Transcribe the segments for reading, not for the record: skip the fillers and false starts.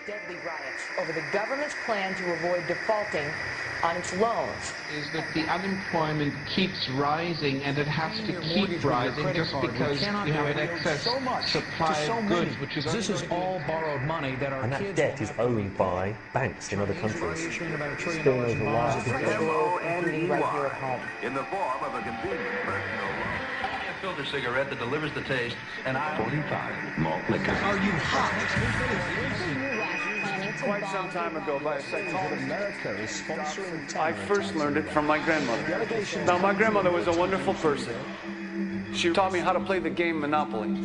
deadly riots over the government's plan to avoid defaulting on its loans. Is that the unemployment keeps rising, and it has to keep rising just because you have an excess supply of goods, which is... This is all borrowed money that our and that debt is owned by banks in other countries. Including right here at home. In the form of a convenient personal loan. A filter cigarette that delivers the taste, and 45 malt liquor. Are you hot? Quite some time ago, by a psychologist, America is sponsoring I first learned it from my grandmother. Now, my grandmother was a wonderful person. She taught me how to play the game Monopoly.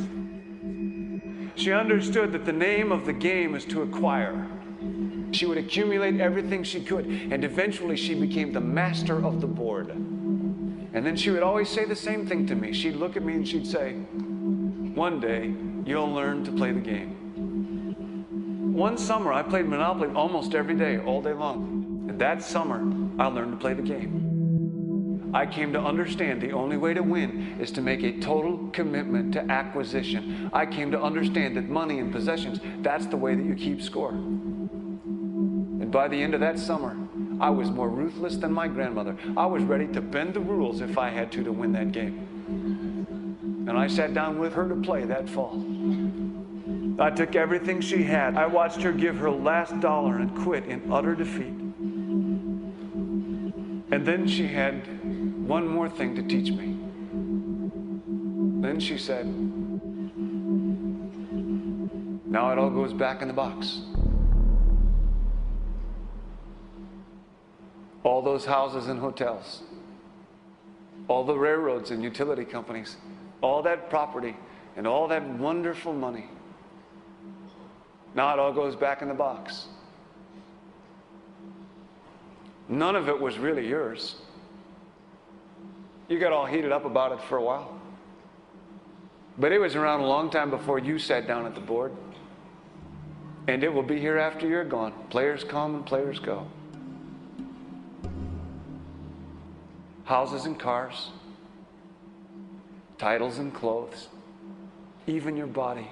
She understood that the name of the game is to acquire. She would accumulate everything she could, and eventually she became the master of the board. And then she would always say the same thing to me. She'd look at me and she'd say, "One day, you'll learn to play the game." One summer, I played Monopoly almost every day, all day long. And that summer, I learned to play the game. I came to understand the only way to win is to make a total commitment to acquisition. I came to understand that money and possessions, that's the way that you keep score. And by the end of that summer, I was more ruthless than my grandmother. I was ready to bend the rules if I had to win that game. And I sat down with her to play that fall. I took everything she had. I watched her give her last dollar and quit in utter defeat. And then she had one more thing to teach me. Then she said, "Now it all goes back in the box." All those houses and hotels, all the railroads and utility companies, all that property and all that wonderful money. Now it all goes back in the box. None of it was really yours. You got all heated up about it for a while. But it was around a long time before you sat down at the board. And it will be here after you're gone. Players come and players go. Houses and cars, titles and clothes, even your body.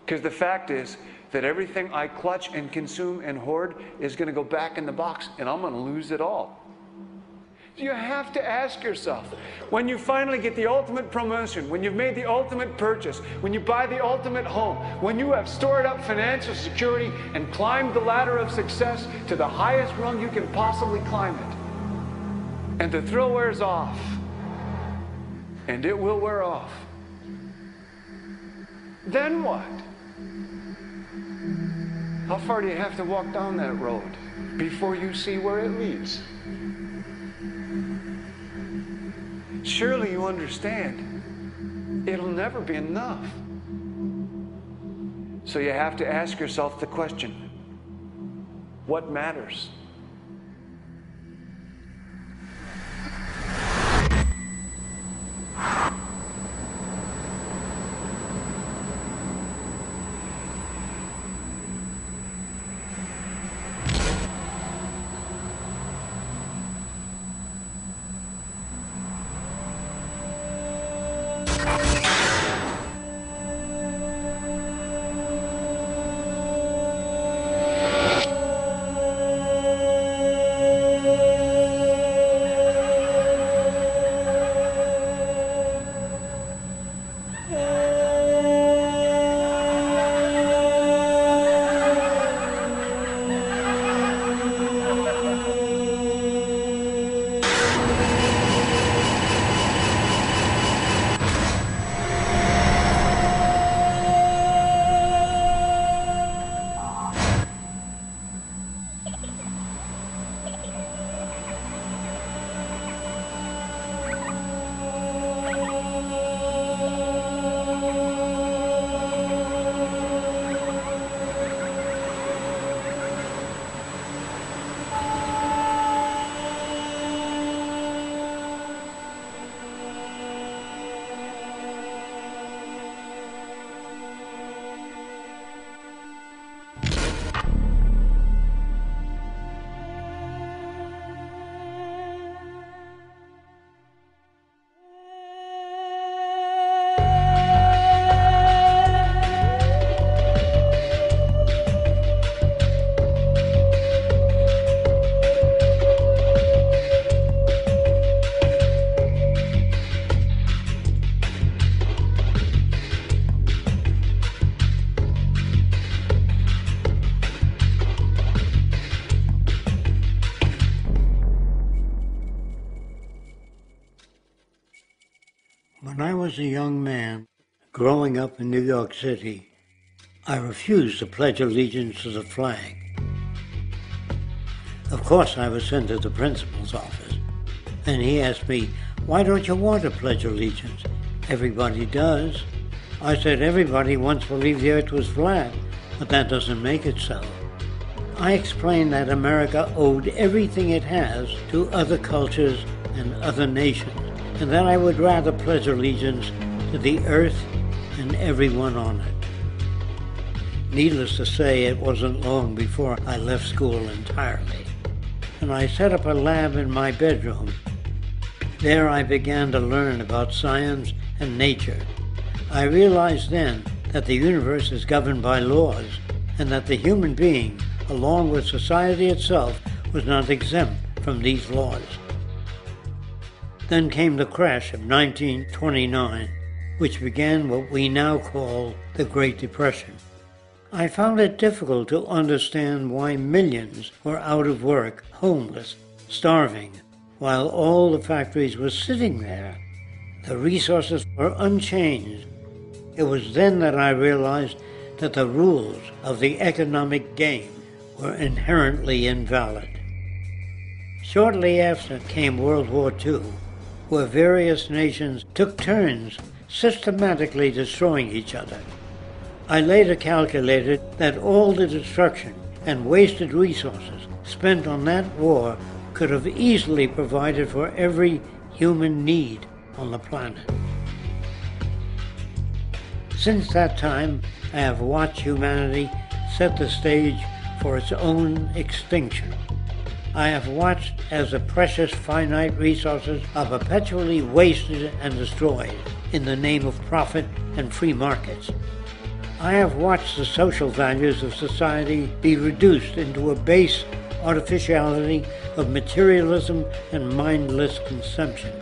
Because the fact is that everything I clutch and consume and hoard is going to go back in the box, and I'm going to lose it all. You have to ask yourself, when you finally get the ultimate promotion, when you've made the ultimate purchase, when you buy the ultimate home, when you have stored up financial security and climbed the ladder of success to the highest rung you can possibly climb it, and the thrill wears off, and it will wear off, then what? How far do you have to walk down that road before you see where it leads? Surely you understand, it'll never be enough. So you have to ask yourself the question, what matters? was a young man growing up in New York City, I refused to pledge allegiance to the flag. Of course, I was sent to the principal's office, and he asked me, "Why don't you want to pledge allegiance? Everybody does." I said, "Everybody once believed the earth was flat, but that doesn't make it so." I explained that America owed everything it has to other cultures and other nations, and that I would rather pledge allegiance to the earth and everyone on it. Needless to say, it wasn't long before I left school entirely, and I set up a lab in my bedroom. There I began to learn about science and nature. I realized then that the universe is governed by laws, and that the human being, along with society itself, was not exempt from these laws. Then came the crash of 1929, which began what we now call the Great Depression. I found it difficult to understand why millions were out of work, homeless, starving, while all the factories were sitting there. The resources were unchanged. It was then that I realized that the rules of the economic game were inherently invalid. Shortly after came World War II, where various nations took turns systematically destroying each other. I later calculated that all the destruction and wasted resources spent on that war could have easily provided for every human need on the planet. Since that time, I have watched humanity set the stage for its own extinction. I have watched as the precious finite resources are perpetually wasted and destroyed in the name of profit and free markets. I have watched the social values of society be reduced into a base artificiality of materialism and mindless consumption.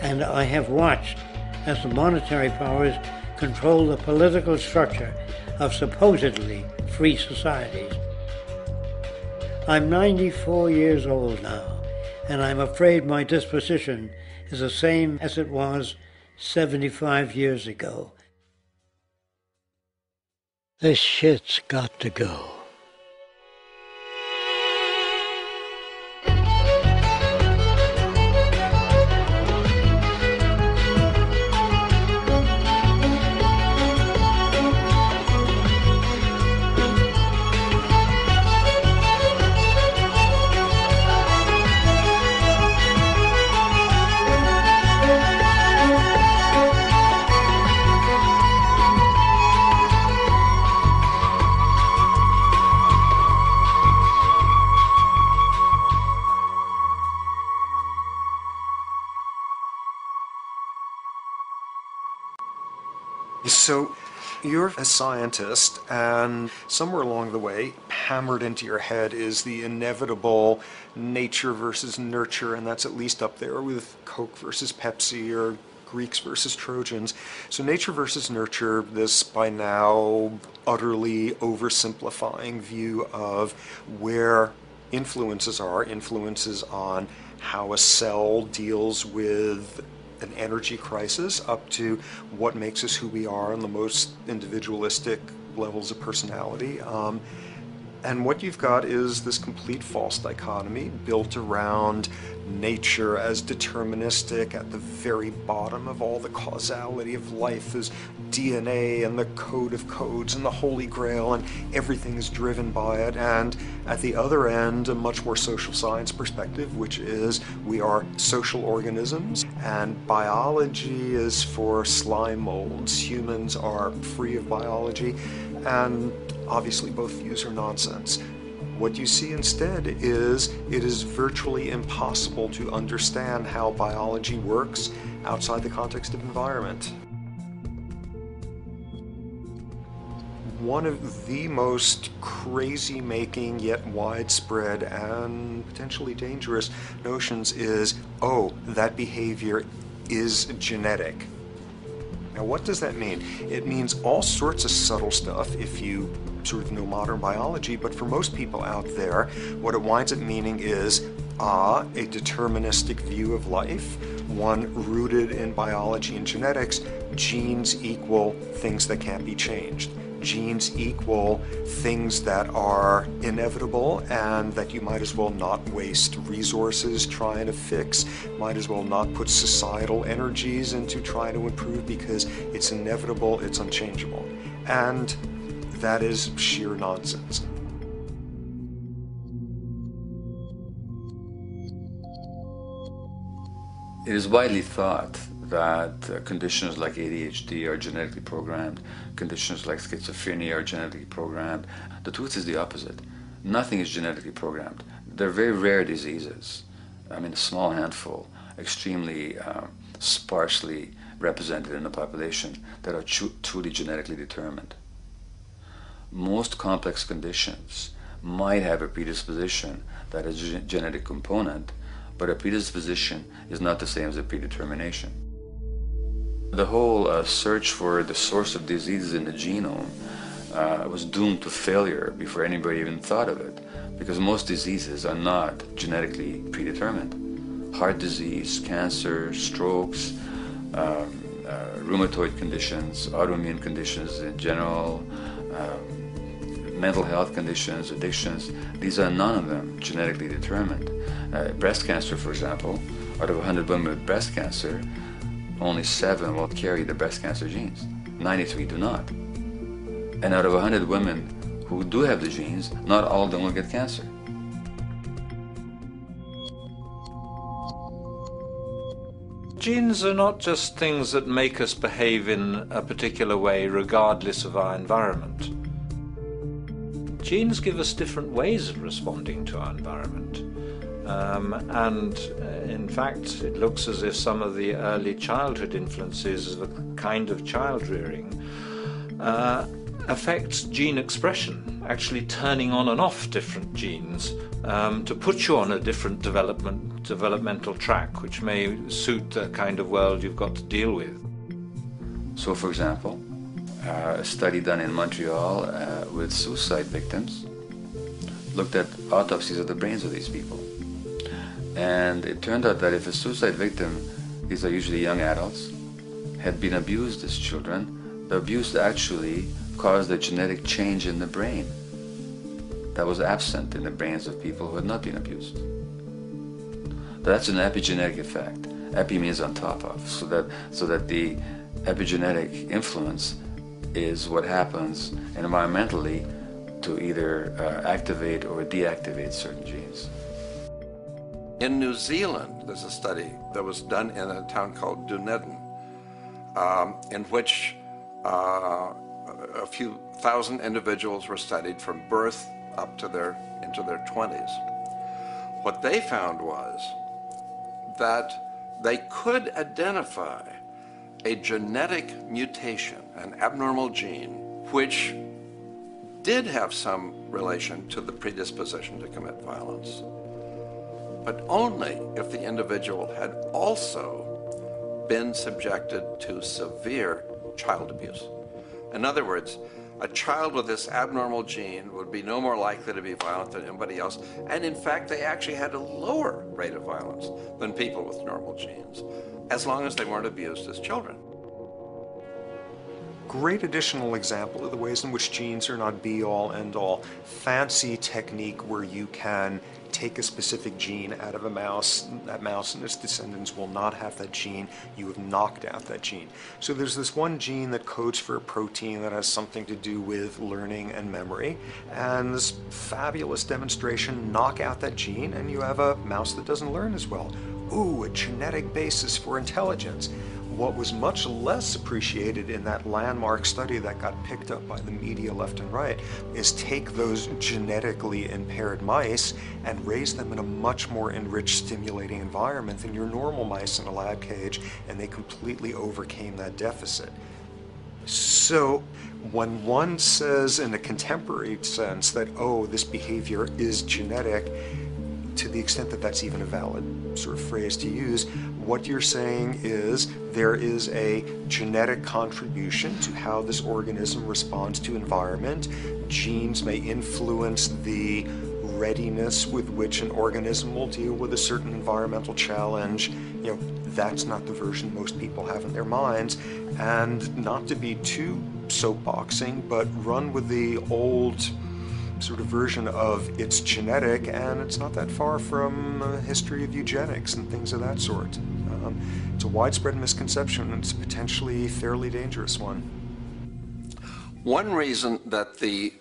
And I have watched as the monetary powers control the political structure of supposedly free societies. I'm 94 years old now, and I'm afraid my disposition is the same as it was 75 years ago. This shit's got to go. So you're a scientist, and somewhere along the way, hammered into your head is the inevitable nature versus nurture, and that's at least up there with Coke versus Pepsi or Greeks versus Trojans. So nature versus nurture, this by now utterly oversimplifying view of where influences on how a cell deals with an energy crisis, up to what makes us who we are on the most individualistic levels of personality. And what you've got is this complete false dichotomy built around nature as deterministic. At the very bottom of all the causality of life is DNA and the code of codes and the Holy Grail, and everything is driven by it. And at the other end, a much more social science perspective, which is we are social organisms, and biology is for slime molds. Humans are free of biology, and obviously both views are nonsense. What you see instead is it is virtually impossible to understand how biology works outside the context of environment. One of the most crazy-making yet widespread and potentially dangerous notions is, oh, that behavior is genetic. Now, what does that mean? It means all sorts of subtle stuff if you sort of know modern biology, but for most people out there, what it winds up meaning is a deterministic view of life, one rooted in biology and genetics. Genes equal things that can't be changed. Genes equal things that are inevitable and that you might as well not waste resources trying to fix, might as well not put societal energies into trying to improve because it's inevitable, it's unchangeable. And that is sheer nonsense. It is widely thought that conditions like ADHD are genetically programmed, conditions like schizophrenia are genetically programmed. The truth is the opposite. Nothing is genetically programmed. They're very rare diseases. I mean, a small handful, extremely sparsely represented in the population, that are truly genetically determined. Most complex conditions might have a predisposition that is a genetic component, but a predisposition is not the same as a predetermination. The whole search for the source of diseases in the genome was doomed to failure before anybody even thought of it, because most diseases are not genetically predetermined. Heart disease, cancer, strokes, rheumatoid conditions, autoimmune conditions in general, mental health conditions, addictions, these are none of them genetically determined. Breast cancer, for example, out of 100 women with breast cancer, only 7 will carry the breast cancer genes. 93 do not. And out of 100 women who do have the genes, not all of them will get cancer. Genes are not just things that make us behave in a particular way regardless of our environment. Genes give us different ways of responding to our environment. And in fact, it looks as if some of the early childhood influences of a kind of child rearing affects gene expression, actually turning on and off different genes to put you on a different developmental track, which may suit the kind of world you've got to deal with. So, for example, a study done in Montreal with suicide victims looked at autopsies of the brains of these people. And it turned out that if a suicide victim, these are usually young adults, had been abused as children, the abuse actually caused a genetic change in the brain that was absent in the brains of people who had not been abused. That's an epigenetic effect. Epi means on top of, so that the epigenetic influence is what happens environmentally to either activate or deactivate certain genes. In New Zealand, there's a study that was done in a town called Dunedin, in which a few thousand individuals were studied from birth up to into their 20s. What they found was that they could identify a genetic mutation, an abnormal gene, which did have some relation to the predisposition to commit violence, but only if the individual had also been subjected to severe child abuse. In other words, a child with this abnormal gene would be no more likely to be violent than anybody else, and in fact they actually had a lower rate of violence than people with normal genes, as long as they weren't abused as children. Great additional example of the ways in which genes are not be-all, end-all. Fancy technique where you can take a specific gene out of a mouse, that mouse and its descendants will not have that gene, you have knocked out that gene. So there's this one gene that codes for a protein that has something to do with learning and memory, and this fabulous demonstration, knock out that gene and you have a mouse that doesn't learn as well. Ooh, a genetic basis for intelligence. What was much less appreciated in that landmark study that got picked up by the media left and right is take those genetically impaired mice and raise them in a much more enriched, stimulating environment than your normal mice in a lab cage, and they completely overcame that deficit. So when one says in a contemporary sense that, oh, this behavior is genetic, to the extent that that's even a valid sort of phrase to use, what you're saying is there is a genetic contribution to how this organism responds to environment. Genes may influence the readiness with which an organism will deal with a certain environmental challenge. That's not the version most people have in their minds. And not to be too soapboxing, but run with the old sort of version of it's genetic, and it's not that far from a history of eugenics and things of that sort. It's a widespread misconception, and it's a potentially fairly dangerous one. One reason that the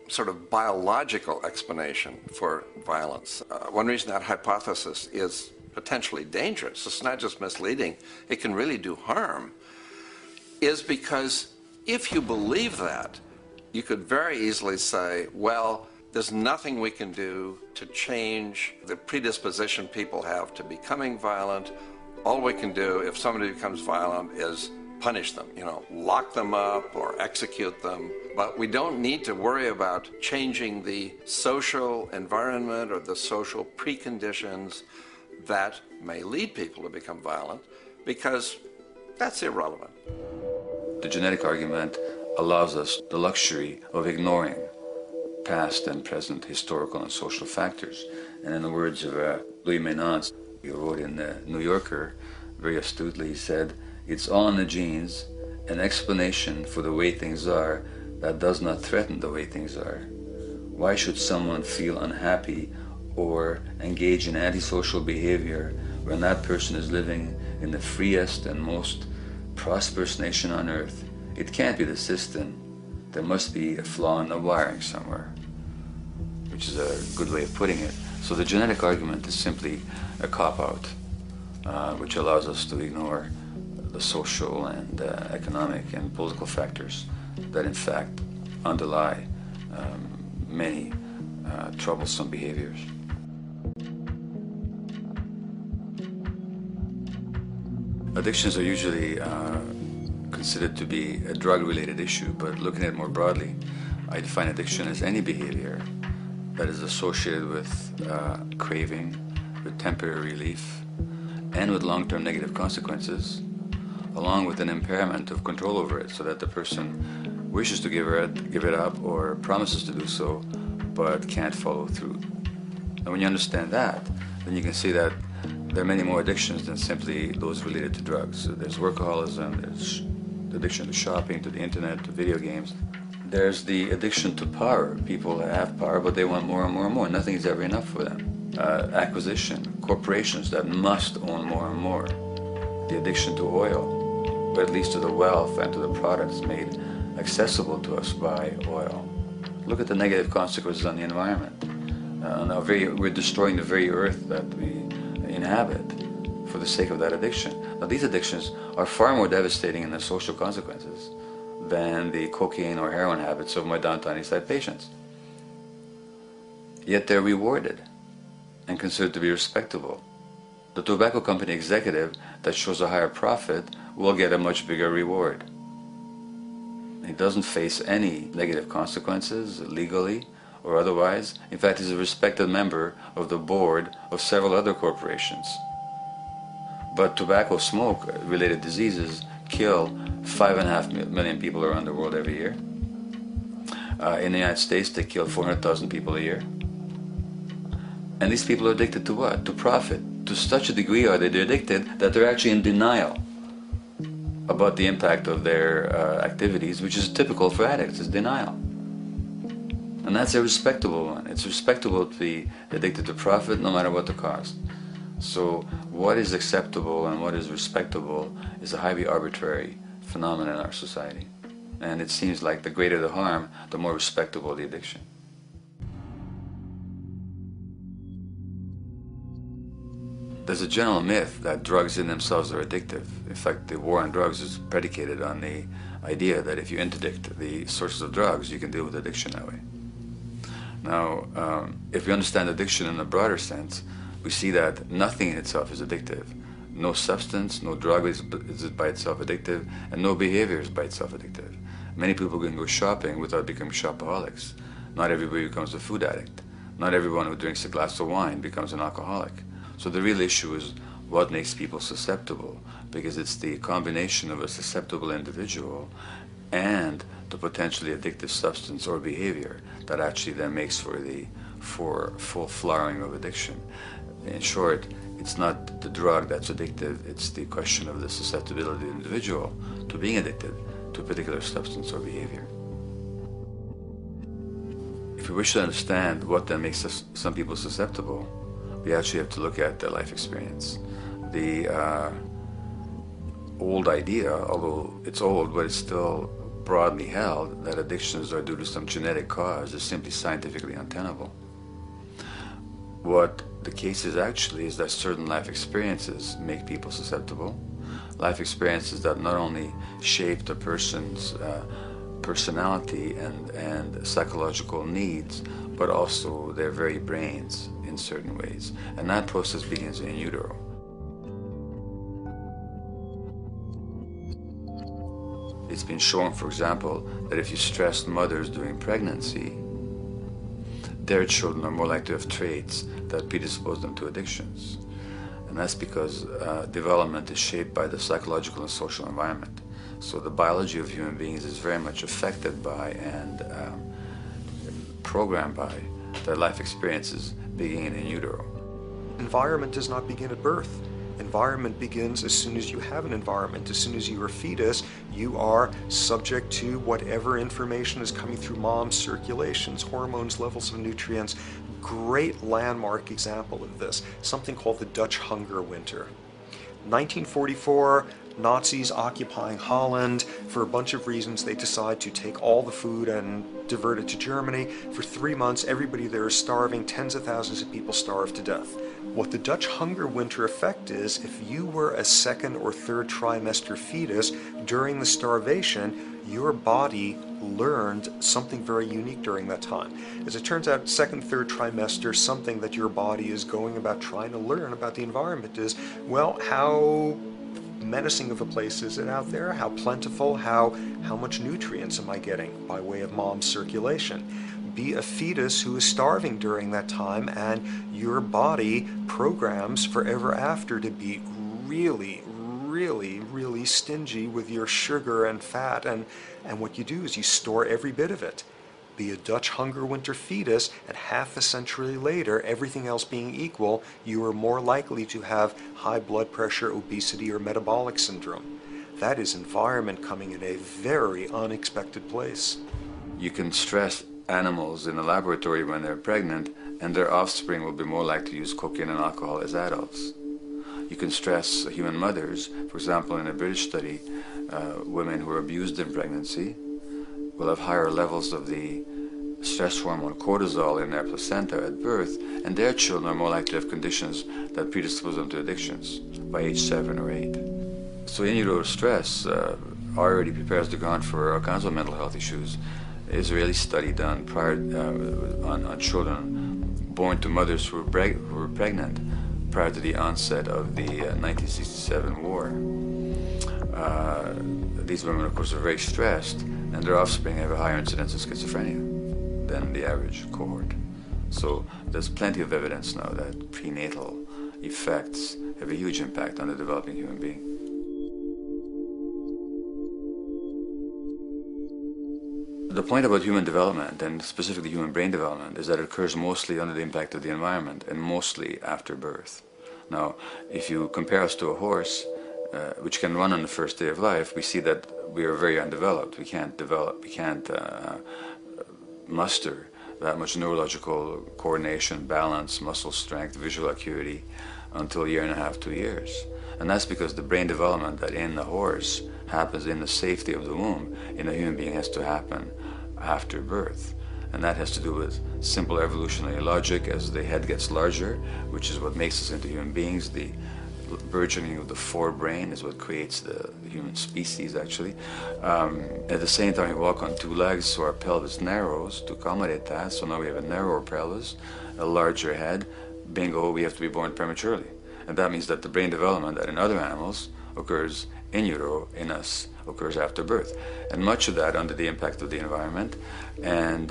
sort of biological explanation for violence, one reason that hypothesis is potentially dangerous, it's not just misleading, it can really do harm, is because if you believe that, you could very easily say, well, there's nothing we can do to change the predisposition people have to becoming violent. All we can do if somebody becomes violent is punish them, lock them up or execute them. But we don't need to worry about changing the social environment or the social preconditions that may lead people to become violent, because that's irrelevant. The genetic argument allows us the luxury of ignoring past and present historical and social factors. And in the words of Louis Menand, he wrote in the New Yorker, very astutely, he said, "It's all in the genes, an explanation for the way things are that does not threaten the way things are. Why should someone feel unhappy or engage in antisocial behavior when that person is living in the freest and most prosperous nation on earth? It can't be the system. There must be a flaw in the wiring somewhere," which is a good way of putting it. So the genetic argument is simply a cop-out, which allows us to ignore the social and economic and political factors that in fact underlie many troublesome behaviors. Addictions are usually considered to be a drug-related issue, but looking at it more broadly, I define addiction as any behavior that is associated with craving, with temporary relief, and with long-term negative consequences, along with an impairment of control over it, so that the person wishes to give it up or promises to do so, but can't follow through. And when you understand that, then you can see that there are many more addictions than simply those related to drugs. So there's workaholism, there's the addiction to shopping, to the internet, to video games. There's the addiction to power. People have power, but they want more and more and more. Nothing is ever enough for them. Acquisition, corporations that must own more and more. The addiction to oil, or at least to the wealth and to the products made accessible to us by oil. Look at the negative consequences on the environment. We're destroying the very earth that we inhabit for the sake of that addiction. Now, these addictions are far more devastating in their social consequences than the cocaine or heroin habits of my downtown East Side patients. Yet they're rewarded and considered to be respectable. The tobacco company executive that shows a higher profit will get a much bigger reward. He doesn't face any negative consequences legally or otherwise. In fact, he's a respected member of the board of several other corporations. But tobacco smoke-related diseases kill 5.5 million people around the world every year. In the United States, they kill 400,000 people a year. And these people are addicted to what? To profit. To such a degree are they addicted that they're actually in denial about the impact of their activities, which is typical for addicts, is denial. And that's a respectable one. It's respectable to be addicted to profit no matter what the cost. So what is acceptable and what is respectable is a highly arbitrary phenomenon in our society. And it seems like the greater the harm, the more respectable the addiction. There's a general myth that drugs in themselves are addictive. In fact, the war on drugs is predicated on the idea that if you interdict the sources of drugs, you can deal with addiction that way. Now, if we understand addiction in a broader sense, we see that nothing in itself is addictive. No substance, no drug is by itself addictive, and no behavior is by itself addictive. Many people can go shopping without becoming shopaholics. Not everybody becomes a food addict. Not everyone who drinks a glass of wine becomes an alcoholic. So the real issue is what makes people susceptible, because it's the combination of a susceptible individual and the potentially addictive substance or behavior that actually then makes for full flowering of addiction. In short, it's not the drug that's addictive, it's the question of the susceptibility of the individual to being addicted to a particular substance or behavior. If we wish to understand what then makes some people susceptible, we actually have to look at their life experience. The old idea, although it's old, but it's still broadly held, that addictions are due to some genetic cause is simply scientifically untenable. What the case is actually is that certain life experiences make people susceptible. Life experiences that not only shape the person's personality and psychological needs, but also their very brains in certain ways. And that process begins in utero. It's been shown, for example, that if you stress mothers during pregnancy, their children are more likely to have traits that predispose them to addictions. And that's because development is shaped by the psychological and social environment. So the biology of human beings is very much affected by and programmed by their life experiences beginning in utero. Environment does not begin at birth. Environment begins as soon as you have an environment. As soon as you are a fetus, you are subject to whatever information is coming through mom's circulations, hormones, levels of nutrients. Great landmark example of this, something called the Dutch hunger winter. 1944, Nazis occupying Holland. For a bunch of reasons, they decide to take all the food and divert it to Germany. For 3 months, everybody there is starving. Tens of thousands of people starve to death. What the Dutch hunger winter effect is, if you were a second or third trimester fetus during the starvation, your body learned something very unique during that time. As it turns out, second, third trimester, something that your body is going about trying to learn about the environment is, well, how menacing of a place is it out there? How plentiful? How much nutrients am I getting by way of mom's circulation? Be a fetus who is starving during that time, and your body programs forever after to be really stingy with your sugar and fat, and what you do is you store every bit of it. Be a Dutch hunger winter fetus, and half a century later, everything else being equal, you are more likely to have high blood pressure, obesity, or metabolic syndrome. That is environment coming in a very unexpected place. You can stress animals in a laboratory when they're pregnant, and their offspring will be more likely to use cocaine and alcohol as adults. You can stress human mothers. For example, in a British study, women who are abused in pregnancy will have higher levels of the stress hormone cortisol in their placenta at birth, and their children are more likely to have conditions that predispose them to addictions by age 7 or 8. So in utero stress already prepares the ground for all kinds of mental health issues. Israeli study done prior on children born to mothers who were pregnant prior to the onset of the 1967 war. These women, of course, are very stressed, and their offspring have a higher incidence of schizophrenia than the average cohort. So there's plenty of evidence now that prenatal effects have a huge impact on the developing human being. The point about human development, and specifically human brain development, is that it occurs mostly under the impact of the environment and mostly after birth. Now, if you compare us to a horse, which can run on the first day of life, we see that we are very undeveloped. We can't muster that much neurological coordination, balance, muscle strength, visual acuity until a year and a half, 2 years. And that's because the brain development that in the horse happens in the safety of the womb, in a human being has to happen after birth. And that has to do with simple evolutionary logic. As the head gets larger, which is what makes us into human beings, the burgeoning of the forebrain is what creates the human species, actually. At the same time, we walk on 2 legs, so our pelvis narrows to accommodate that. So now we have a narrower pelvis, a larger head. Bingo, we have to be born prematurely. And that means that the brain development that in other animals occurs in utero, in us, occurs after birth. And much of that under the impact of the environment. And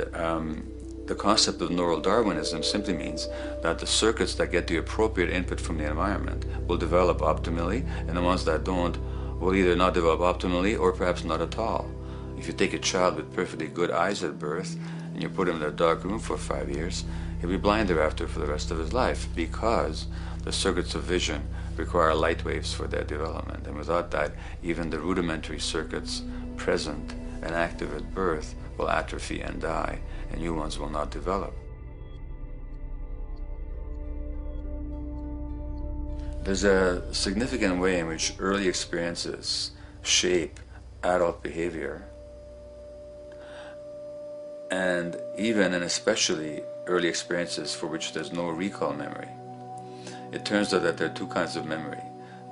the concept of neural Darwinism simply means that the circuits that get the appropriate input from the environment will develop optimally, and the ones that don't will either not develop optimally or perhaps not at all. If you take a child with perfectly good eyes at birth and you put him in a dark room for 5 years, he'll be blind thereafter for the rest of his life, because the circuits of vision require light waves for their development. And without that, even the rudimentary circuits present and active at birth will atrophy and die, and new ones will not develop. There's a significant way in which early experiences shape adult behavior, and even and especially early experiences for which there's no recall memory. It turns out that there are two kinds of memory.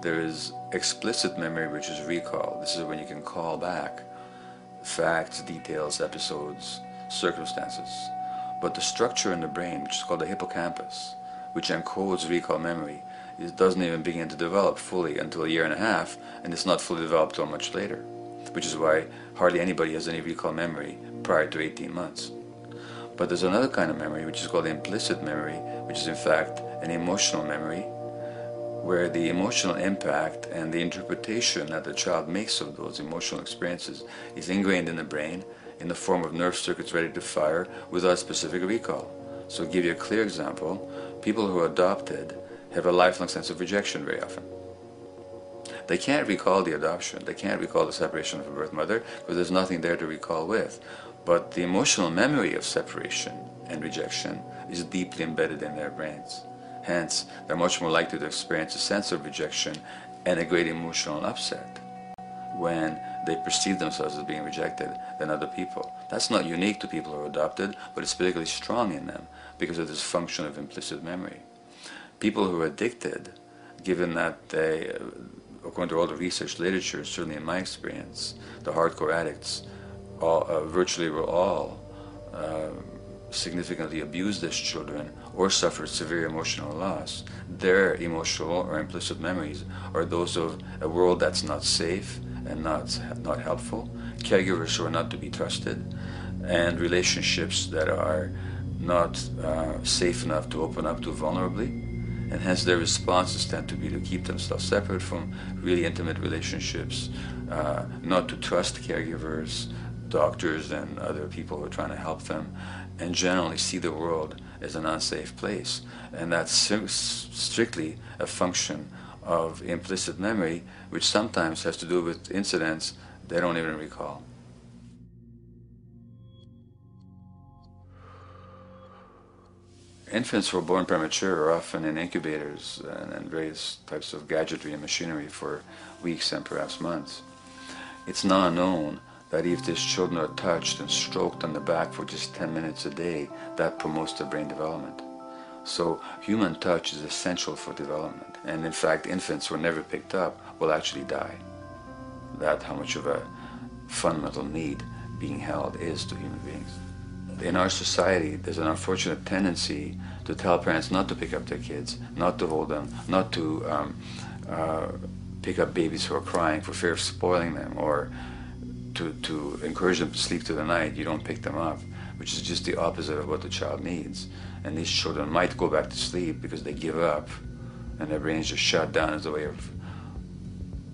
There is explicit memory, which is recall. This is when you can call back facts, details, episodes, circumstances. But the structure in the brain, which is called the hippocampus, which encodes recall memory, it doesn't even begin to develop fully until 1.5 years, and it's not fully developed till much later, which is why hardly anybody has any recall memory prior to 18 months. But there's another kind of memory, which is called implicit memory, which is in fact an emotional memory, where the emotional impact and the interpretation that the child makes of those emotional experiences is ingrained in the brain in the form of nerve circuits ready to fire without specific recall. So to give you a clear example, people who are adopted have a lifelong sense of rejection very often. They can't recall the adoption, they can't recall the separation from birth mother, because there's nothing there to recall with. But the emotional memory of separation and rejection is deeply embedded in their brains. Hence, they're much more likely to experience a sense of rejection and a great emotional upset when they perceive themselves as being rejected than other people. That's not unique to people who are adopted, but it's particularly strong in them because of this function of implicit memory. People who are addicted, given that they, according to all the research literature, certainly in my experience, the hardcore addicts virtually were all significantly abused as children or suffered severe emotional loss. Their emotional or implicit memories are those of a world that's not safe and not helpful, caregivers who are not to be trusted, and relationships that are not safe enough to open up to vulnerably. And hence their responses tend to be to keep themselves separate from really intimate relationships, not to trust caregivers, doctors and other people who are trying to help them, and generally see the world as an unsafe place. And that's strictly a function of implicit memory, which sometimes has to do with incidents they don't even recall. Infants who are born premature are often in incubators and various types of gadgetry and machinery for weeks and perhaps months. It's now known that if these children are touched and stroked on the back for just 10 minutes a day, that promotes their brain development. So human touch is essential for development. And in fact, infants who are never picked up will actually die. That's how much of a fundamental need being held is to human beings. In our society, there's an unfortunate tendency to tell parents not to pick up their kids, not to hold them, not to pick up babies who are crying for fear of spoiling them, or to encourage them to sleep through the night. You don't pick them up, which is just the opposite of what the child needs. And these children might go back to sleep because they give up and their brains just shut down as a way of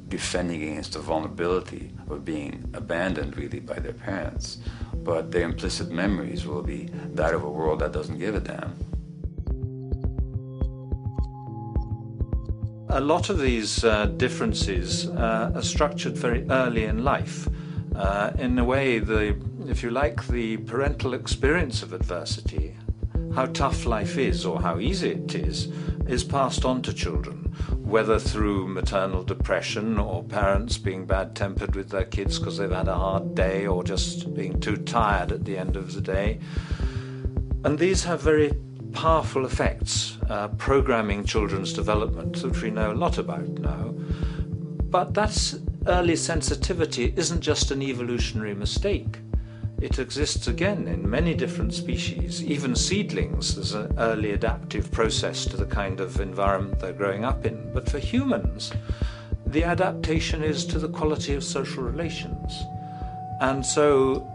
defending against the vulnerability of being abandoned really by their parents. But their implicit memories will be that of a world that doesn't give a damn. A lot of these differences are structured very early in life. In a way, if you like, the parental experience of adversity, how tough life is or how easy it is passed on to children, whether through maternal depression or parents being bad-tempered with their kids because they've had a hard day or just being too tired at the end of the day. And these have very powerful effects, programming children's development, which we know a lot about now. But that early sensitivity isn't just an evolutionary mistake. It exists again in many different species. Even seedlings, there's an early adaptive process to the kind of environment they're growing up in. But for humans, the adaptation is to the quality of social relations. And so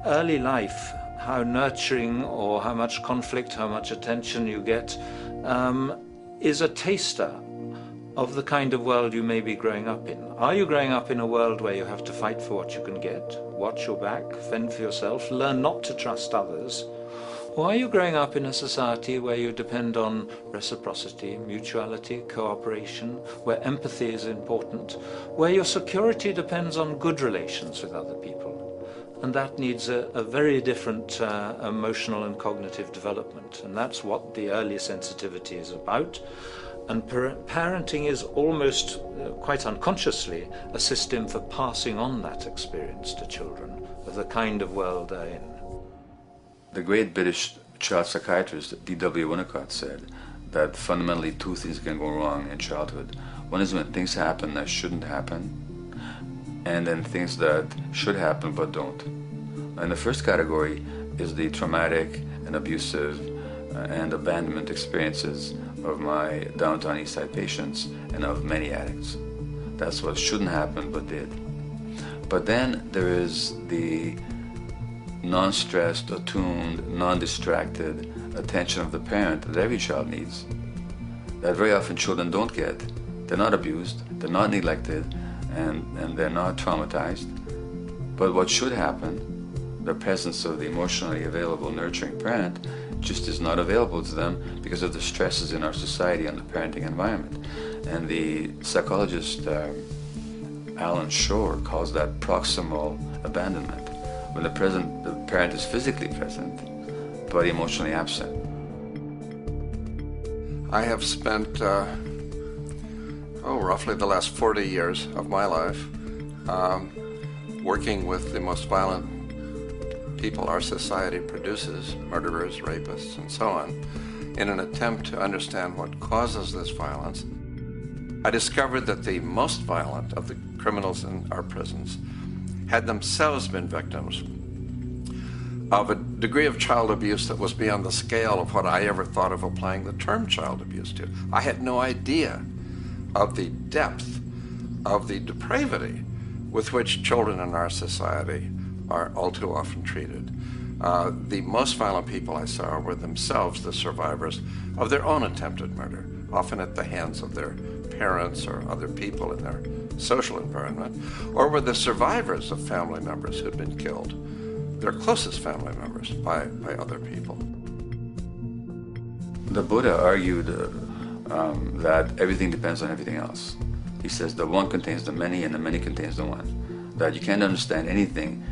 early life, how nurturing or how much conflict, how much attention you get, is a taster of the kind of world you may be growing up in. Are you growing up in a world where you have to fight for what you can get, watch your back, fend for yourself, learn not to trust others? Or are you growing up in a society where you depend on reciprocity, mutuality, cooperation, where empathy is important, where your security depends on good relations with other people? And that needs a very different emotional and cognitive development. And that's what the early sensitivity is about. And parenting is almost, quite unconsciously, a system for passing on that experience to children of the kind of world they're in. The great British child psychiatrist D.W. Winnicott said that fundamentally two things can go wrong in childhood. One is when things happen that shouldn't happen, and then things that should happen but don't. And the first category is the traumatic and abusive and abandonment experiences of my downtown East Side patients and of many addicts. That's what shouldn't happen but did. But then there is the non-stressed, attuned, non-distracted attention of the parent that every child needs, that very often children don't get. They're not abused, they're not neglected, and they're not traumatized. But what should happen, the presence of the emotionally available, nurturing parent, just is not available to them because of the stresses in our society and the parenting environment. And the psychologist Alan Shore calls that proximal abandonment, when the parent is physically present, but emotionally absent. I have spent, roughly the last 40 years of my life working with the most violent people our society produces, murderers, rapists, and so on, in an attempt to understand what causes this violence. I discovered that the most violent of the criminals in our prisons had themselves been victims of a degree of child abuse that was beyond the scale of what I ever thought of applying the term child abuse to. I had no idea of the depth of the depravity with which children in our society are all too often treated. The most violent people I saw were themselves the survivors of their own attempted murder, often at the hands of their parents or other people in their social environment, or were the survivors of family members who'd been killed, their closest family members, by other people. The Buddha argued that everything depends on everything else. He says the one contains the many and the many contains the one. That you can't understand anything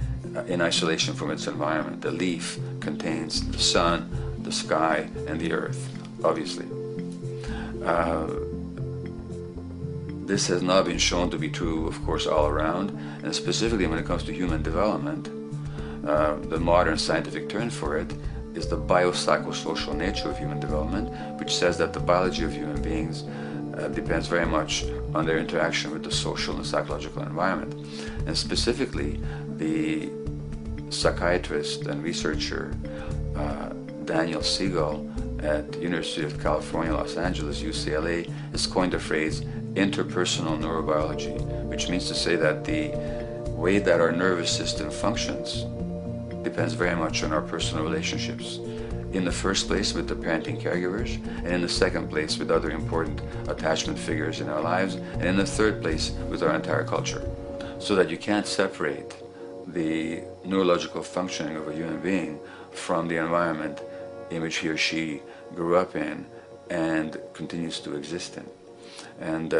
in isolation from its environment. The leaf contains the sun, the sky, and the earth, obviously. This has not been shown to be true, of course, all around, and specifically when it comes to human development. The modern scientific term for it is the biopsychosocial nature of human development, which says that the biology of human beings depends very much on their interaction with the social and psychological environment. And specifically, the psychiatrist and researcher Daniel Siegel at University of California, Los Angeles, UCLA, has coined the phrase interpersonal neurobiology, which means to say that the way that our nervous system functions depends very much on our personal relationships. In the first place with the parenting caregivers, and in the second place with other important attachment figures in our lives, and in the third place with our entire culture. So that you can't separate the neurological functioning of a human being from the environment in which he or she grew up in and continues to exist in. And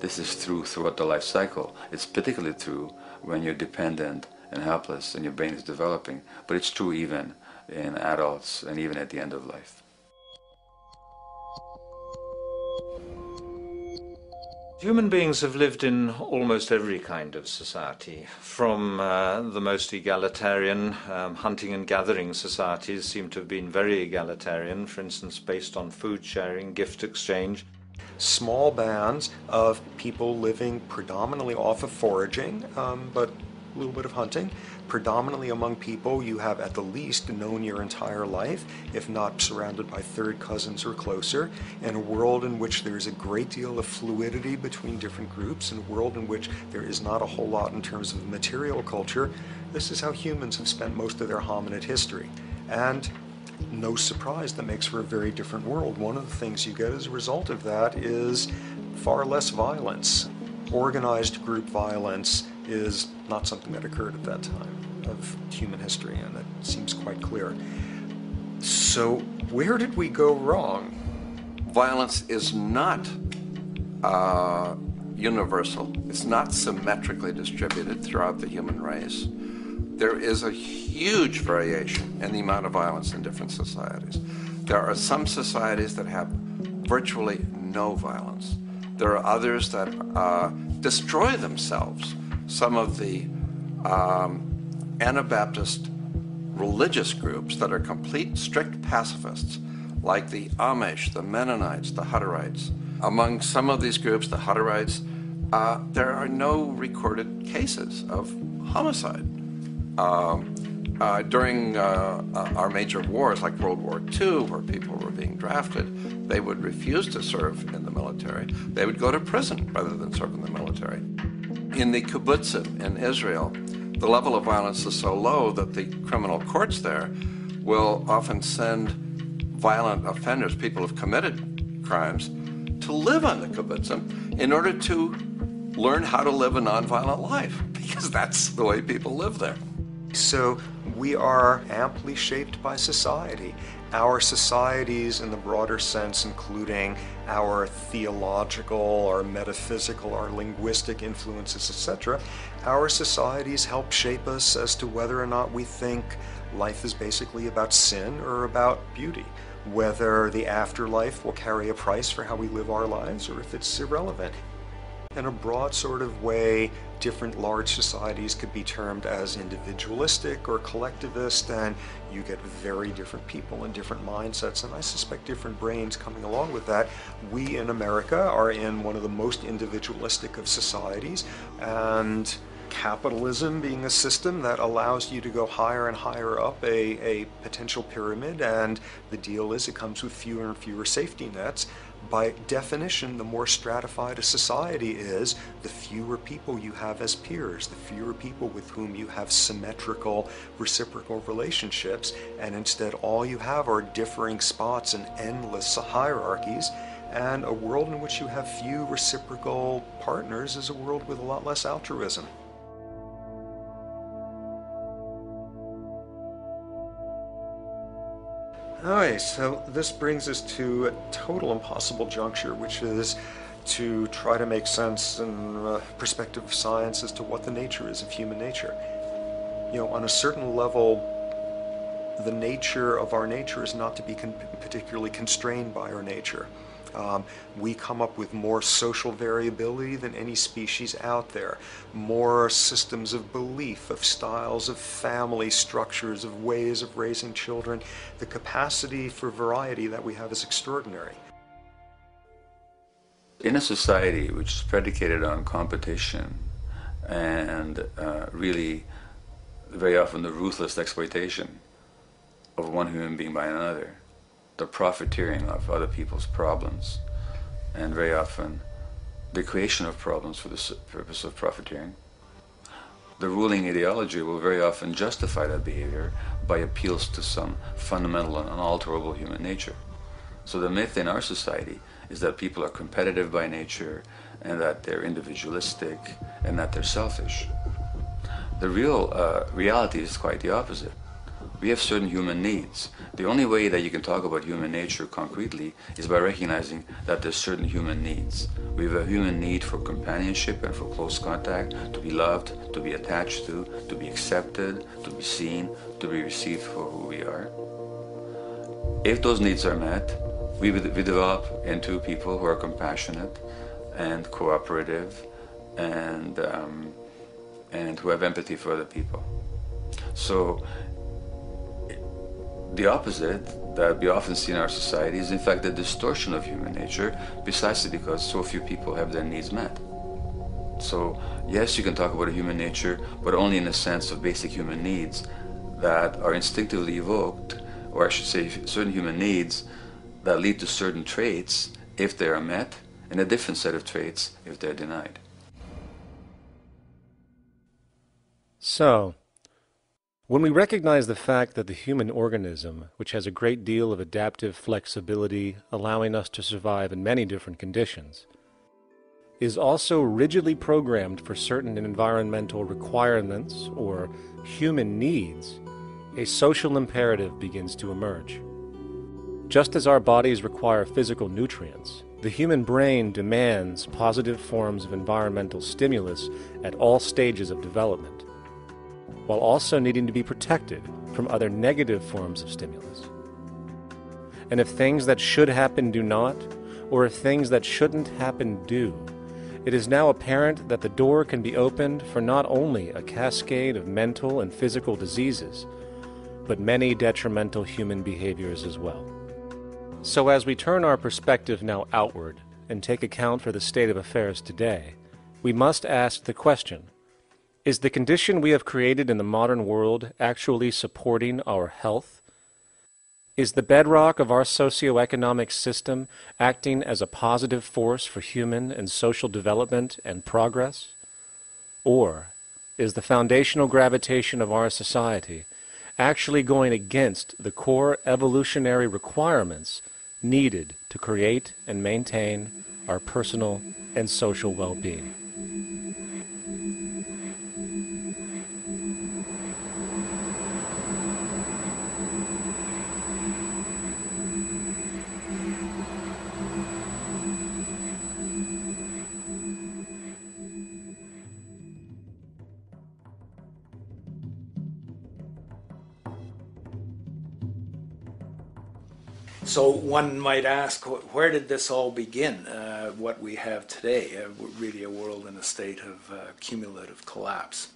this is true throughout the life cycle. It's particularly true when you're dependent and helpless and your brain is developing, but it's true even in adults and even at the end of life. Human beings have lived in almost every kind of society, from the most egalitarian, hunting and gathering societies seem to have been very egalitarian, for instance, based on food sharing, gift exchange. Small bands of people living predominantly off of foraging, but a little bit of hunting. Predominantly among people you have at the least known your entire life, if not surrounded by third cousins or closer, in a world in which there is a great deal of fluidity between different groups, in a world in which there is not a whole lot in terms of material culture. This is how humans have spent most of their hominid history. And no surprise, that makes for a very different world. One of the things you get as a result of that is far less violence. Organized group violence is not something that occurred at that time. of human history, and that seems quite clear. So where did we go wrong? Violence is not universal. It's not symmetrically distributed throughout the human race. There is a huge variation in the amount of violence in different societies. There are some societies that have virtually no violence. There are others that destroy themselves. Some of the Anabaptist religious groups that are complete strict pacifists, like the Amish, the Mennonites, the Hutterites. Among some of these groups, the Hutterites, there are no recorded cases of homicide. During our major wars, like World War II, where people were being drafted, they would refuse to serve in the military. They would go to prison rather than serve in the military. In the kibbutzim in Israel, the level of violence is so low that the criminal courts there will often send violent offenders, people who've committed crimes, to live on the kibbutzim in order to learn how to live a nonviolent life, because that's the way people live there. So we are amply shaped by society. Our societies, in the broader sense, including our theological, our metaphysical, our linguistic influences, etc., our societies help shape us as to whether or not we think life is basically about sin or about beauty, whether the afterlife will carry a price for how we live our lives or if it's irrelevant. In a broad sort of way, different large societies could be termed as individualistic or collectivist, and you get very different people and different mindsets, and I suspect different brains coming along with that. We in America are in one of the most individualistic of societies, and capitalism being a system that allows you to go higher and higher up a potential pyramid, and the deal is it comes with fewer and fewer safety nets. By definition, the more stratified a society is, the fewer people you have as peers, the fewer people with whom you have symmetrical, reciprocal relationships, and instead all you have are differing spots and endless hierarchies. And a world in which you have few reciprocal partners is a world with a lot less altruism. Alright, so this brings us to a total impossible juncture, which is to try to make sense in perspective of science as to what the nature is of human nature. You know, on a certain level, the nature of our nature is not to be particularly constrained by our nature. We come up with more social variability than any species out there, more systems of belief, of styles of family structures, of ways of raising children. The capacity for variety that we have is extraordinary. In a society which is predicated on competition and really very often the ruthless exploitation of one human being by another, the profiteering of other people's problems, and very often the creation of problems for the purpose of profiteering, the ruling ideology will very often justify that behavior by appeals to some fundamental and unalterable human nature. So the myth in our society is that people are competitive by nature, and that they're individualistic, and that they're selfish. The real reality is quite the opposite. We have certain human needs. The only way that you can talk about human nature concretely is by recognizing that there's certain human needs. We have a human need for companionship and for close contact, to be loved, to be attached to be accepted, to be seen, to be received for who we are. If those needs are met, we develop into people who are compassionate and cooperative and who have empathy for other people. So the opposite that we often see in our society is in fact the distortion of human nature, precisely because so few people have their needs met. So yes, you can talk about a human nature, but only in the sense of basic human needs that are instinctively evoked, or I should say certain human needs that lead to certain traits if they are met, and a different set of traits if they're denied. So, when we recognize the fact that the human organism, which has a great deal of adaptive flexibility, allowing us to survive in many different conditions, is also rigidly programmed for certain environmental requirements or human needs, a social imperative begins to emerge. Just as our bodies require physical nutrients, the human brain demands positive forms of environmental stimulus at all stages of development, while also needing to be protected from other negative forms of stimulus. And if things that should happen do not, or if things that shouldn't happen do, it is now apparent that the door can be opened for not only a cascade of mental and physical diseases, but many detrimental human behaviors as well. So as we turn our perspective now outward and take account for the state of affairs today, we must ask the question, is the condition we have created in the modern world actually supporting our health? Is the bedrock of our socioeconomic system acting as a positive force for human and social development and progress? Or is the foundational gravitation of our society actually going against the core evolutionary requirements needed to create and maintain our personal and social well-being? So one might ask, where did this all begin? What we have today, really a world in a state of cumulative collapse.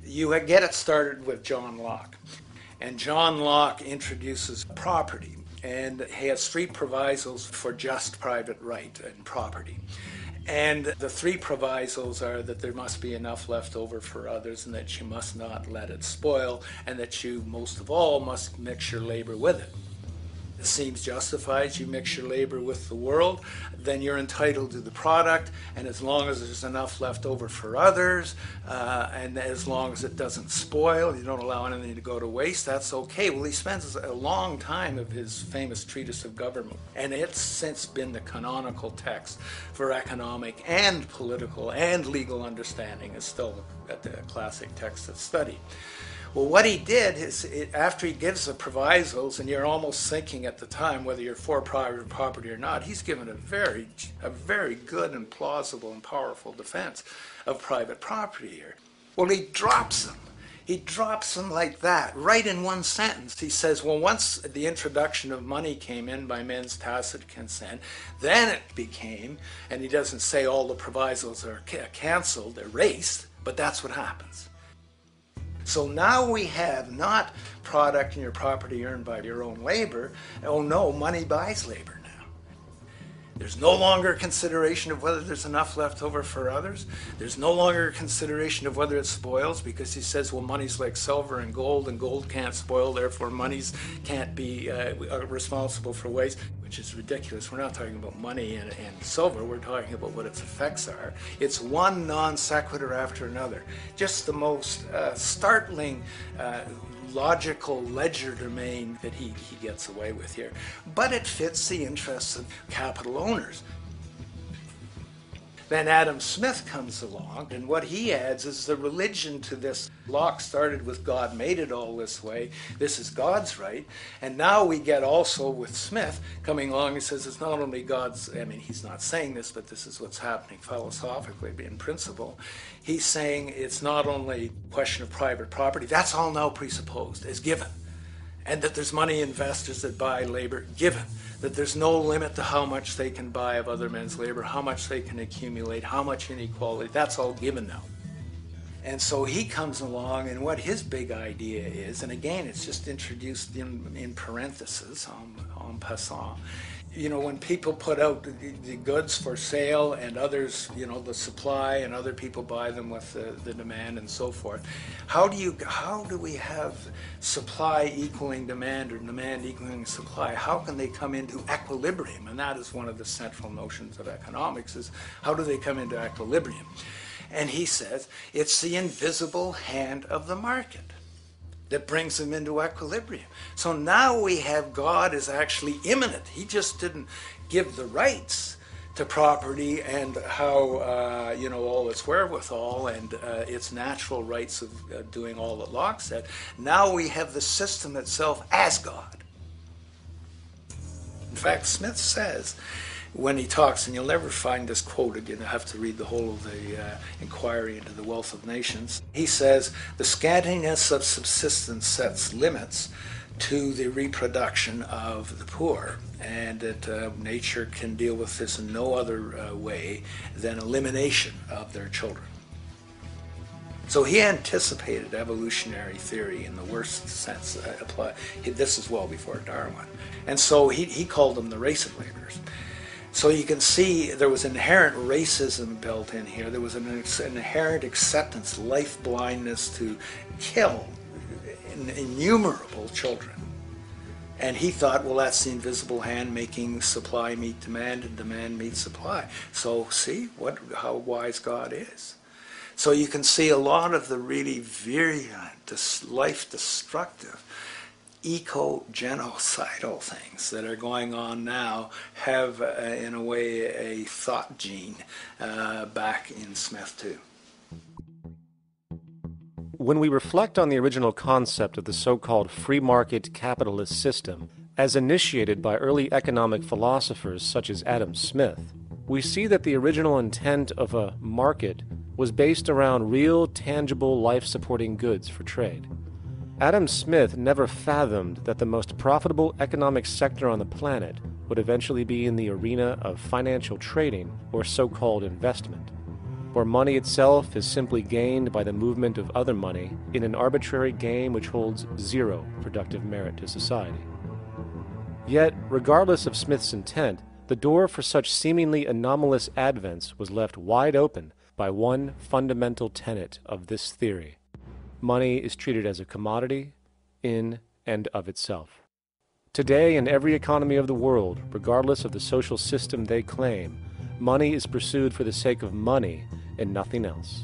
You get it started with John Locke. And John Locke introduces property, and he has three provisos for just private right and property. And the three provisos are that there must be enough left over for others, and that you must not let it spoil, and that you, most of all, must mix your labor with it. It seems justified. You mix your labor with the world, then you're entitled to the product, and as long as there's enough left over for others, and as long as it doesn't spoil, you don't allow anything to go to waste, that's okay. Well, he spends a long time of his famous treatise of government, and it's since been the canonical text for economic and political and legal understanding. It's still the classic text of study. Well, what he did is, after he gives the provisos, and you're almost thinking at the time whether you're for private property or not, he's given a very good and plausible and powerful defense of private property here. Well, he drops them. He drops them like that, right in one sentence. He says, well, once the introduction of money came in by men's tacit consent, then it became, and he doesn't say all the provisos are canceled, erased, but that's what happens. So now we have not product and your property earned by your own labor. Oh no, money buys labor now. There's no longer consideration of whether there's enough left over for others. There's no longer consideration of whether it spoils, because he says, well, money's like silver and gold can't spoil, therefore monies can't be responsible for waste, which is ridiculous. We're not talking about money and silver, we're talking about what its effects are. It's one non sequitur after another. Just the most startling logical legerdemain that he gets away with here. But it fits the interests of capital owners. Then Adam Smith comes along, and what he adds is the religion to this. Locke started with God made it all this way. This is God's right. And now we get also with Smith coming along and says it's not only God's, I mean, he's not saying this, but this is what's happening philosophically in principle. He's saying it's not only a question of private property, that's all now presupposed, as given. And that there's money investors that buy labor, given. That there's no limit to how much they can buy of other men's labor, how much they can accumulate, how much inequality, that's all given now. And so he comes along, and what his big idea is, and again, it's just introduced in parentheses, en passant. You know, when people put out the goods for sale and others, you know, the supply, and other people buy them with the demand and so forth, how do we have supply equaling demand or demand equaling supply? How can they come into equilibrium? And that is one of the central notions of economics, is how do they come into equilibrium? And he says it's the invisible hand of the market. that brings them into equilibrium. So now we have God is actually immanent. He just didn't give the rights to property and how, all its wherewithal and its natural rights of doing all that Locke said. Now we have the system itself as God. In fact, Smith says, when he talks, and you'll never find this quote again, you have to read the whole of the Inquiry into the Wealth of Nations. He says, the scantiness of subsistence sets limits to the reproduction of the poor, and that nature can deal with this in no other way than elimination of their children. So he anticipated evolutionary theory in the worst sense. This is well before Darwin. And so he called them the race of laborers. So you can see there was inherent racism built in here. There was an inherent acceptance, life blindness to kill innumerable children. And he thought, well, that's the invisible hand making supply meet demand and demand meet supply. So see how wise God is. So you can see a lot of the really virulent, life-destructive, eco-genocidal things that are going on now have, in a way, a thought gene back in Smith too. When we reflect on the original concept of the so-called free market capitalist system, as initiated by early economic philosophers such as Adam Smith, we see that the original intent of a market was based around real, tangible, life-supporting goods for trade. Adam Smith never fathomed that the most profitable economic sector on the planet would eventually be in the arena of financial trading or so-called investment, where money itself is simply gained by the movement of other money in an arbitrary game which holds zero productive merit to society. Yet, regardless of Smith's intent, the door for such seemingly anomalous advents was left wide open by one fundamental tenet of this theory. Money is treated as a commodity in and of itself. Today, in every economy of the world, regardless of the social system they claim, money is pursued for the sake of money and nothing else.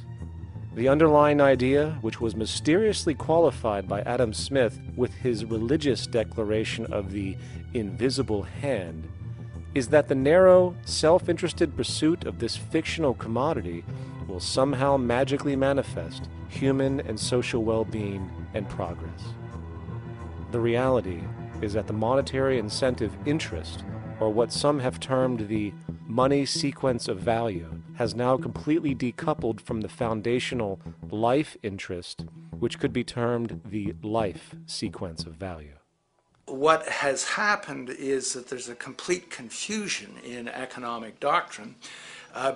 The underlying idea, which was mysteriously qualified by Adam Smith with his religious declaration of the invisible hand, is that the narrow, self-interested pursuit of this fictional commodity will somehow magically manifest human and social well-being and progress. The reality is that the monetary incentive interest, or what some have termed the money sequence of value, has now completely decoupled from the foundational life interest, which could be termed the life sequence of value. What has happened is that there's a complete confusion in economic doctrine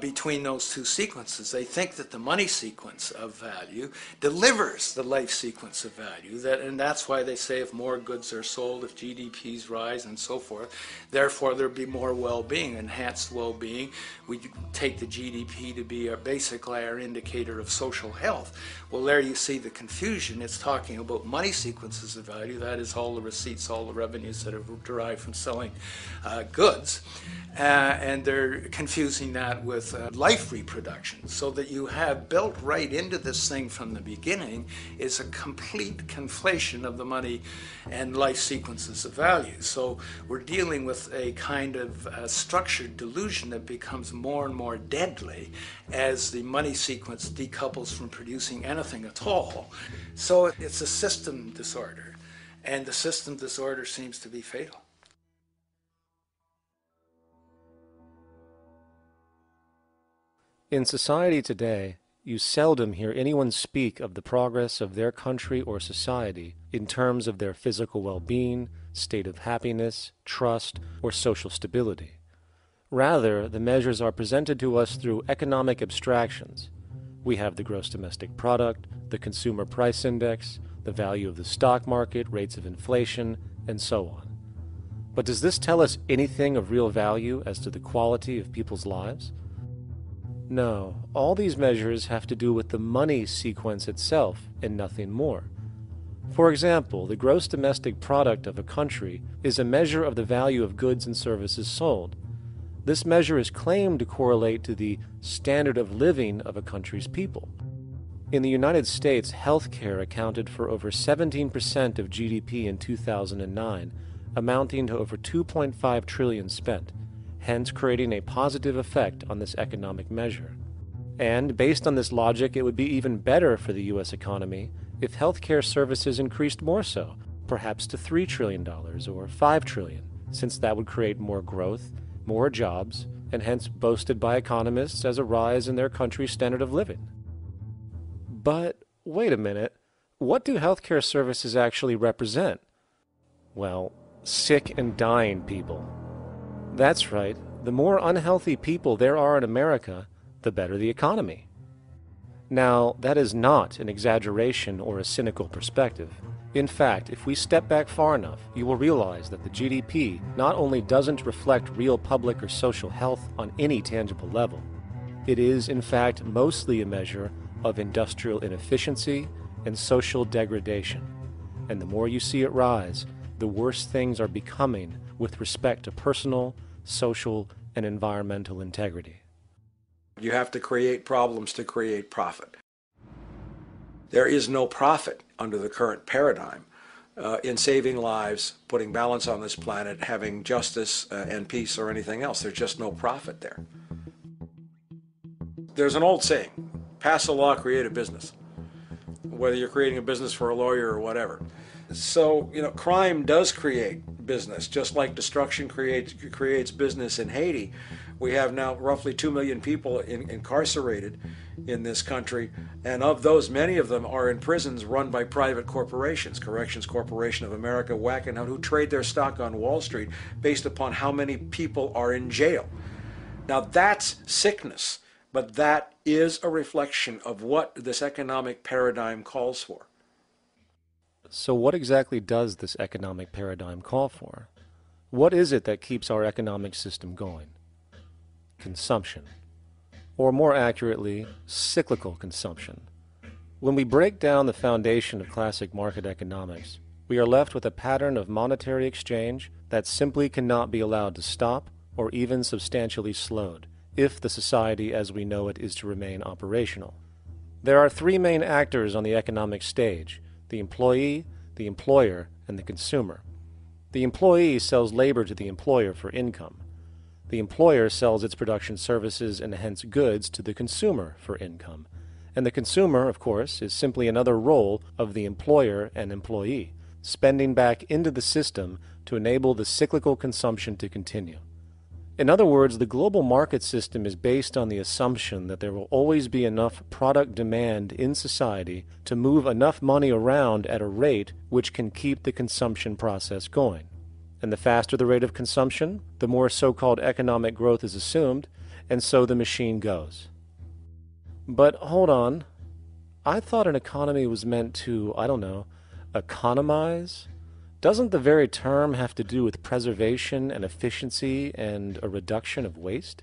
between those two sequences. They think that the money sequence of value delivers the life sequence of value, and that's why they say if more goods are sold, if GDPs rise and so forth, therefore there'll be more well-being, enhanced well-being. We take the GDP to be basically our indicator of social health. Well, there you see the confusion. It's talking about money sequences of value, that is all the receipts, all the revenues that are derived from selling goods, and they're confusing that with life reproduction, so that you have built right into this thing from the beginning is a complete conflation of the money and life sequences of value. So we're dealing with a kind of structured delusion that becomes more and more deadly as the money sequence decouples from producing anything at all. So it's a system disorder, and the system disorder seems to be fatal. In society today, you seldom hear anyone speak of the progress of their country or society in terms of their physical well-being, state of happiness, trust, or social stability. Rather, the measures are presented to us through economic abstractions. We have the gross domestic product, the consumer price index, the value of the stock market, rates of inflation, and so on. But does this tell us anything of real value as to the quality of people's lives? No, all these measures have to do with the money sequence itself and nothing more. For example, the gross domestic product of a country is a measure of the value of goods and services sold. This measure is claimed to correlate to the standard of living of a country's people. In the United States, healthcare accounted for over 17% of GDP in 2009, amounting to over $2.5 trillion spent, hence creating a positive effect on this economic measure. And based on this logic, it would be even better for the U.S. economy if healthcare services increased more so, perhaps to $3 trillion or $5 trillion, since that would create more growth, more jobs, and hence boasted by economists as a rise in their country's standard of living. But wait a minute, what do healthcare services actually represent? Well, sick and dying people. That's right, the more unhealthy people there are in America, the better the economy. Now, that is not an exaggeration or a cynical perspective. In fact, if we step back far enough, you will realize that the GDP not only doesn't reflect real public or social health on any tangible level, it is, in fact, mostly a measure of industrial inefficiency and social degradation. And the more you see it rise, the worse things are becoming with respect to personal, social, and environmental integrity. You have to create problems to create profit. There is no profit under the current paradigm in saving lives, putting balance on this planet, having justice and peace or anything else. There's just no profit there. There's an old saying, pass a law, create a business, whether you're creating a business for a lawyer or whatever. So, crime does create business, just like destruction creates business in Haiti. We have now roughly 2 million people incarcerated in this country, and of those, many of them are in prisons run by private corporations, Corrections Corporation of America, Wackenhut, who trade their stock on Wall Street based upon how many people are in jail. Now that's sickness, but that is a reflection of what this economic paradigm calls for. So what exactly does this economic paradigm call for? What is it that keeps our economic system going? Consumption. Or more accurately, cyclical consumption. When we break down the foundation of classic market economics, we are left with a pattern of monetary exchange that simply cannot be allowed to stop or even substantially slowed, if the society as we know it is to remain operational. There are three main actors on the economic stage: the employee, the employer, and the consumer. The employee sells labor to the employer for income. The employer sells its production services and hence goods to the consumer for income. And the consumer, of course, is simply another role of the employer and employee, spending back into the system to enable the cyclical consumption to continue. In other words, the global market system is based on the assumption that there will always be enough product demand in society to move enough money around at a rate which can keep the consumption process going. And the faster the rate of consumption, the more so-called economic growth is assumed, and so the machine goes. But hold on, I thought an economy was meant to, economize? Doesn't the very term have to do with preservation and efficiency and a reduction of waste?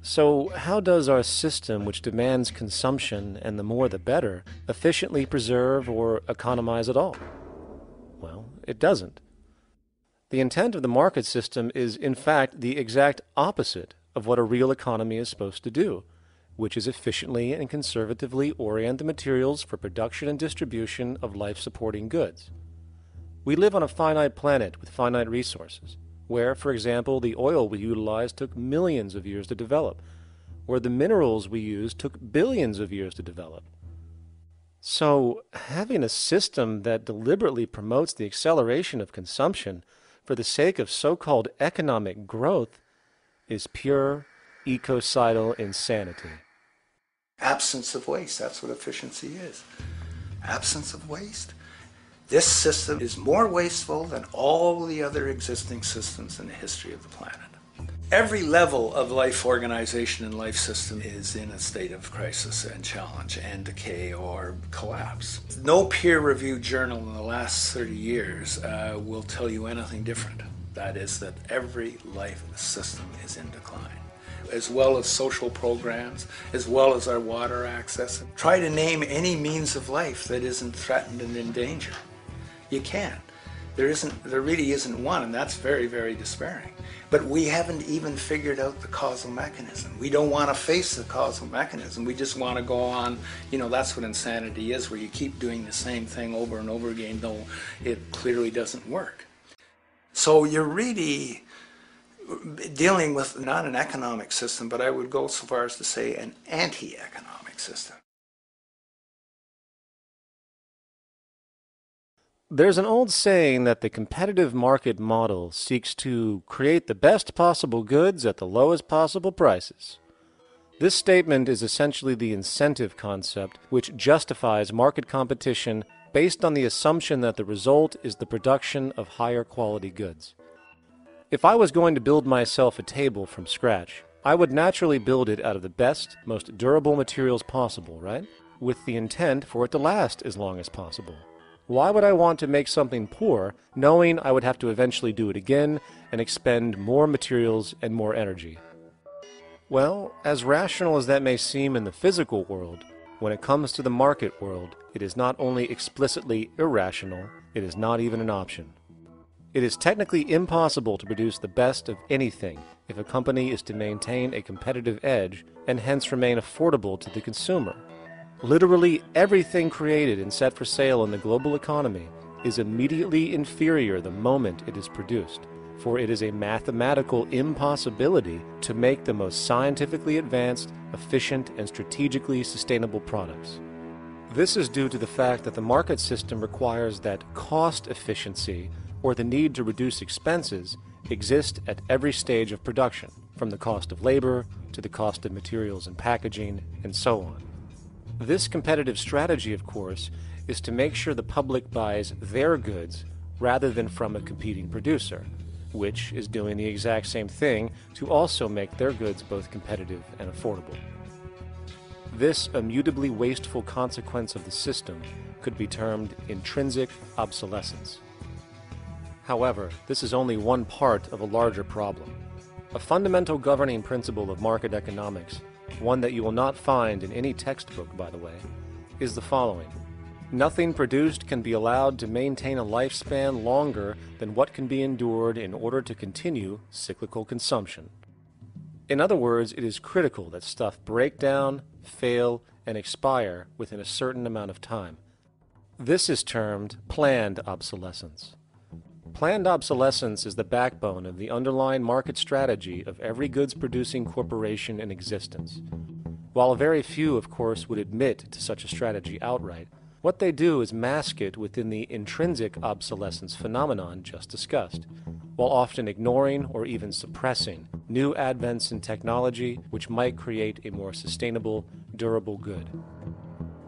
So how does our system, which demands consumption and the more the better, efficiently preserve or economize at all? Well, it doesn't. The intent of the market system is, in fact, the exact opposite of what a real economy is supposed to do, which is efficiently and conservatively orient the materials for production and distribution of life-supporting goods. We live on a finite planet with finite resources, where, for example, the oil we utilize took millions of years to develop, where the minerals we use took billions of years to develop. So, having a system that deliberately promotes the acceleration of consumption for the sake of so-called economic growth is pure ecocidal insanity. Absence of waste, that's what efficiency is. Absence of waste. This system is more wasteful than all the other existing systems in the history of the planet. Every level of life organization and life system is in a state of crisis and challenge and decay or collapse. No peer-reviewed journal in the last 30 years will tell you anything different. That is that every life system is in decline, as well as social programs, as well as our water access. Try to name any means of life that isn't threatened and in danger. You can't. There really isn't one, and that's very, very despairing. But we haven't even figured out the causal mechanism. We don't want to face the causal mechanism. We just want to go on, that's what insanity is, where you keep doing the same thing over and over again, though it clearly doesn't work. So you're really dealing with not an economic system, but I would go so far as to say an anti-economic system. There's an old saying that the competitive market model seeks to create the best possible goods at the lowest possible prices. This statement is essentially the incentive concept which justifies market competition based on the assumption that the result is the production of higher quality goods. If I was going to build myself a table from scratch, I would naturally build it out of the best, most durable materials possible, right? With the intent for it to last as long as possible. Why would I want to make something poor, knowing I would have to eventually do it again and expend more materials and more energy? Well, as rational as that may seem in the physical world, when it comes to the market world, it is not only explicitly irrational, it is not even an option. It is technically impossible to produce the best of anything if a company is to maintain a competitive edge and hence remain affordable to the consumer. Literally everything created and set for sale in the global economy is immediately inferior the moment it is produced, for it is a mathematical impossibility to make the most scientifically advanced, efficient, and strategically sustainable products. This is due to the fact that the market system requires that cost efficiency, or the need to reduce expenses, exist at every stage of production, from the cost of labor to the cost of materials and packaging, and so on. This competitive strategy, of course, is to make sure the public buys their goods rather than from a competing producer, which is doing the exact same thing to also make their goods both competitive and affordable. This immutably wasteful consequence of the system could be termed intrinsic obsolescence. However, this is only one part of a larger problem. A fundamental governing principle of market economics, one that you will not find in any textbook, by the way, is the following. Nothing produced can be allowed to maintain a lifespan longer than what can be endured in order to continue cyclical consumption. In other words, it is critical that stuff break down, fail, and expire within a certain amount of time. This is termed planned obsolescence. Planned obsolescence is the backbone of the underlying market strategy of every goods-producing corporation in existence. While very few, of course, would admit to such a strategy outright, what they do is mask it within the intrinsic obsolescence phenomenon just discussed, while often ignoring or even suppressing new advents in technology which might create a more sustainable, durable good.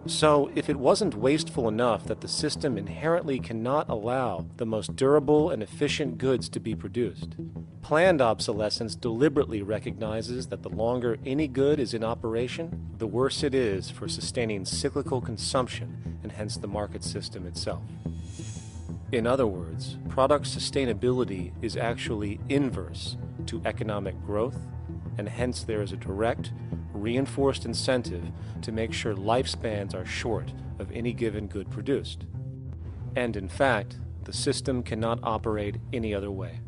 So, if it wasn't wasteful enough that the system inherently cannot allow the most durable and efficient goods to be produced, planned obsolescence deliberately recognizes that the longer any good is in operation, the worse it is for sustaining cyclical consumption and hence the market system itself. In other words, product sustainability is actually inverse to economic growth, and hence there is a direct, reinforced incentive to make sure lifespans are short of any given good produced. And in fact, the system cannot operate any other way.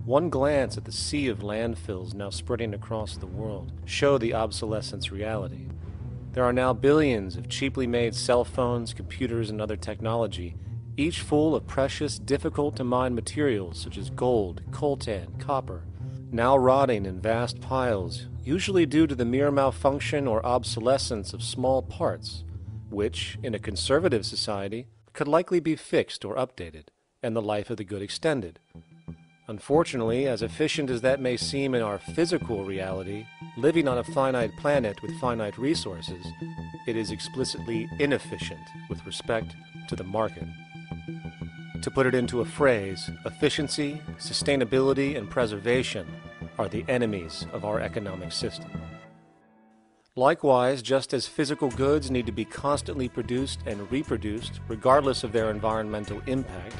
One glance at the sea of landfills now spreading across the world show the obsolescence reality. There are now billions of cheaply made cell phones, computers, and other technology, each full of precious, difficult-to-mine materials such as gold, coltan, copper, now rotting in vast piles, usually due to the mere malfunction or obsolescence of small parts, which, in a conservative society, could likely be fixed or updated, and the life of the good extended. Unfortunately, as efficient as that may seem in our physical reality, living on a finite planet with finite resources, it is explicitly inefficient with respect to the market. To put it into a phrase, efficiency, sustainability, and preservation are the enemies of our economic system. Likewise, just as physical goods need to be constantly produced and reproduced, regardless of their environmental impact,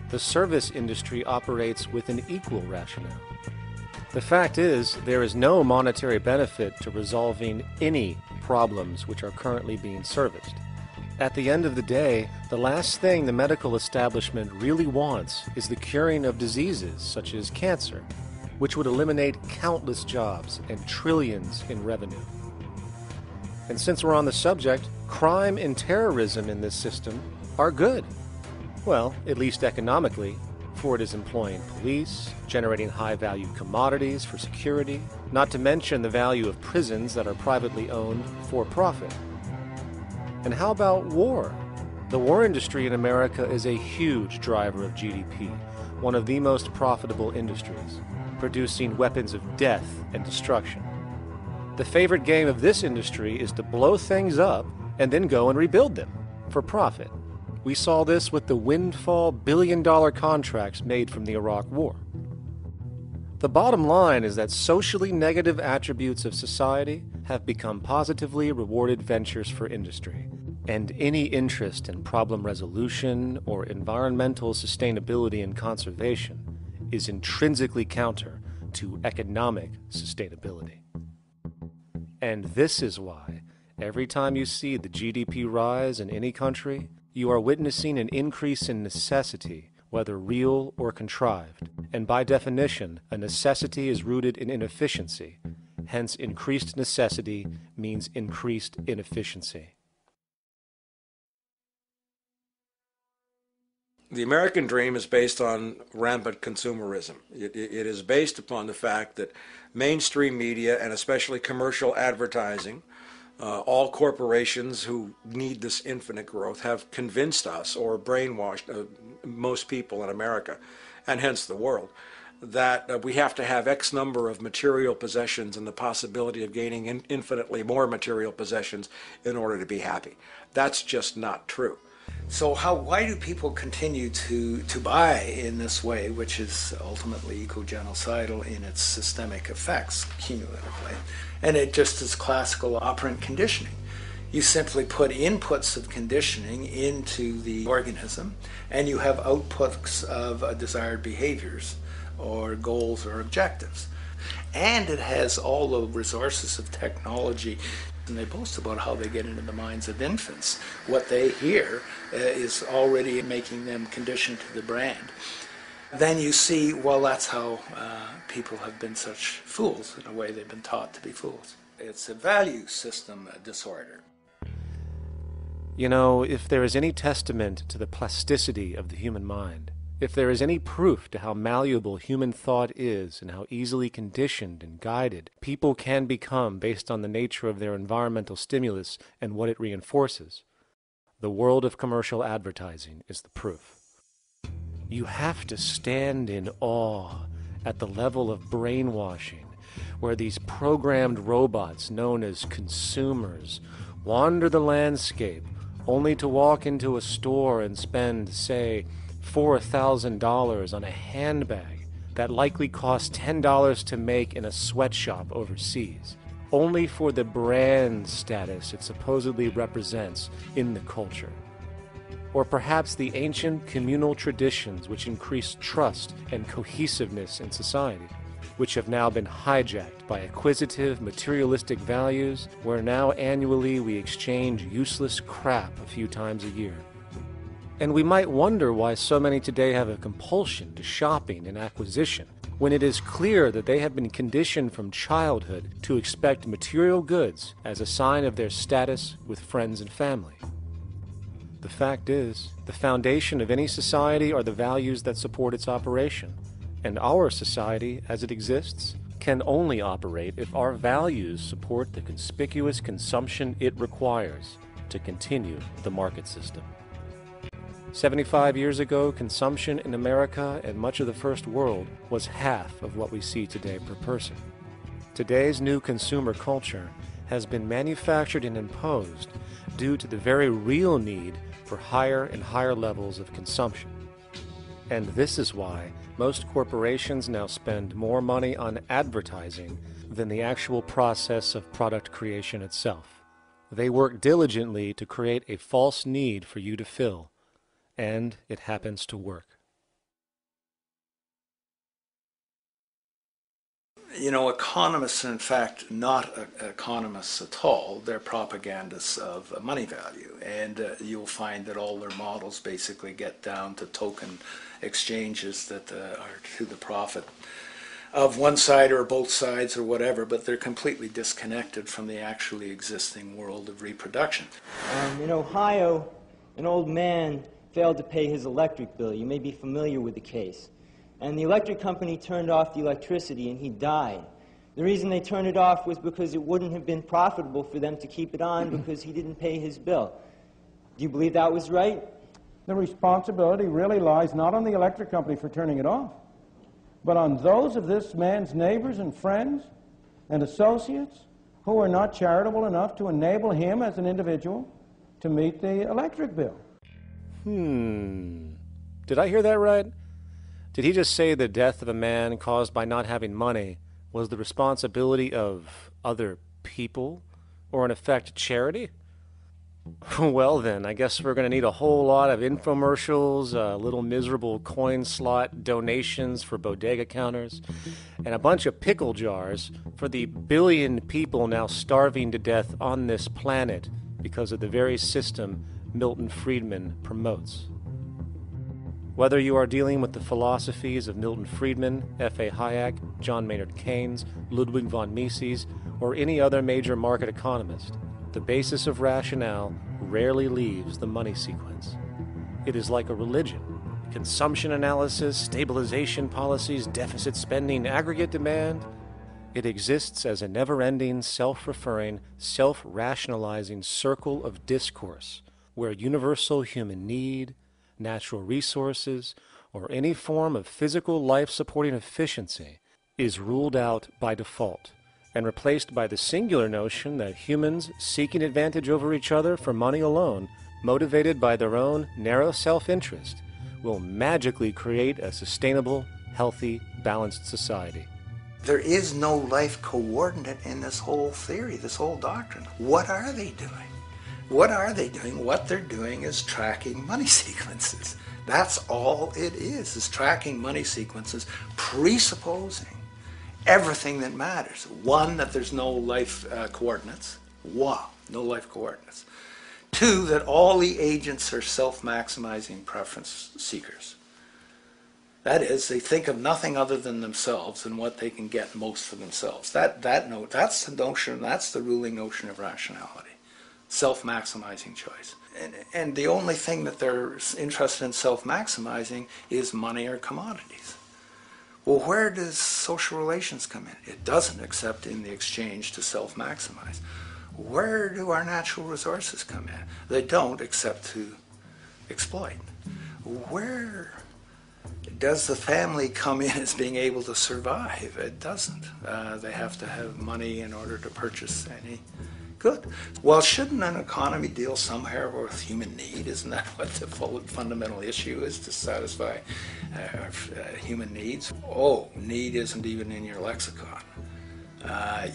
the service industry operates with an equal rationale. The fact is, there is no monetary benefit to resolving any problems which are currently being serviced. At the end of the day, the last thing the medical establishment really wants is the curing of diseases such as cancer, which would eliminate countless jobs and trillions in revenue. And since we're on the subject, crime and terrorism in this system are good. Well, at least economically, for it is employing police, generating high-value commodities for security, not to mention the value of prisons that are privately owned for profit. And how about war? The war industry in America is a huge driver of GDP, one of the most profitable industries, producing weapons of death and destruction. The favorite game of this industry is to blow things up and then go and rebuild them for profit. We saw this with the windfall billion-dollar contracts made from the Iraq War. The bottom line is that socially negative attributes of society have become positively rewarded ventures for industry, and any interest in problem resolution or environmental sustainability and conservation is intrinsically counter to economic sustainability. And this is why, every time you see the GDP rise in any country, you are witnessing an increase in necessity, whether real or contrived. And by definition, a necessity is rooted in inefficiency. Hence, increased necessity means increased inefficiency. The American dream is based on rampant consumerism. It is based upon the fact that mainstream media, and especially commercial advertising, all corporations who need this infinite growth, have convinced us or brainwashed most people in America, and hence the world, that we have to have X number of material possessions and the possibility of gaining infinitely more material possessions in order to be happy. That's just not true. So why do people continue to buy in this way, which is ultimately eco-genocidal in its systemic effects cumulatively? And it just is classical operant conditioning. You simply put inputs of conditioning into the organism, and you have outputs of desired behaviors or goals or objectives. And it has all the resources of technology. And they boast about how they get into the minds of infants. What they hear is already making them conditioned to the brand. Then you see, well, that's how people have been such fools. In a way, they've been taught to be fools. It's a value system disorder. You know, if there is any testament to the plasticity of the human mind, if there is any proof to how malleable human thought is and how easily conditioned and guided people can become based on the nature of their environmental stimulus and what it reinforces, the world of commercial advertising is the proof. You have to stand in awe at the level of brainwashing where these programmed robots known as consumers wander the landscape only to walk into a store and spend, say, $4,000 on a handbag that likely costs $10 to make in a sweatshop overseas, only for the brand status it supposedly represents in the culture. Or perhaps the ancient communal traditions which increased trust and cohesiveness in society, which have now been hijacked by acquisitive, materialistic values, where now annually we exchange useless crap a few times a year. And we might wonder why so many today have a compulsion to shopping and acquisition, when it is clear that they have been conditioned from childhood to expect material goods as a sign of their status with friends and family. The fact is, the foundation of any society are the values that support its operation, and our society, as it exists, can only operate if our values support the conspicuous consumption it requires to continue the market system. 75 years ago, consumption in America and much of the First World was half of what we see today per person. Today's new consumer culture has been manufactured and imposed due to the very real need for higher and higher levels of consumption. And this is why most corporations now spend more money on advertising than the actual process of product creation itself. They work diligently to create a false need for you to fill, and it happens to work. Economists are in fact not economists at all. They're propagandists of money value. And you'll find that all their models basically get down to token exchanges that are to the profit of one side or both sides or whatever, but they're completely disconnected from the actually existing world of reproduction. In Ohio, an old man failed to pay his electric bill. You may be familiar with the case. And the electric company turned off the electricity and he died. The reason they turned it off was because it wouldn't have been profitable for them to keep it on because he didn't pay his bill. Do you believe that was right? The responsibility really lies not on the electric company for turning it off, but on those of this man's neighbors and friends and associates who are not charitable enough to enable him as an individual to meet the electric bill. Did I hear that right? Did he just say the death of a man caused by not having money was the responsibility of other people, or in effect, charity? Well then, I guess we're going to need a whole lot of infomercials, little miserable coin slot donations for bodega counters, and a bunch of pickle jars for the billion people now starving to death on this planet because of the very system Milton Friedman promotes. Whether you are dealing with the philosophies of Milton Friedman, F.A. Hayek, John Maynard Keynes, Ludwig von Mises, or any other major market economist, the basis of rationale rarely leaves the money sequence. It is like a religion. Consumption analysis, stabilization policies, deficit spending, aggregate demand. It exists as a never-ending, self-referring, self-rationalizing circle of discourse where universal human need, natural resources, or any form of physical life-supporting efficiency is ruled out by default and replaced by the singular notion that humans seeking advantage over each other for money alone, motivated by their own narrow self-interest, will magically create a sustainable, healthy, balanced society. There is no life coordinate in this whole theory, this whole doctrine. What are they doing? What are they doing? What they're doing is tracking money sequences. That's all it is tracking money sequences, presupposing everything that matters. One, that there's no life coordinates. Wow, no life coordinates. Two, that all the agents are self-maximizing preference seekers. That is, they think of nothing other than themselves and what they can get most for themselves. That's the notion, that's the ruling notion of rationality. Self-maximizing choice. And the only thing that they're interested in self-maximizing is money or commodities. Well, where does social relations come in? It doesn't, except in the exchange to self-maximize. Where do our natural resources come in? They don't, except to exploit. Where does the family come in as being able to survive? It doesn't. They have to have money in order to purchase any good. Well, shouldn't an economy deal somewhere with human need? Isn't that what the fundamental issue is, to satisfy human needs? Oh, need isn't even in your lexicon.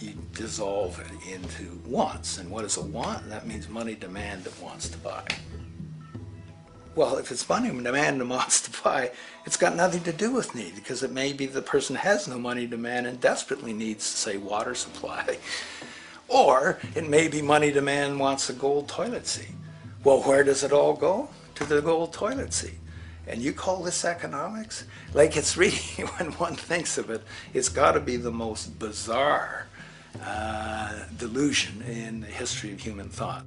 You dissolve it into wants. And what is a want? That means money demand that wants to buy. Well, if it's money demand that wants to buy, it's got nothing to do with need, because it may be the person has no money demand and desperately needs, say, water supply. Or it may be money demand wants a gold toilet seat. Well, where does it all go? To the gold toilet seat. And you call this economics? Like, it's really, when one thinks of it, it's got to be the most bizarre delusion in the history of human thought.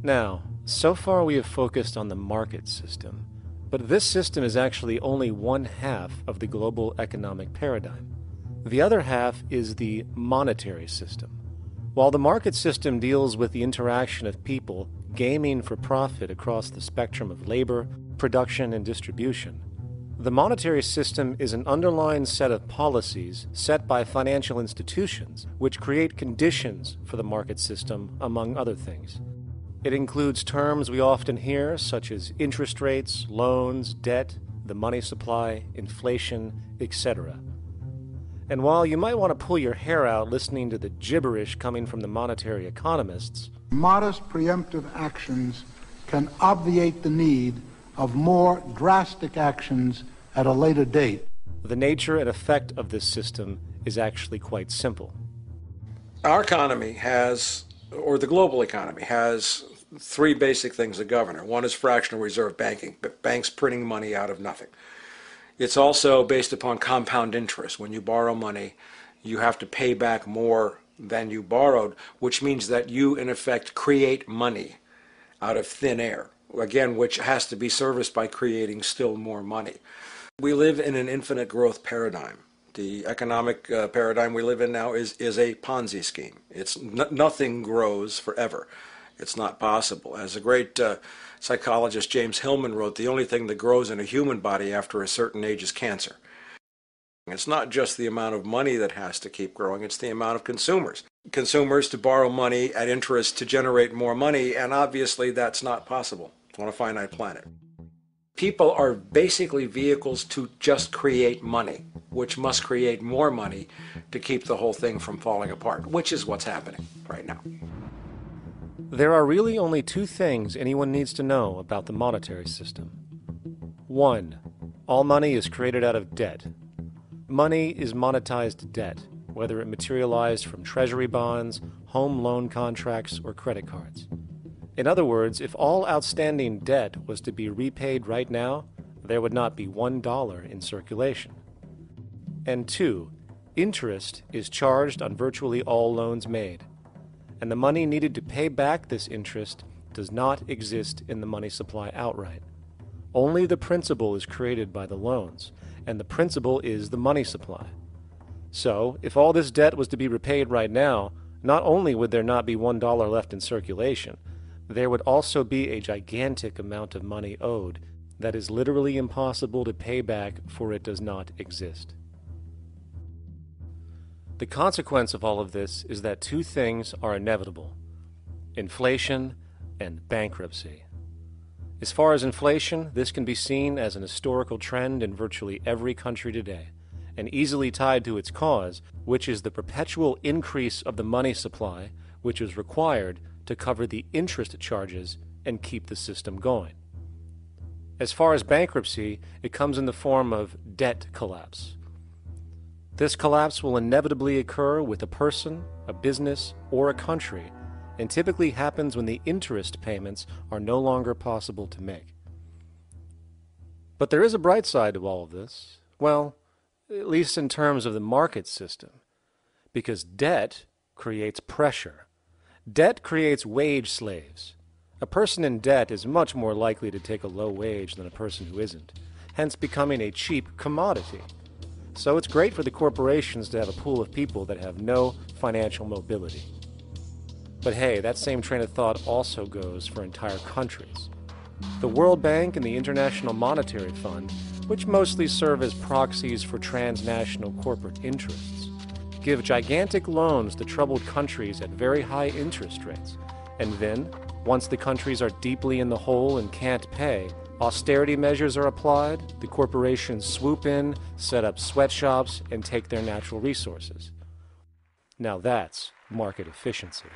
Now, so far we have focused on the market system, but this system is actually only one half of the global economic paradigm. The other half is the monetary system. While the market system deals with the interaction of people gaming for profit across the spectrum of labor, production, and distribution, the monetary system is an underlying set of policies set by financial institutions which create conditions for the market system, among other things. It includes terms we often hear, such as interest rates, loans, debt, the money supply, inflation, etc. And while you might want to pull your hair out listening to the gibberish coming from the monetary economists, modest preemptive actions can obviate the need of more drastic actions at a later date. The nature and effect of this system is actually quite simple. Our economy has, or the global economy has, three basic things that govern it. One is fractional reserve banking, banks printing money out of nothing. It's also based upon compound interest. When you borrow money, you have to pay back more than you borrowed, which means that you, in effect, create money out of thin air, again, which has to be serviced by creating still more money. We live in an infinite growth paradigm. The economic paradigm we live in now is a Ponzi scheme. It's nothing grows forever. It's not possible. As a great psychologist James Hillman wrote, the only thing that grows in a human body after a certain age is cancer. It's not just the amount of money that has to keep growing, it's the amount of consumers. Consumers to borrow money at interest to generate more money, and obviously that's not possible on a finite planet. People are basically vehicles to just create money, which must create more money to keep the whole thing from falling apart, which is what's happening right now. There are really only two things anyone needs to know about the monetary system. 1. All money is created out of debt. Money is monetized debt, whether it materialized from treasury bonds, home loan contracts, or credit cards. In other words, if all outstanding debt was to be repaid right now, there would not be $1 in circulation. And 2, interest is charged on virtually all loans made, and the money needed to pay back this interest does not exist in the money supply outright. Only the principal is created by the loans, and the principal is the money supply. So, if all this debt was to be repaid right now, not only would there not be $1 left in circulation, there would also be a gigantic amount of money owed that is literally impossible to pay back, for it does not exist. The consequence of all of this is that two things are inevitable: inflation and bankruptcy. As far as inflation, this can be seen as an historical trend in virtually every country today, and easily tied to its cause, which is the perpetual increase of the money supply, which is required to cover the interest charges and keep the system going. As far as bankruptcy, it comes in the form of debt collapse. This collapse will inevitably occur with a person, a business, or a country, and typically happens when the interest payments are no longer possible to make. But there is a bright side to all of this. Well, at least in terms of the market system, because debt creates pressure. Debt creates wage slaves. A person in debt is much more likely to take a low wage than a person who isn't, hence becoming a cheap commodity. So it's great for the corporations to have a pool of people that have no financial mobility. But hey, that same train of thought also goes for entire countries. The World Bank and the International Monetary Fund, which mostly serve as proxies for transnational corporate interests, give gigantic loans to troubled countries at very high interest rates, and then, once the countries are deeply in the hole and can't pay, austerity measures are applied, the corporations swoop in, set up sweatshops, and take their natural resources. Now that's market efficiency.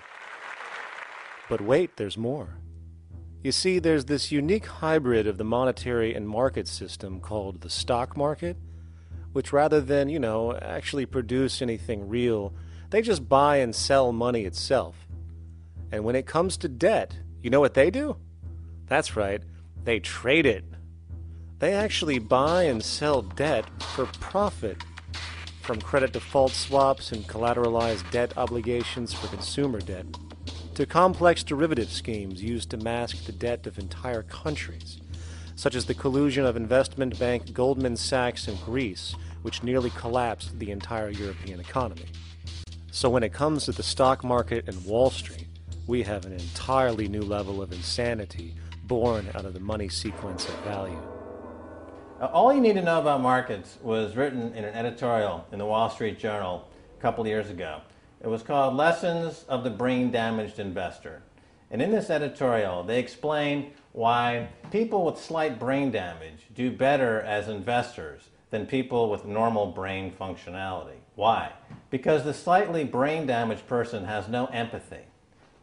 But wait, there's more. You see, there's this unique hybrid of the monetary and market system called the stock market, which rather than, actually produce anything real, they just buy and sell money itself. And when it comes to debt, you know what they do? That's right, they trade it. They actually buy and sell debt for profit, from credit default swaps and collateralized debt obligations for consumer debt, to complex derivative schemes used to mask the debt of entire countries, such as the collusion of investment bank Goldman Sachs in Greece, which nearly collapsed the entire European economy. So when it comes to the stock market and Wall Street, we have an entirely new level of insanity born out of the money sequence of value. All you need to know about markets was written in an editorial in the Wall Street Journal a couple of years ago. It was called Lessons of the Brain-Damaged Investor. And in this editorial, they explain why people with slight brain damage do better as investors than people with normal brain functionality. Why? Because the slightly brain-damaged person has no empathy.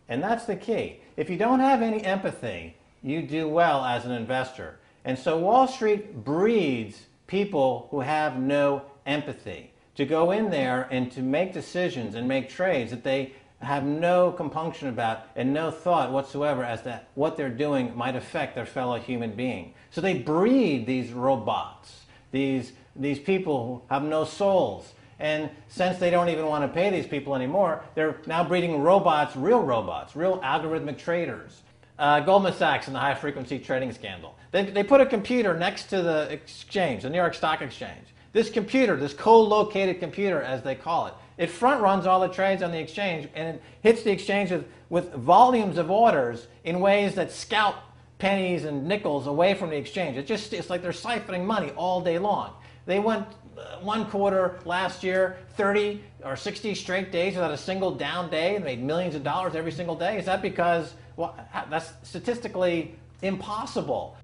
And that's the key. If you don't have any empathy, you do well as an investor. And so Wall Street breeds people who have no empathy, to go in there and to make decisions and make trades that they have no compunction about and no thought whatsoever as to what they're doing might affect their fellow human being. So they breed these robots, these people who have no souls. And since they don't even want to pay these people anymore, they're now breeding robots, real algorithmic traders. Goldman Sachs and the high-frequency trading scandal. They put a computer next to the exchange, the New York Stock Exchange. This computer, this co-located computer, as they call it, it front-runs all the trades on the exchange, and it hits the exchange with volumes of orders in ways that scalp pennies and nickels away from the exchange. It's like they're siphoning money all day long. They went one quarter last year, 30 or 60 straight days without a single down day and made millions of dollars every single day. Is that because, well, that's statistically impossible.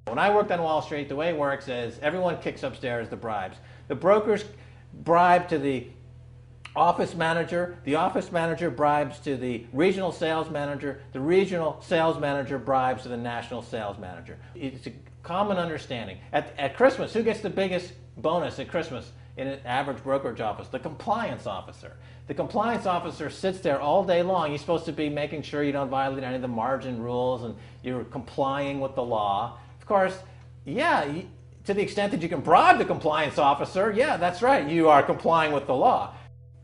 When I worked on Wall Street, the way it works is everyone kicks upstairs the bribes. The brokers bribe to the office manager bribes to the regional sales manager bribes to the national sales manager. It's a common understanding. At Christmas, who gets the biggest bonus at Christmas in an average brokerage office? The compliance officer. The compliance officer sits there all day long. He's supposed to be making sure you don't violate any of the margin rules and you're complying with the law. Of course, yeah, to the extent that you can bribe the compliance officer, yeah, that's right, you are complying with the law.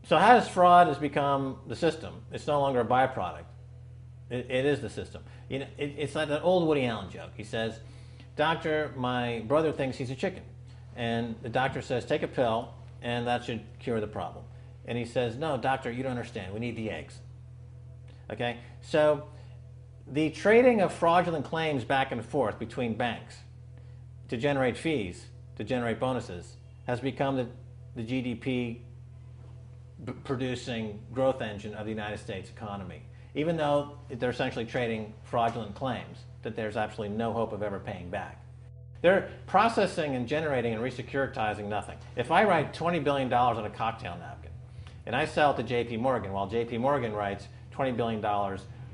So how does fraud has become the system? It's no longer a byproduct. It is the system. You know, it's like that old Woody Allen joke. He says, "Doctor, my brother thinks he's a chicken." And the doctor says, "Take a pill, and that should cure the problem." And he says, "No, doctor, you don't understand. We need the eggs." Okay? So the trading of fraudulent claims back and forth between banks to generate fees, to generate bonuses, has become the GDP producing growth engine of the United States economy. Even though they're essentially trading fraudulent claims that there's absolutely no hope of ever paying back. They're processing and generating and re-securitizing nothing. If I write $20 billion on a cocktail napkin and I sell it to JP Morgan while JP Morgan writes $20 billion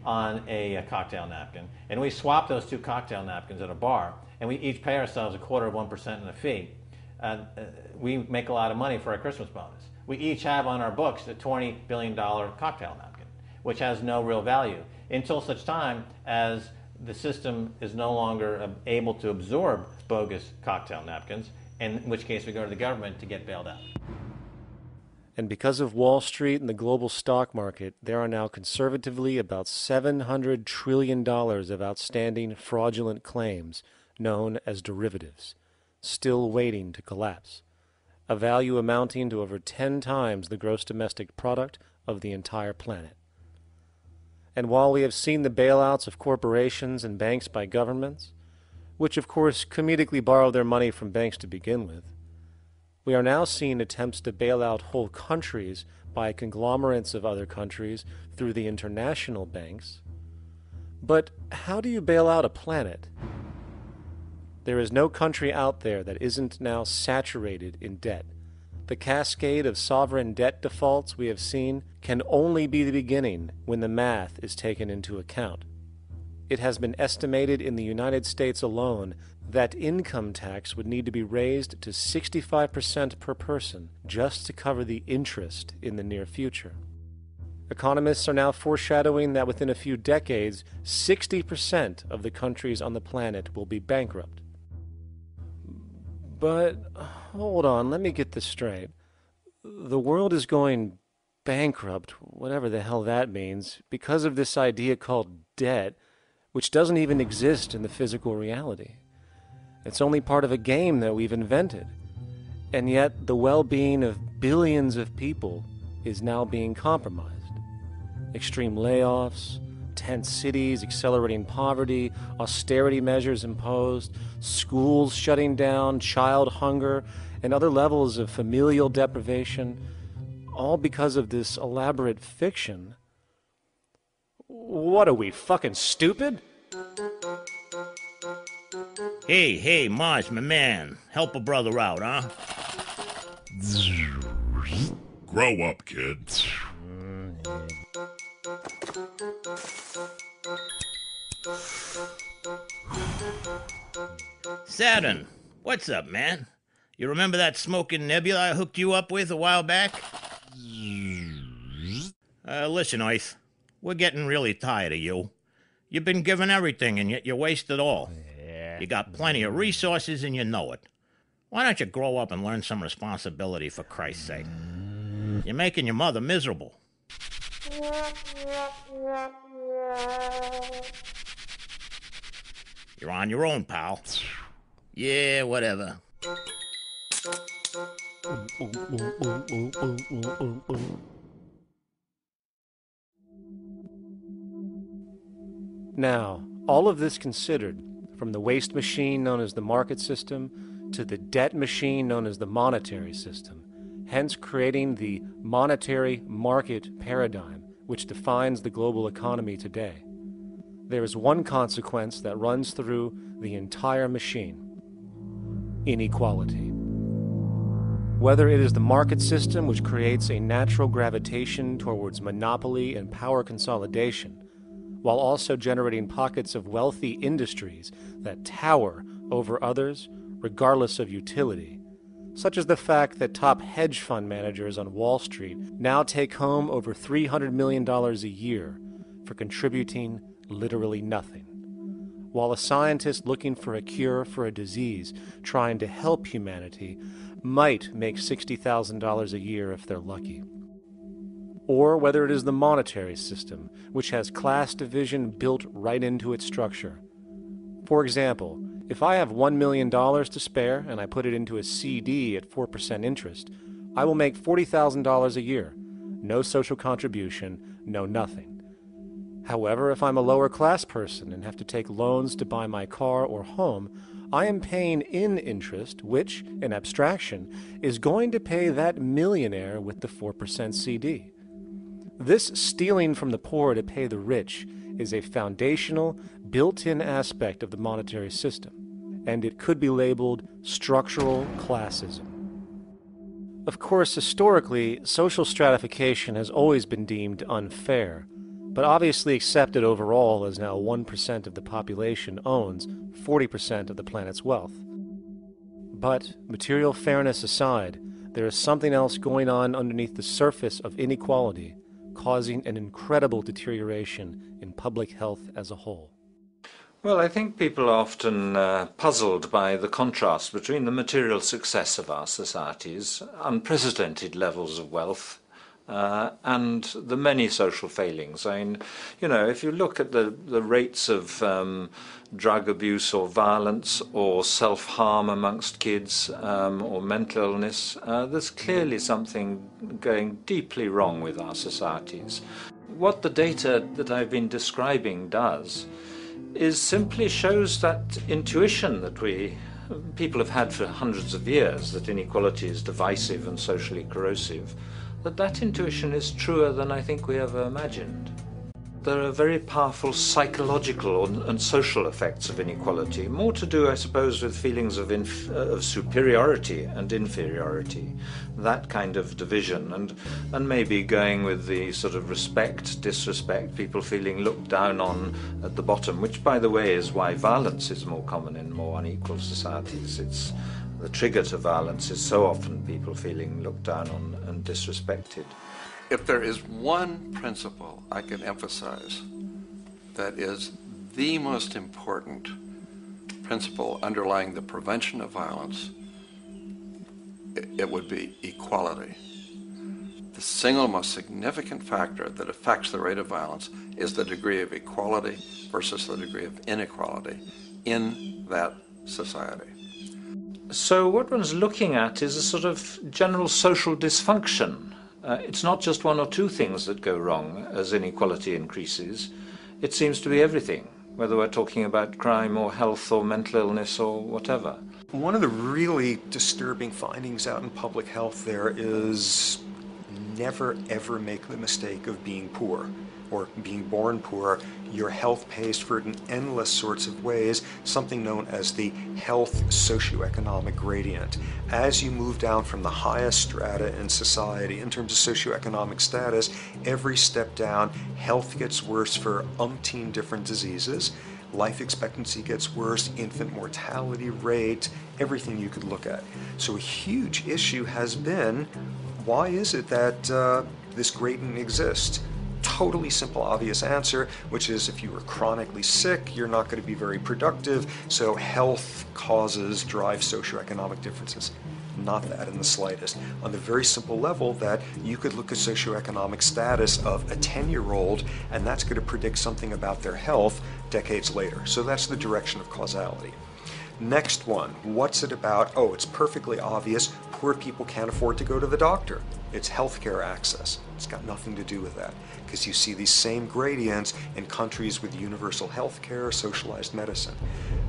on a cocktail napkin, and we swap those two cocktail napkins at a bar, and we each pay ourselves 1/4% in a fee, we make a lot of money for our Christmas bonus. We each have on our books a $20 billion cocktail napkin, which has no real value until such time as the system is no longer able to absorb bogus cocktail napkins, in which case we go to the government to get bailed out. And because of Wall Street and the global stock market, there are now conservatively about $700 trillion of outstanding fraudulent claims known as derivatives, still waiting to collapse, a value amounting to over 10 times the gross domestic product of the entire planet. And while we have seen the bailouts of corporations and banks by governments, which of course comedically borrow their money from banks to begin with, we are now seeing attempts to bail out whole countries by conglomerates of other countries through the international banks. But how do you bail out a planet? There is no country out there that isn't now saturated in debt. The cascade of sovereign debt defaults we have seen can only be the beginning when the math is taken into account. It has been estimated in the United States alone that income tax would need to be raised to 65% per person just to cover the interest in the near future. Economists are now foreshadowing that within a few decades, 60% of the countries on the planet will be bankrupt. But hold on, let me get this straight. The world is going bankrupt, whatever the hell that means, because of this idea called debt, which doesn't even exist in the physical reality. It's only part of a game that we've invented. And yet the well-being of billions of people is now being compromised. Extreme layoffs, tent cities, accelerating poverty, austerity measures imposed, schools shutting down, child hunger, and other levels of familial deprivation, all because of this elaborate fiction. What are we, fucking stupid? Hey, Mars, my man. Help a brother out, huh? Grow up, kid. Saturn, what's up, man? You remember that smoking nebula I hooked you up with a while back? Listen, Earth, we're getting really tired of you. You've been given everything, and yet you waste it all. You got plenty of resources, and you know it. Why don't you grow up and learn some responsibility, for Christ's sake? You're making your mother miserable. You're on your own, pal. Yeah, whatever. Now, all of this considered, from the waste machine known as the market system to the debt machine known as the monetary system, hence creating the monetary market paradigm which defines the global economy today, there is one consequence that runs through the entire machine: inequality. Whether it is the market system which creates a natural gravitation towards monopoly and power consolidation, while also generating pockets of wealthy industries that tower over others regardless of utility, such as the fact that top hedge fund managers on Wall Street now take home over $300 million a year for contributing literally nothing, while a scientist looking for a cure for a disease trying to help humanity might make $60,000 a year if they're lucky. Or whether it is the monetary system, which has class division built right into its structure. For example, if I have $1 million to spare and I put it into a CD at 4% interest, I will make $40,000 a year. No social contribution, no nothing. However, if I'm a lower class person and have to take loans to buy my car or home, I am paying in interest, which, in abstraction, is going to pay that millionaire with the 4% CD. This stealing from the poor to pay the rich is a foundational, built-in aspect of the monetary system, and it could be labeled structural classism. Of course, historically, social stratification has always been deemed unfair, but obviously accepted overall as now 1% of the population owns 40% of the planet's wealth. But, material fairness aside, there is something else going on underneath the surface of inequality, causing an incredible deterioration in public health as a whole. Well, I think people are often puzzled by the contrast between the material success of our societies, unprecedented levels of wealth, and the many social failings. I mean, you know, if you look at the rates of drug abuse or violence or self-harm amongst kids or mental illness, there's clearly something going deeply wrong with our societies. What the data that I've been describing does is simply shows that intuition that people have had for hundreds of years, that inequality is divisive and socially corrosive, that intuition is truer than I think we ever imagined. There are very powerful psychological and social effects of inequality, more to do, I suppose, with feelings of superiority and inferiority, that kind of division, and maybe going with the sort of respect, disrespect, people feeling looked down on at the bottom, which, by the way, is why violence is more common in more unequal societies. It's the trigger to violence is so often people feeling looked down on and disrespected. If there is one principle I can emphasize that is the most important principle underlying the prevention of violence, it would be equality. The single most significant factor that affects the rate of violence is the degree of equality versus the degree of inequality in that society. So what one's looking at is a sort of general social dysfunction. It's not just one or two things that go wrong as inequality increases. It seems to be everything, whether we're talking about crime or health or mental illness or whatever. One of the really disturbing findings out in public health there is never ever make the mistake of being poor. or being born poor, your health pays for it in endless sorts of ways, something known as the health socioeconomic gradient. As you move down from the highest strata in society in terms of socioeconomic status, every step down, health gets worse for umpteen different diseases. Life expectancy gets worse, infant mortality rate, everything you could look at. So a huge issue has been, why is it that this gradient exists? Totally simple, obvious answer, which is if you are chronically sick, you're not going to be very productive, so health causes drive socioeconomic differences. Not that in the slightest. On the very simple level that you could look at socioeconomic status of a 10-year-old, and that's going to predict something about their health decades later. So that's the direction of causality. Next one, what's it about? Oh, it's perfectly obvious. Poor people can't afford to go to the doctor. It's healthcare access. It's got nothing to do with that, because you see these same gradients in countries with universal healthcare, socialized medicine.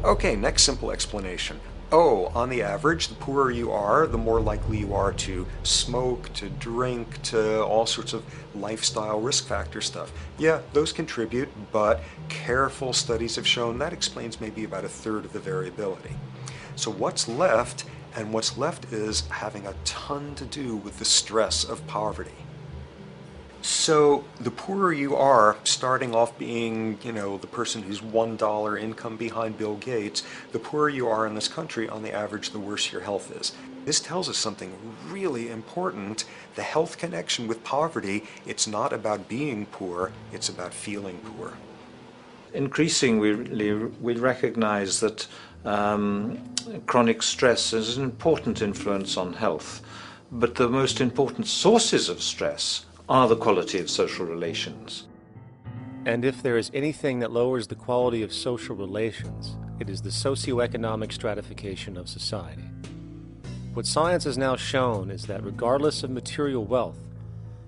Okay, next simple explanation. Oh, on the average, the poorer you are, the more likely you are to smoke, to drink, to all sorts of lifestyle risk factor stuff. Yeah, those contribute, but careful studies have shown that explains maybe about a third of the variability. So what's left? And what's left is having a ton to do with the stress of poverty. So the poorer you are, starting off being, the person who's $1 income behind Bill Gates, the poorer you are in this country, on the average, the worse your health is. This tells us something really important. The health connection with poverty, it's not about being poor, it's about feeling poor. Increasingly, we recognize that chronic stress is an important influence on health, but the most important sources of stress are the quality of social relations. And if there is anything that lowers the quality of social relations, it is the socioeconomic stratification of society. What science has now shown is that regardless of material wealth,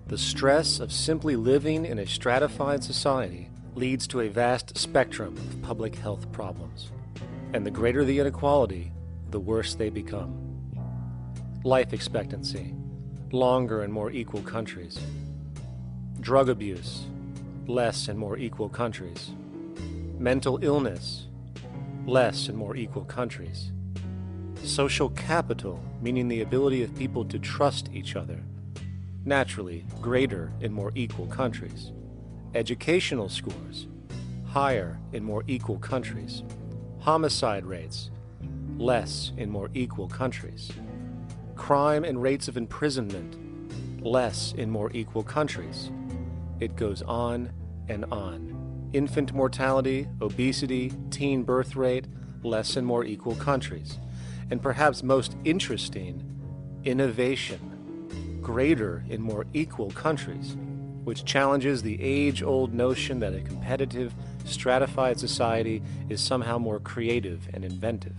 the stress of simply living in a stratified society leads to a vast spectrum of public health problems. And the greater the inequality, the worse they become. Life expectancy, longer in more equal countries. Drug abuse, less in more equal countries. Mental illness, less in more equal countries. Social capital, meaning the ability of people to trust each other, naturally greater in more equal countries. Educational scores, higher in more equal countries. Homicide rates, less in more equal countries. Crime and rates of imprisonment, less in more equal countries. It goes on and on. Infant mortality, obesity, teen birth rate, less in more equal countries. And perhaps most interesting, innovation, greater in more equal countries, which challenges the age-old notion that a competitive, stratified society is somehow more creative and inventive.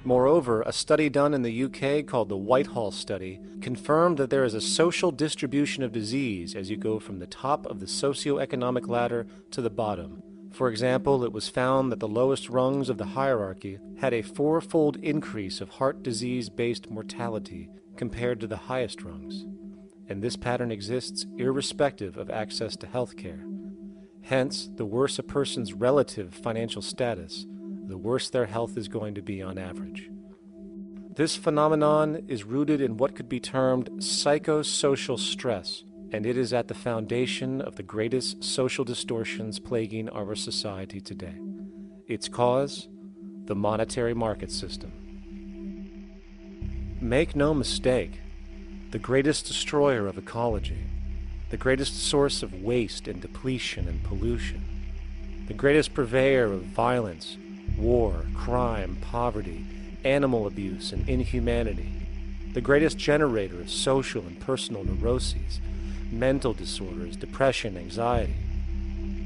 Moreover, a study done in the UK called the Whitehall Study confirmed that there is a social distribution of disease as you go from the top of the socioeconomic ladder to the bottom. For example, it was found that the lowest rungs of the hierarchy had a 4-fold increase of heart disease-based mortality compared to the highest rungs. And this pattern exists irrespective of access to health care. Hence, the worse a person's relative financial status, the worse their health is going to be on average. This phenomenon is rooted in what could be termed psychosocial stress, and it is at the foundation of the greatest social distortions plaguing our society today. Its cause? The monetary market system. Make no mistake, the greatest destroyer of ecology, the greatest source of waste and depletion and pollution, the greatest purveyor of violence, war, crime, poverty, animal abuse, and inhumanity, the greatest generator of social and personal neuroses, mental disorders, depression, anxiety,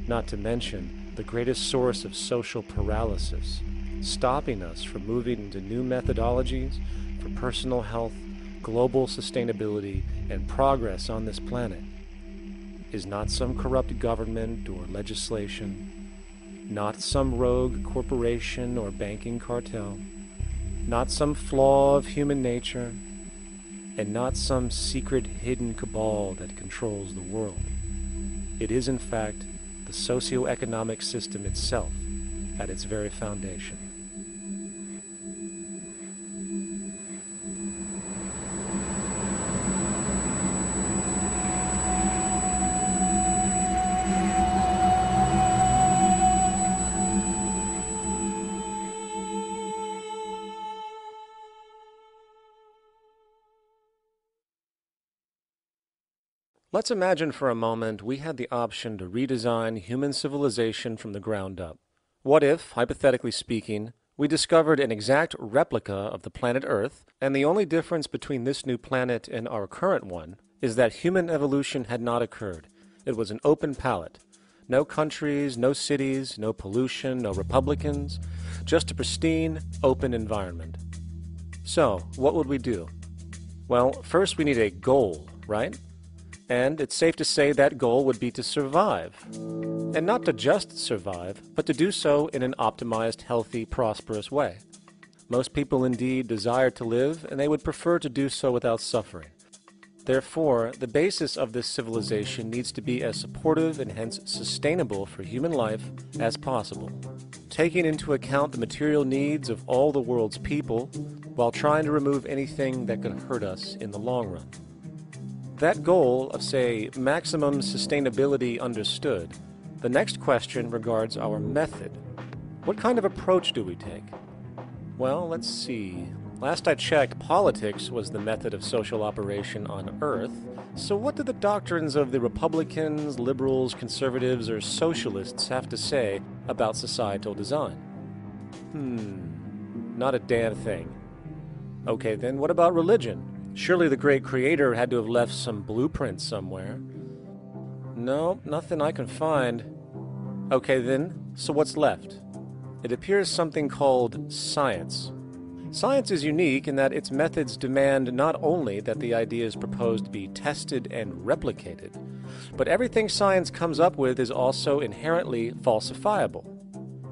not to mention the greatest source of social paralysis, stopping us from moving into new methodologies for personal health, global sustainability, and progress on this planet, is not some corrupt government or legislation, not some rogue corporation or banking cartel, not some flaw of human nature, and not some secret hidden cabal that controls the world. It is, in fact, the socio-economic system itself at its very foundation. Let's imagine for a moment we had the option to redesign human civilization from the ground up. What if, hypothetically speaking, we discovered an exact replica of the planet Earth, and the only difference between this new planet and our current one is that human evolution had not occurred. It was an open palette. No countries, no cities, no pollution, no Republicans, just a pristine, open environment. So, what would we do? Well, first we need a goal, right? And it's safe to say that goal would be to survive. And not to just survive, but to do so in an optimized, healthy, prosperous way. Most people indeed desire to live, and they would prefer to do so without suffering. Therefore, the basis of this civilization needs to be as supportive and hence sustainable for human life as possible, taking into account the material needs of all the world's people, while trying to remove anything that could hurt us in the long run. That goal of, say, maximum sustainability understood, the next question regards our method. What kind of approach do we take? Well, let's see. Last I checked, politics was the method of social operation on Earth. So what do the doctrines of the Republicans, liberals, conservatives, or socialists have to say about societal design? Not a damn thing. Okay, then what about religion? Surely the great creator had to have left some blueprint somewhere. No, nothing I can find. Okay then, so what's left? It appears something called science. Science is unique in that its methods demand not only that the ideas proposed be tested and replicated, but everything science comes up with is also inherently falsifiable.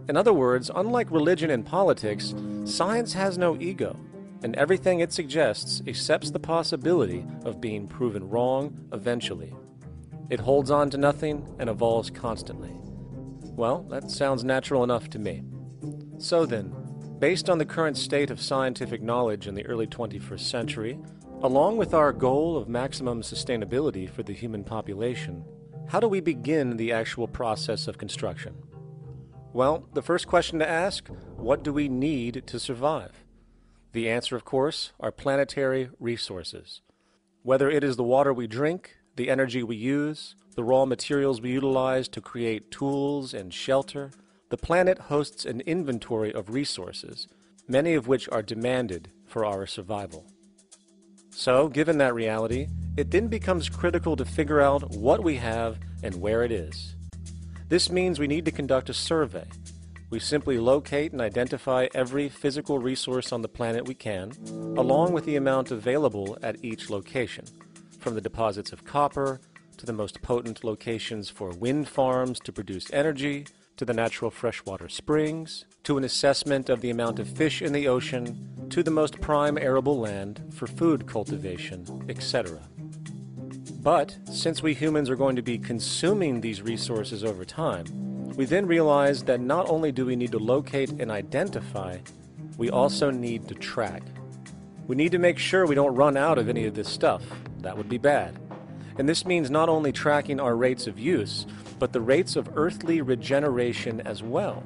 In other words, unlike religion and politics, science has no ego, and everything it suggests accepts the possibility of being proven wrong eventually. It holds on to nothing and evolves constantly. Well, that sounds natural enough to me. So then, based on the current state of scientific knowledge in the early 21st century, along with our goal of maximum sustainability for the human population, how do we begin the actual process of construction? Well, the first question to ask, what do we need to survive? The answer, of course, are planetary resources. Whether it is the water we drink, the energy we use, the raw materials we utilize to create tools and shelter, the planet hosts an inventory of resources, many of which are demanded for our survival. So, given that reality, it then becomes critical to figure out what we have and where it is. This means we need to conduct a survey. We simply locate and identify every physical resource on the planet we can, along with the amount available at each location, from the deposits of copper, to the most potent locations for wind farms to produce energy, to the natural freshwater springs, to an assessment of the amount of fish in the ocean, to the most prime arable land for food cultivation, etc. But, since we humans are going to be consuming these resources over time, we then realize that not only do we need to locate and identify, we also need to track. We need to make sure we don't run out of any of this stuff. That would be bad. And this means not only tracking our rates of use, but the rates of earthly regeneration as well,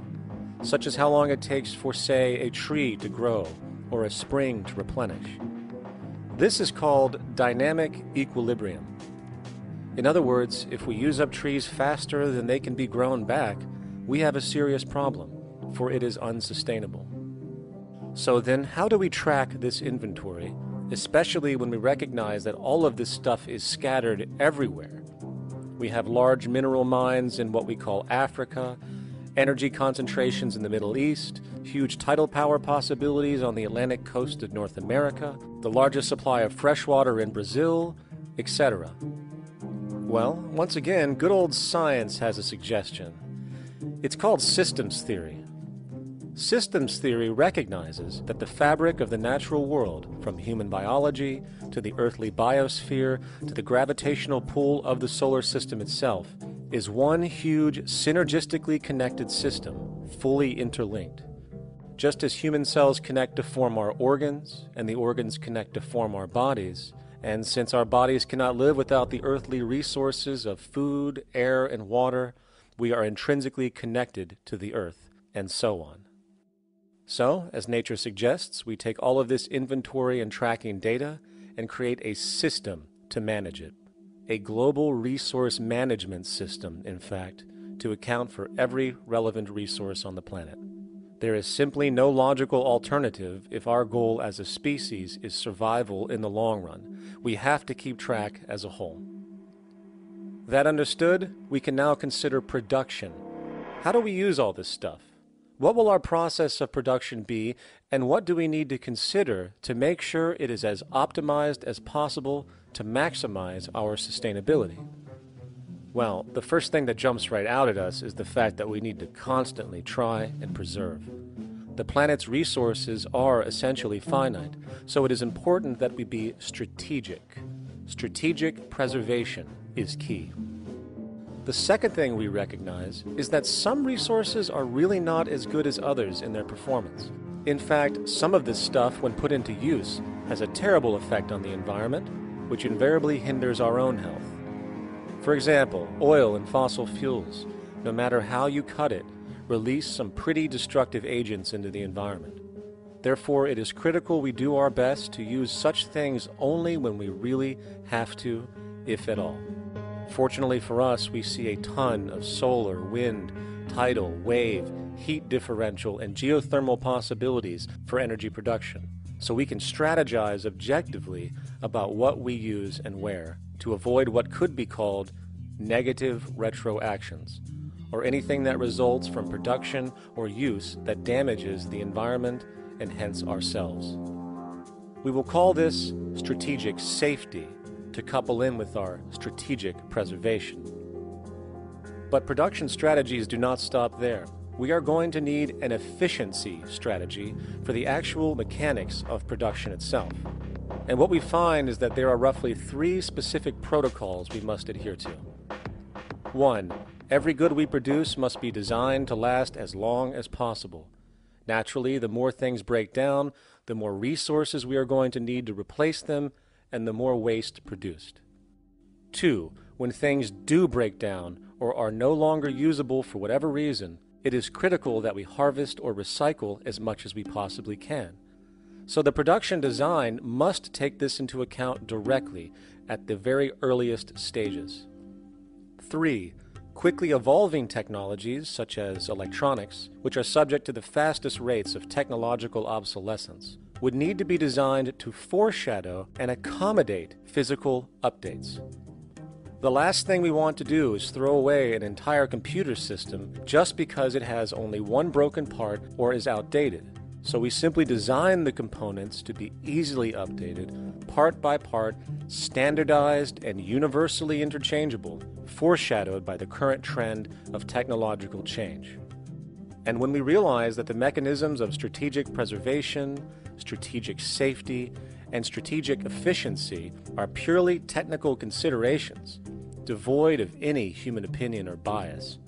such as how long it takes for, say, a tree to grow or a spring to replenish. This is called dynamic equilibrium. In other words, if we use up trees faster than they can be grown back, we have a serious problem, for it is unsustainable. So then, how do we track this inventory, especially when we recognize that all of this stuff is scattered everywhere? We have large mineral mines in what we call Africa, energy concentrations in the Middle East, huge tidal power possibilities on the Atlantic coast of North America, the largest supply of fresh water in Brazil, etc. Well, once again, good old science has a suggestion. It's called systems theory. Systems theory recognizes that the fabric of the natural world, from human biology to the earthly biosphere to the gravitational pull of the solar system itself, is one huge synergistically connected system, fully interlinked. Just as human cells connect to form our organs, and the organs connect to form our bodies, and since our bodies cannot live without the earthly resources of food, air, and water, we are intrinsically connected to the earth, and so on. So, as nature suggests, we take all of this inventory and tracking data and create a system to manage it. A global resource management system, in fact, to account for every relevant resource on the planet. There is simply no logical alternative if our goal as a species is survival in the long run. We have to keep track as a whole. That understood, we can now consider production. How do we use all this stuff? What will our process of production be, and what do we need to consider to make sure it is as optimized as possible to maximize our sustainability? Well, the first thing that jumps right out at us is the fact that we need to constantly try and preserve. The planet's resources are essentially finite, so it is important that we be strategic. Strategic preservation is key. The second thing we recognize is that some resources are really not as good as others in their performance. In fact, some of this stuff, when put into use, has a terrible effect on the environment, which invariably hinders our own health. For example, oil and fossil fuels, no matter how you cut it, release some pretty destructive agents into the environment. Therefore, it is critical we do our best to use such things only when we really have to, if at all. Fortunately for us, we see a ton of solar, wind, tidal, wave, heat differential, and geothermal possibilities for energy production, so we can strategize objectively about what we use and where to avoid what could be called negative retroactions, or anything that results from production or use that damages the environment and hence ourselves. We will call this strategic safety, to couple in with our strategic preservation. But production strategies do not stop there. We are going to need an efficiency strategy for the actual mechanics of production itself. And what we find is that there are roughly 3 specific protocols we must adhere to. 1. Every good we produce must be designed to last as long as possible. Naturally, the more things break down, the more resources we are going to need to replace them, and the more waste produced. 2. When things do break down or are no longer usable for whatever reason, it is critical that we harvest or recycle as much as we possibly can. So the production design must take this into account directly at the very earliest stages. 3. Quickly evolving technologies, such as electronics, which are subject to the fastest rates of technological obsolescence, would need to be designed to foreshadow and accommodate physical updates. The last thing we want to do is throw away an entire computer system just because it has only one broken part or is outdated. So we simply design the components to be easily updated, part by part, standardized and universally interchangeable, foreshadowed by the current trend of technological change. And when we realize that the mechanisms of strategic preservation, strategic safety, and strategic efficiency are purely technical considerations, devoid of any human opinion or bias,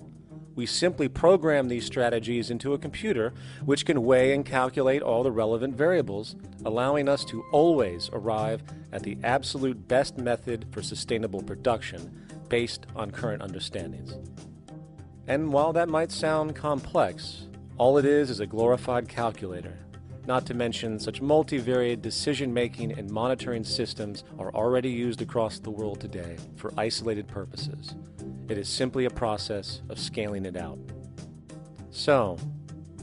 we simply program these strategies into a computer which can weigh and calculate all the relevant variables, allowing us to always arrive at the absolute best method for sustainable production based on current understandings. And while that might sound complex, all it is a glorified calculator. Not to mention such multivariate decision-making and monitoring systems are already used across the world today for isolated purposes. It is simply a process of scaling it out. So,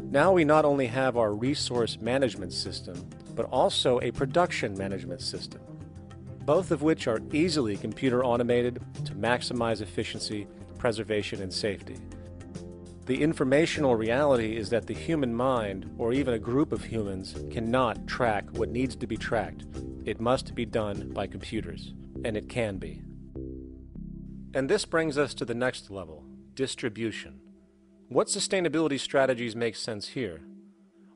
now we not only have our resource management system, but also a production management system, both of which are easily computer automated to maximize efficiency, preservation, and safety. The informational reality is that the human mind, or even a group of humans, cannot track what needs to be tracked. It must be done by computers, and it can be. And this brings us to the next level, distribution. What sustainability strategies make sense here?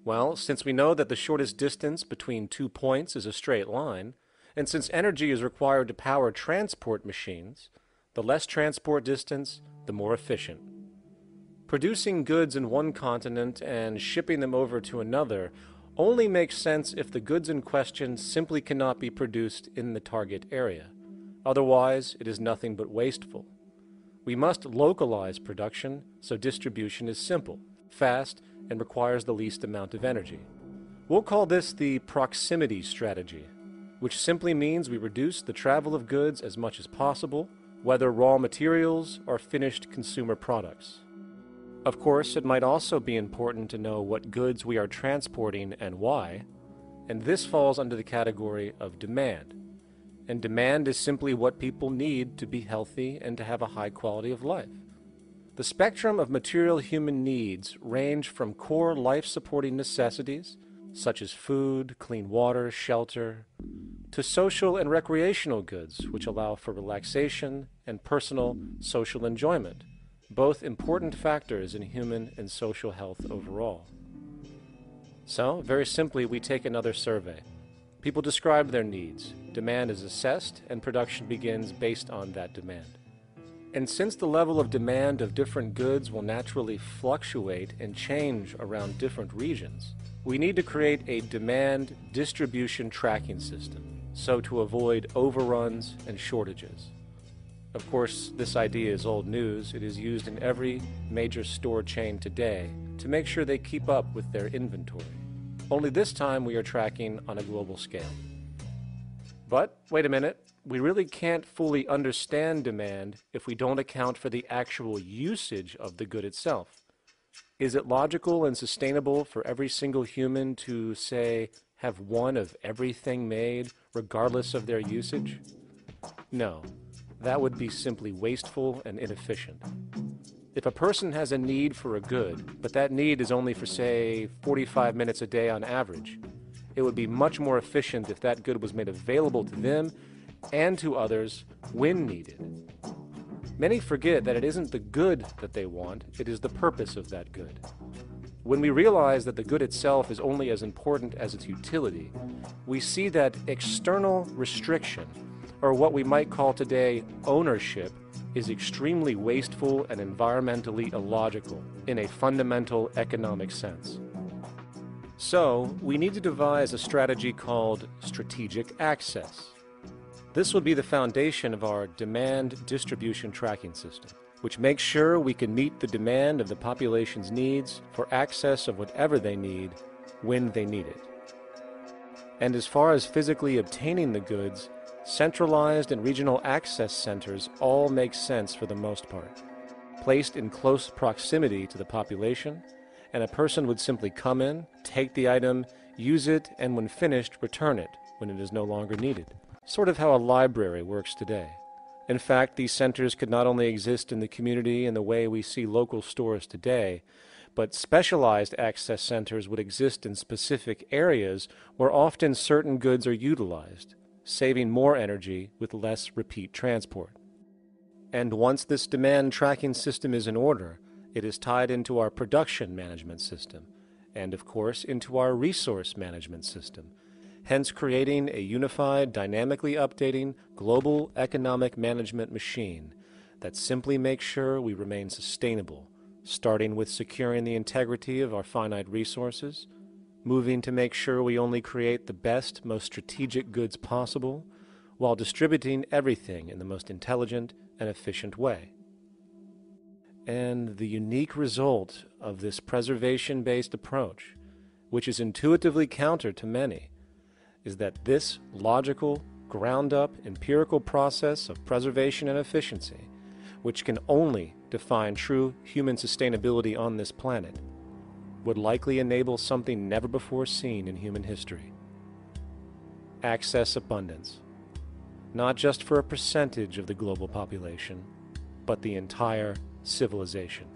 Well, since we know that the shortest distance between 2 points is a straight line, and since energy is required to power transport machines, the less transport distance, the more efficient. Producing goods in one continent and shipping them over to another only makes sense if the goods in question simply cannot be produced in the target area. Otherwise, it is nothing but wasteful. We must localize production so distribution is simple, fast, and requires the least amount of energy. We'll call this the proximity strategy, which simply means we reduce the travel of goods as much as possible, whether raw materials or finished consumer products. Of course, it might also be important to know what goods we are transporting and why, and this falls under the category of demand. And demand is simply what people need to be healthy and to have a high quality of life. The spectrum of material human needs range from core life-supporting necessities, such as food, clean water, shelter, to social and recreational goods, which allow for relaxation and personal social enjoyment, both important factors in human and social health overall. So, very simply, we take another survey. People describe their needs, demand is assessed, and production begins based on that demand. And since the level of demand of different goods will naturally fluctuate and change around different regions, we need to create a demand distribution tracking system, so to avoid overruns and shortages. Of course, this idea is old news. It is used in every major store chain today to make sure they keep up with their inventory. Only this time we are tracking on a global scale. But, wait a minute, we really can't fully understand demand if we don't account for the actual usage of the good itself. Is it logical and sustainable for every single human to, say, have one of everything made, regardless of their usage? No, that would be simply wasteful and inefficient. If a person has a need for a good, but that need is only for, say, 45 minutes a day on average, it would be much more efficient if that good was made available to them and to others when needed. Many forget that it isn't the good that they want, it is the purpose of that good. When we realize that the good itself is only as important as its utility, we see that external restriction, or what we might call today ownership, is extremely wasteful and environmentally illogical in a fundamental economic sense. So, we need to devise a strategy called strategic access. This will be the foundation of our demand distribution tracking system, which makes sure we can meet the demand of the population's needs for access of whatever they need when they need it. And as far as physically obtaining the goods, centralized and regional access centers all make sense for the most part, placed in close proximity to the population, and a person would simply come in, take the item, use it, and when finished, return it when it is no longer needed. Sort of how a library works today. In fact, these centers could not only exist in the community in the way we see local stores today, but specialized access centers would exist in specific areas where often certain goods are utilized, saving more energy with less repeat transport. And once this demand tracking system is in order, it is tied into our production management system, and of course into our resource management system, hence creating a unified, dynamically updating, global economic management machine that simply makes sure we remain sustainable, starting with securing the integrity of our finite resources, moving to make sure we only create the best, most strategic goods possible, while distributing everything in the most intelligent and efficient way. And the unique result of this preservation-based approach, which is intuitively counter to many, is that this logical, ground-up, empirical process of preservation and efficiency, which can only define true human sustainability on this planet, would likely enable something never before seen in human history. Access abundance, not just for a percentage of the global population, but the entire civilization.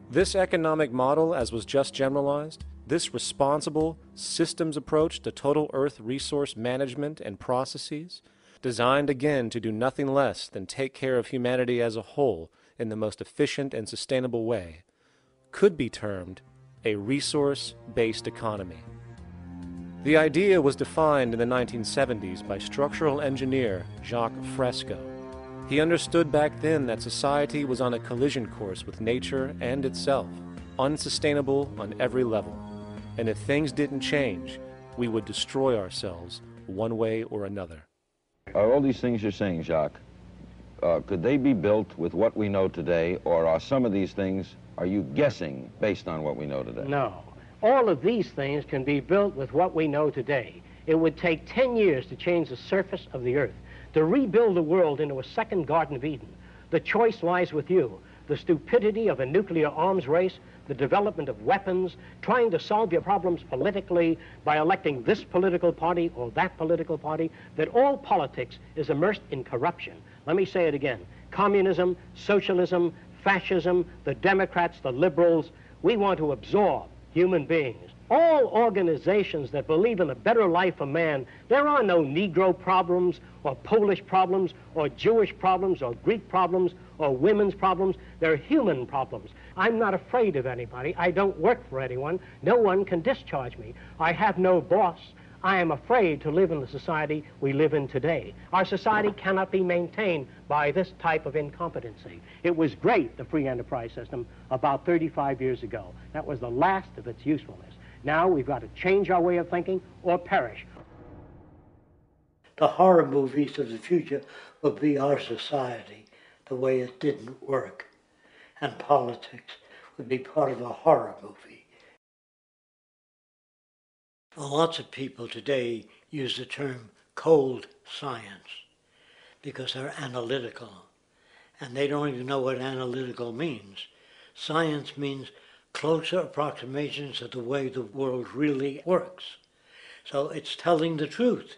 This economic model, as was just generalized, this responsible systems approach to total Earth resource management and processes, designed again to do nothing less than take care of humanity as a whole in the most efficient and sustainable way, could be termed a resource-based economy. The idea was defined in the 1970s by structural engineer Jacques Fresco. He understood back then that society was on a collision course with nature and itself, unsustainable on every level. And if things didn't change, we would destroy ourselves one way or another. All these things you're saying, Jacques, could they be built with what we know today, or are some of these things, are you guessing based on what we know today? No. All of these things can be built with what we know today. It would take 10 years to change the surface of the earth, to rebuild the world into a second Garden of Eden. The choice lies with you. The stupidity of a nuclear arms race, the development of weapons, trying to solve your problems politically by electing this political party or that political party, that all politics is immersed in corruption. Let me say it again. Communism, socialism, fascism, the Democrats, the liberals, we want to absorb human beings. All organizations that believe in a better life for man, there are no Negro problems or Polish problems or Jewish problems or Greek problems or women's problems. They're human problems. I'm not afraid of anybody. I don't work for anyone. No one can discharge me. I have no boss. I am afraid to live in the society we live in today. Our society cannot be maintained by this type of incompetency. It was great, the free enterprise system, about 35 years ago. That was the last of its usefulness. Now we've got to change our way of thinking or perish. The horror movies of the future will be our society, the way it didn't work. And politics would be part of a horror movie. Lots of people today use the term cold science because they're analytical. And they don't even know what analytical means. Science means closer approximations of the way the world really works. So it's telling the truth,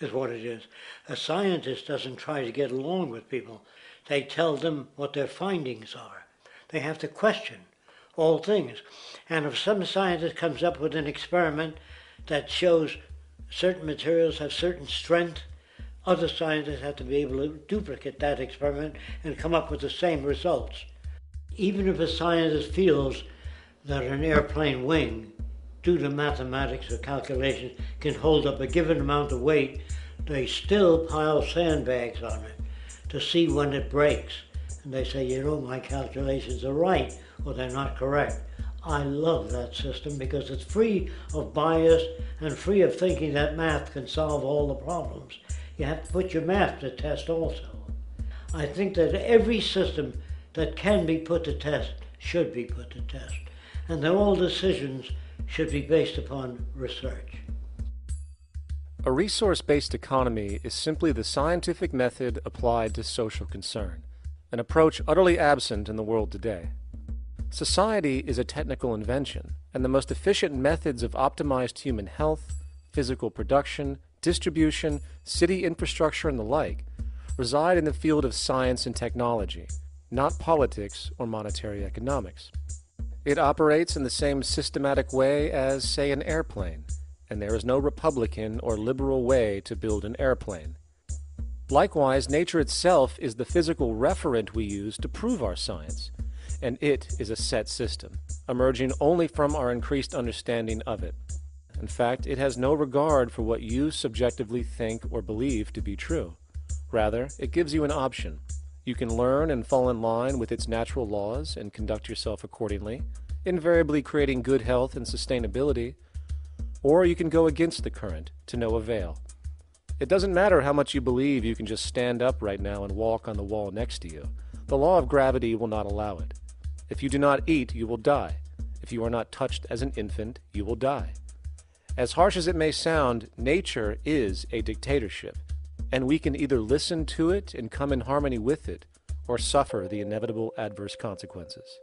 is what it is. A scientist doesn't try to get along with people. They tell them what their findings are. They have to question all things. And if some scientist comes up with an experiment that shows certain materials have certain strength, other scientists have to be able to duplicate that experiment and come up with the same results. Even if a scientist feels that an airplane wing, due to mathematics or calculations, can hold up a given amount of weight, they still pile sandbags on it to see when it breaks. And they say, you know, my calculations are right, or they're not correct. I love that system because it's free of bias and free of thinking that math can solve all the problems. You have to put your math to test also. I think that every system that can be put to test should be put to test. And that all decisions should be based upon research. A resource-based economy is simply the scientific method applied to social concern, an approach utterly absent in the world today. Society is a technical invention, and the most efficient methods of optimized human health, physical production, distribution, city infrastructure, and the like reside in the field of science and technology, not politics or monetary economics. It operates in the same systematic way as, say, an airplane, and there is no Republican or liberal way to build an airplane. Likewise, nature itself is the physical referent we use to prove our science, and it is a set system, emerging only from our increased understanding of it. In fact, it has no regard for what you subjectively think or believe to be true. Rather, it gives you an option. You can learn and fall in line with its natural laws and conduct yourself accordingly, invariably creating good health and sustainability, or you can go against the current to no avail. It doesn't matter how much you believe you can just stand up right now and walk on the wall next to you. The law of gravity will not allow it. If you do not eat, you will die. If you are not touched as an infant, you will die. As harsh as it may sound, nature is a dictatorship, and we can either listen to it and come in harmony with it, or suffer the inevitable adverse consequences.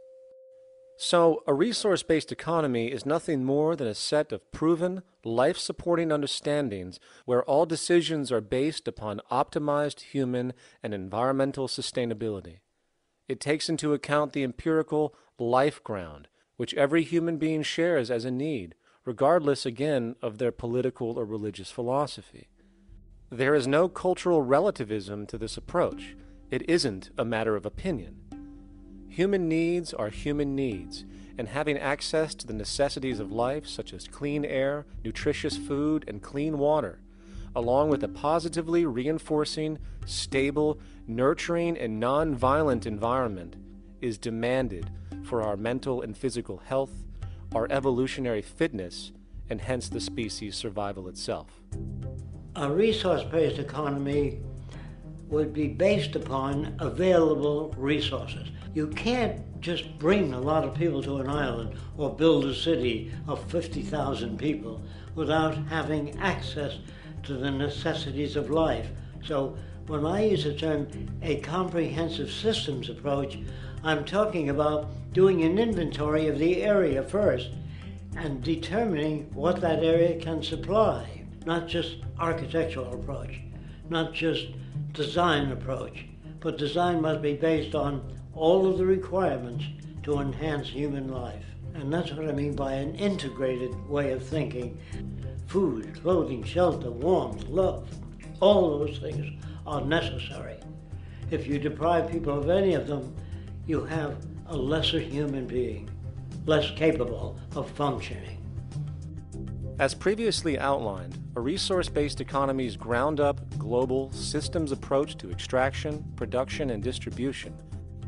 So, a resource-based economy is nothing more than a set of proven, life-supporting understandings where all decisions are based upon optimized human and environmental sustainability. It takes into account the empirical life ground, which every human being shares as a need, regardless, again, of their political or religious philosophy. There is no cultural relativism to this approach. It isn't a matter of opinion. Human needs are human needs, and having access to the necessities of life, such as clean air, nutritious food, and clean water, along with a positively reinforcing, stable, nurturing, and non-violent environment, is demanded for our mental and physical health, our evolutionary fitness, and hence the species' survival itself. A resource-based economy would be based upon available resources. You can't just bring a lot of people to an island or build a city of 50,000 people without having access to the necessities of life. So when I use the term a comprehensive systems approach, I'm talking about doing an inventory of the area first and determining what that area can supply, not just architectural approach, not just design approach, but design must be based on all of the requirements to enhance human life. And that's what I mean by an integrated way of thinking. Food, clothing, shelter, warmth, love, all those things are necessary. If you deprive people of any of them, you have a lesser human being, less capable of functioning. As previously outlined, a resource-based economy's ground-up, global, systems approach to extraction, production, and distribution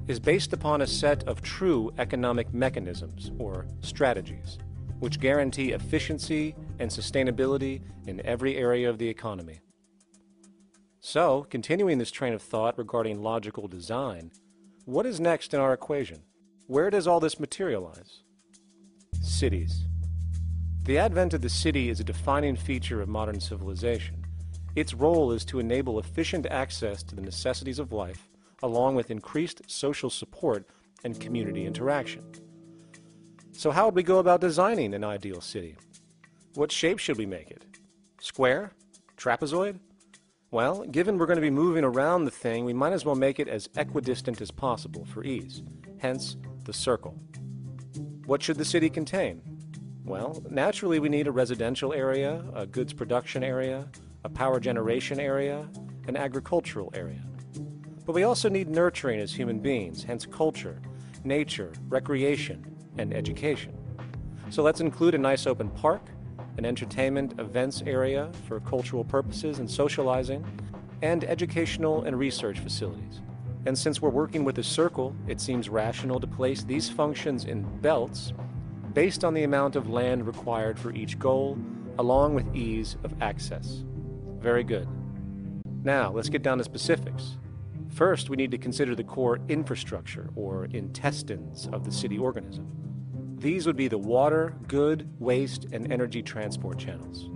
is based upon a set of true economic mechanisms, or strategies, which guarantee efficiency and sustainability in every area of the economy. So, continuing this train of thought regarding logical design, what is next in our equation? Where does all this materialize? Cities. The advent of the city is a defining feature of modern civilization. Its role is to enable efficient access to the necessities of life, along with increased social support and community interaction. So how would we go about designing an ideal city? What shape should we make it? Square? Trapezoid? Well, given we're going to be moving around the thing, we might as well make it as equidistant as possible for ease, hence the circle. What should the city contain? Well, naturally we need a residential area, a goods production area, a power generation area, an agricultural area. But we also need nurturing as human beings, hence culture, nature, recreation, and education. So let's include a nice open park, an entertainment events area for cultural purposes and socializing, and educational and research facilities. And since we're working with a circle, it seems rational to place these functions in belts based on the amount of land required for each goal, along with ease of access. Very good. Now, let's get down to specifics. First, we need to consider the core infrastructure, or intestines, of the city organism. These would be the water, good, waste, and energy transport channels.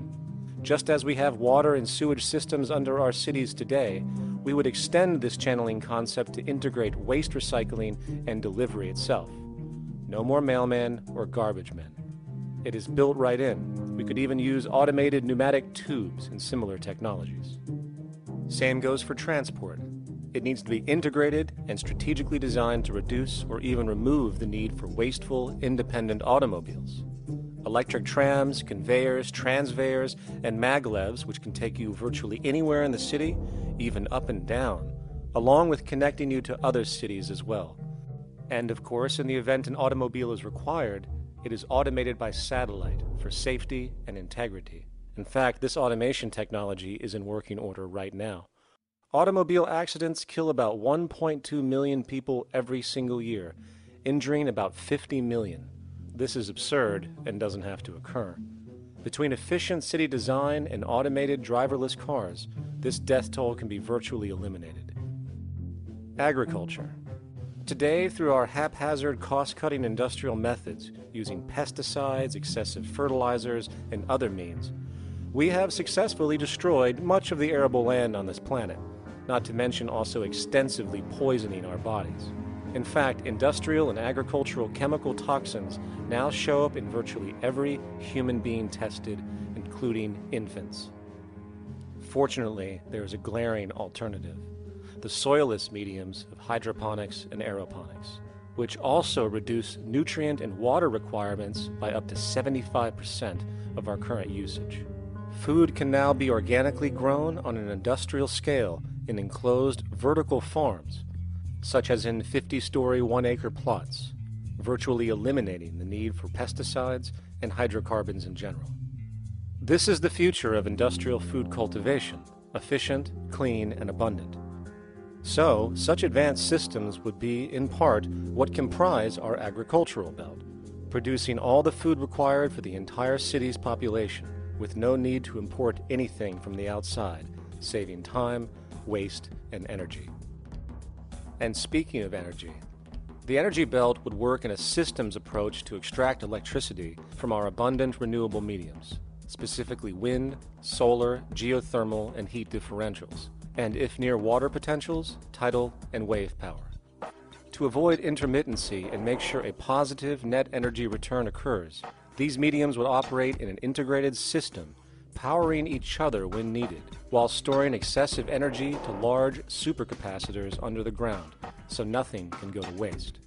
Just as we have water and sewage systems under our cities today, we would extend this channeling concept to integrate waste recycling and delivery itself. No more mailmen or garbage men. It is built right in. We could even use automated pneumatic tubes and similar technologies. Same goes for transport. It needs to be integrated and strategically designed to reduce or even remove the need for wasteful, independent automobiles. Electric trams, conveyors, transveyors, and maglevs, which can take you virtually anywhere in the city, even up and down, along with connecting you to other cities as well. And of course, in the event an automobile is required, it is automated by satellite for safety and integrity. In fact, this automation technology is in working order right now. Automobile accidents kill about 1.2 million people every single year, injuring about 50 million. This is absurd and doesn't have to occur. Between efficient city design and automated driverless cars, this death toll can be virtually eliminated. Agriculture. Today, through our haphazard, cost-cutting industrial methods, using pesticides, excessive fertilizers, and other means, we have successfully destroyed much of the arable land on this planet, not to mention also extensively poisoning our bodies. In fact, industrial and agricultural chemical toxins now show up in virtually every human being tested, including infants. Fortunately, there is a glaring alternative: the soilless mediums of hydroponics and aeroponics, which also reduce nutrient and water requirements by up to 75% of our current usage. Food can now be organically grown on an industrial scale in enclosed vertical farms, such as in 50-story 1-acre plots, virtually eliminating the need for pesticides and hydrocarbons in general. This is the future of industrial food cultivation, efficient, clean, and abundant. So, such advanced systems would be, in part, what comprise our agricultural belt, producing all the food required for the entire city's population, with no need to import anything from the outside, saving time, waste, and energy. And speaking of energy, the energy belt would work in a systems approach to extract electricity from our abundant renewable mediums, specifically wind, solar, geothermal, and heat differentials, and if near water potentials, tidal and wave power. To avoid intermittency and make sure a positive net energy return occurs, these mediums would operate in an integrated system, powering each other when needed, while storing excessive energy to large supercapacitors under the ground, so nothing can go to waste.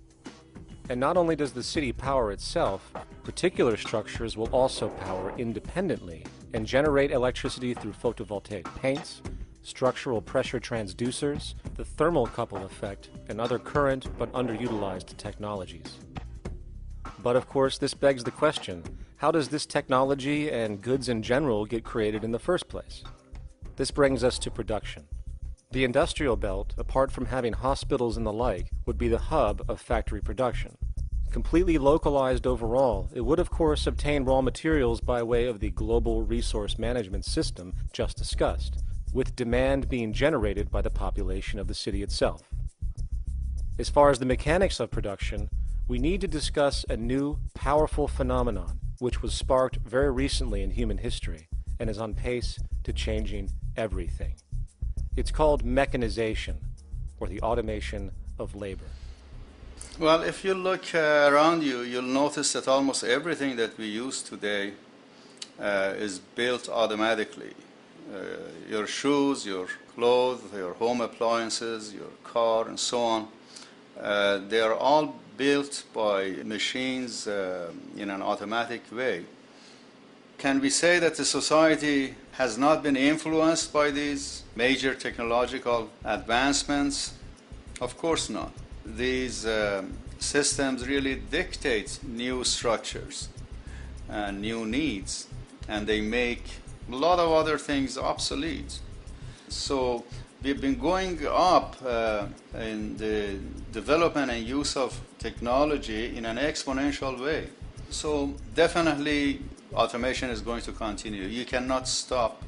And not only does the city power itself, particular structures will also power independently and generate electricity through photovoltaic paints, structural pressure transducers, the thermocouple effect, and other current but underutilized technologies. But of course, this begs the question, how does this technology and goods in general get created in the first place? This brings us to production. The industrial belt, apart from having hospitals and the like, would be the hub of factory production. Completely localized overall, it would of course obtain raw materials by way of the global resource management system just discussed, with demand being generated by the population of the city itself. As far as the mechanics of production, we need to discuss a new, powerful phenomenon which was sparked very recently in human history and is on pace to changing everything. It's called mechanization, or the automation of labor. Well, if you look around you, you'll notice that almost everything that we use today is built automatically. Your shoes, your clothes, your home appliances, your car, and so on, they are all built by machines in an automatic way. Can we say that the society has not been influenced by these major technological advancements? Of course not. These systems really dictate new structures and new needs, and they make a lot of other things obsolete. So we've been going up in the development and use of technology in an exponential way. So definitely automation is going to continue. You cannot stop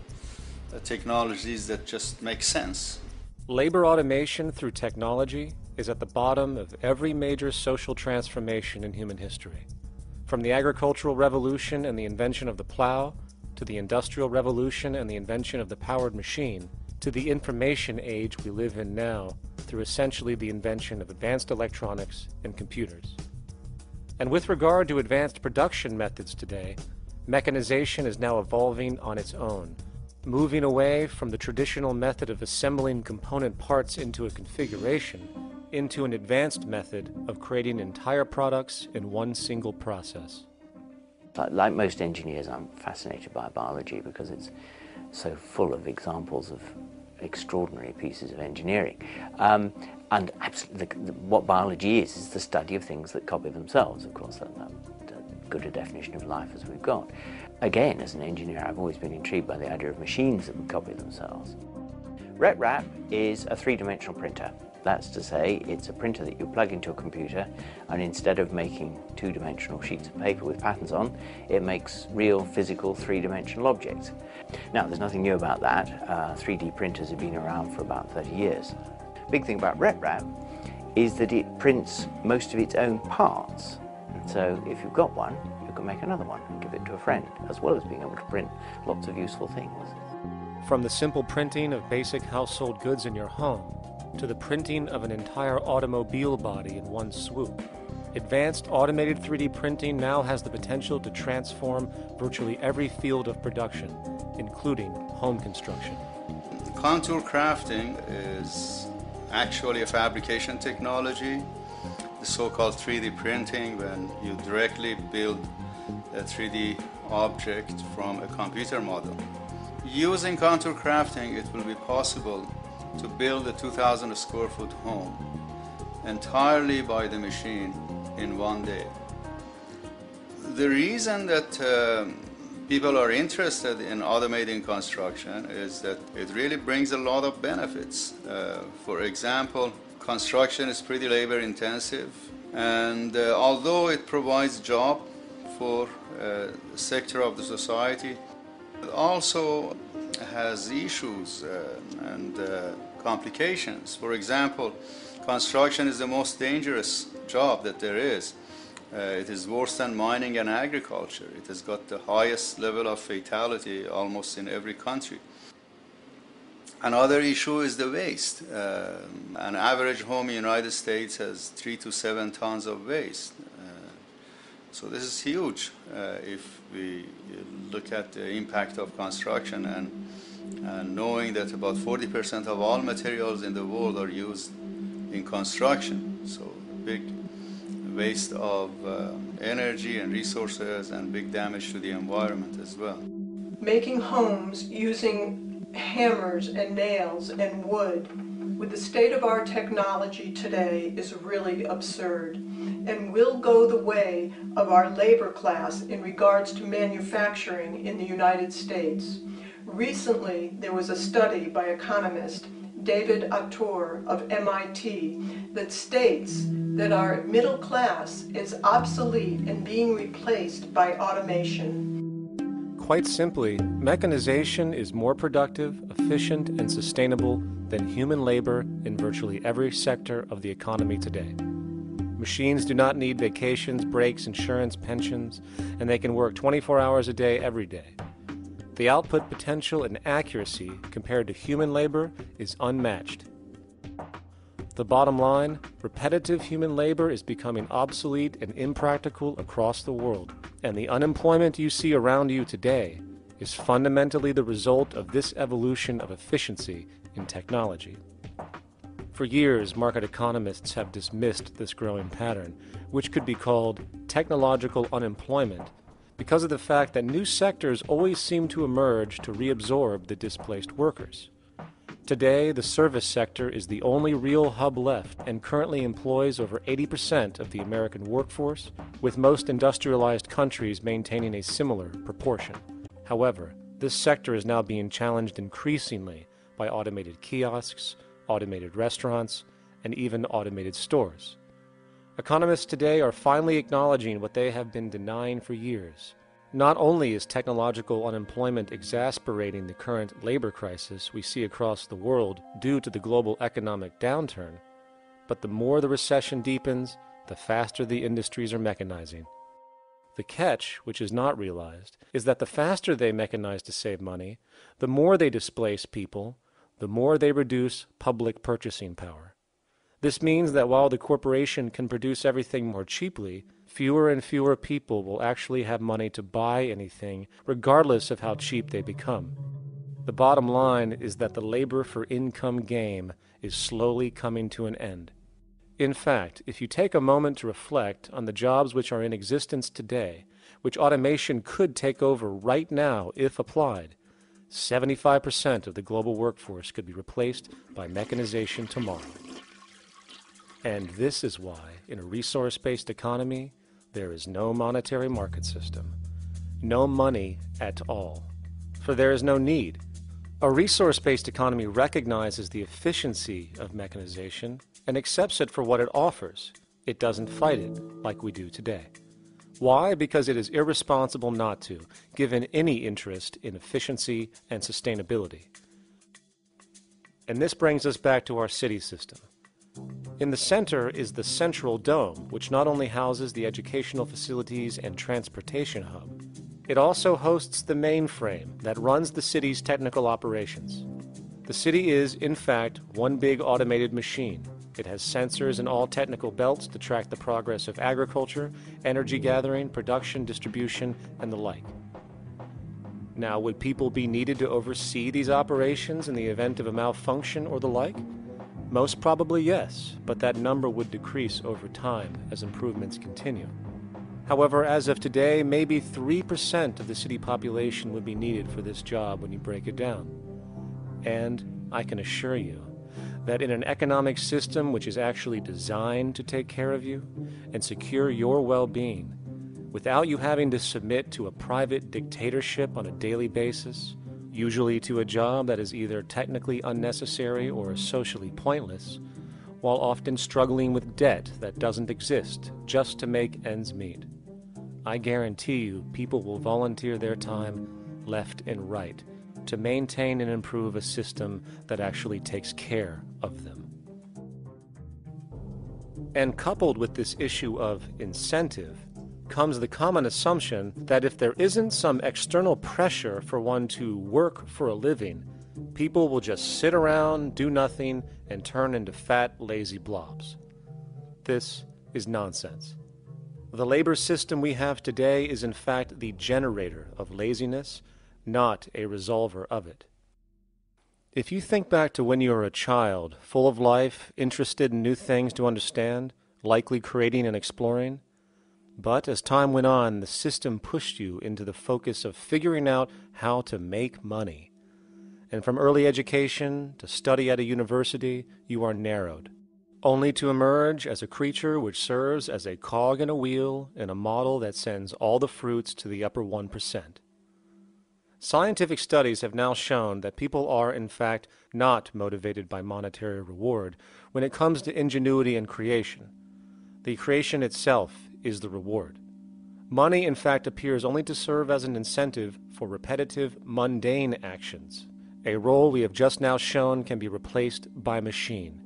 technologies that just make sense. Labor automation through technology is at the bottom of every major social transformation in human history. From the agricultural revolution and the invention of the plow, to the industrial revolution and the invention of the powered machine, to the information age we live in now through essentially the invention of advanced electronics and computers. And with regard to advanced production methods today, mechanization is now evolving on its own, moving away from the traditional method of assembling component parts into a configuration into an advanced method of creating entire products in one single process. Like most engineers, I'm fascinated by biology because it's so full of examples of extraordinary pieces of engineering. And absolutely, what biology is the study of things that copy themselves. Of course, that's good a definition of life as we've got. Again, as an engineer, I've always been intrigued by the idea of machines that would copy themselves. RepRap is a three-dimensional printer. That's to say, it's a printer that you plug into a computer, and instead of making two-dimensional sheets of paper with patterns on, it makes real, physical, three-dimensional objects. Now, there's nothing new about that. 3D printers have been around for about 30 years. Big thing about RepRap is that it prints most of its own parts. And so, if you've got one, you can make another one and give it to a friend, as well as being able to print lots of useful things. From the simple printing of basic household goods in your home, to the printing of an entire automobile body in one swoop, advanced automated 3D printing now has the potential to transform virtually every field of production, including home construction. Contour crafting is actually a fabrication technology, the so-called 3D printing, when you directly build a 3D object from a computer model. Using contour crafting, it will be possible to build a 2,000 square foot home entirely by the machine in one day. The reason that people are interested in automating construction is that it really brings a lot of benefits. For example, construction is pretty labor intensive, and although it provides job for a sector of the society, it also has issues and complications. For example, construction is the most dangerous job that there is. It is worse than mining and agriculture. It has got the highest level of fatality almost in every country. Another issue is the waste. An average home in the United States has 3 to 7 tons of waste. So this is huge if we look at the impact of construction and knowing that about 40% of all materials in the world are used in construction. So big waste of energy and resources and big damage to the environment as well. Making homes using hammers and nails and wood with the state of our technology today is really absurd and will go the way of our labor class in regards to manufacturing in the United States. Recently, there was a study by economist David Autor of MIT that states that our middle class is obsolete and being replaced by automation. Quite simply, mechanization is more productive, efficient, and sustainable than human labor in virtually every sector of the economy today. Machines do not need vacations, breaks, insurance, pensions, and they can work 24 hours a day every day. The output potential and accuracy compared to human labor is unmatched. The bottom line, repetitive human labor is becoming obsolete and impractical across the world, and the unemployment you see around you today is fundamentally the result of this evolution of efficiency in technology. For years, market economists have dismissed this growing pattern, which could be called technological unemployment, because of the fact that new sectors always seem to emerge to reabsorb the displaced workers. Today, the service sector is the only real hub left and currently employs over 80% of the American workforce, with most industrialized countries maintaining a similar proportion. However, this sector is now being challenged increasingly by automated kiosks, automated restaurants, and even automated stores. Economists today are finally acknowledging what they have been denying for years. Not only is technological unemployment exacerbating the current labor crisis we see across the world due to the global economic downturn, but the more the recession deepens, the faster the industries are mechanizing. The catch, which is not realized, is that the faster they mechanize to save money, the more they displace people, the more they reduce public purchasing power. This means that while the corporation can produce everything more cheaply, fewer and fewer people will actually have money to buy anything, regardless of how cheap they become. The bottom line is that the labor for income game is slowly coming to an end. In fact, if you take a moment to reflect on the jobs which are in existence today, which automation could take over right now if applied, 75% of the global workforce could be replaced by mechanization tomorrow. And this is why, in a resource-based economy, there is no monetary market system, no money at all, for there is no need. A resource-based economy recognizes the efficiency of mechanization and accepts it for what it offers. It doesn't fight it like we do today. Why? Because it is irresponsible not to, given any interest in efficiency and sustainability. And this brings us back to our city system. In the center is the central dome, which not only houses the educational facilities and transportation hub, it also hosts the mainframe that runs the city's technical operations. The city is, in fact, one big automated machine. It has sensors in all technical belts to track the progress of agriculture, energy gathering, production, distribution, and the like. Now, would people be needed to oversee these operations in the event of a malfunction or the like? Most probably yes, but that number would decrease over time as improvements continue. However, as of today, maybe 3% of the city population would be needed for this job when you break it down. And I can assure you that in an economic system which is actually designed to take care of you and secure your well-being, without you having to submit to a private dictatorship on a daily basis, usually to a job that is either technically unnecessary or socially pointless, while often struggling with debt that doesn't exist just to make ends meet. I guarantee you people will volunteer their time left and right to maintain and improve a system that actually takes care of them. And coupled with this issue of incentive comes the common assumption that if there isn't some external pressure for one to work for a living, people will just sit around, do nothing, and turn into fat, lazy blobs. This is nonsense. The labor system we have today is in fact the generator of laziness, not a resolver of it. If you think back to when you were a child, full of life, interested in new things to understand, likely creating and exploring, but as time went on, the system pushed you into the focus of figuring out how to make money. And from early education to study at a university, you are narrowed, only to emerge as a creature which serves as a cog in a wheel in a model that sends all the fruits to the upper 1%. Scientific studies have now shown that people are, in fact, not motivated by monetary reward when it comes to ingenuity and creation. The creation itself is the reward. Money, in fact, appears only to serve as an incentive for repetitive, mundane actions, a role we have just now shown can be replaced by machine.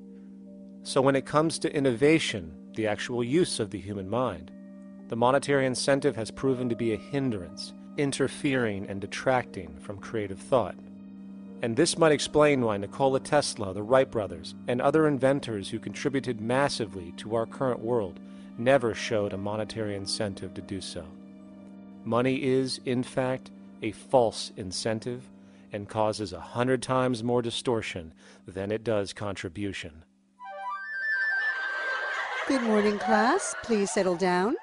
So when it comes to innovation, the actual use of the human mind, the monetary incentive has proven to be a hindrance, interfering and detracting from creative thought. And this might explain why Nikola Tesla, the Wright brothers, and other inventors who contributed massively to our current world never showed a monetary incentive to do so. Money is, in fact, a false incentive and causes 100 times more distortion than it does contribution. Good morning, class. Please settle down.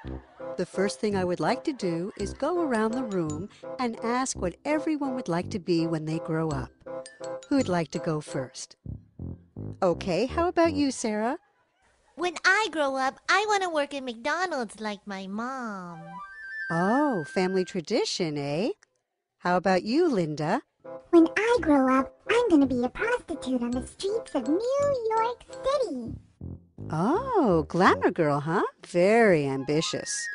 The first thing I would like to do is go around the room and ask what everyone would like to be when they grow up. Who'd like to go first? Okay, how about you, Sarah? When I grow up, I want to work at McDonald's like my mom. Oh, family tradition, eh? How about you, Linda? When I grow up, I'm going to be a prostitute on the streets of New York City. Oh, glamour girl, huh? Very ambitious.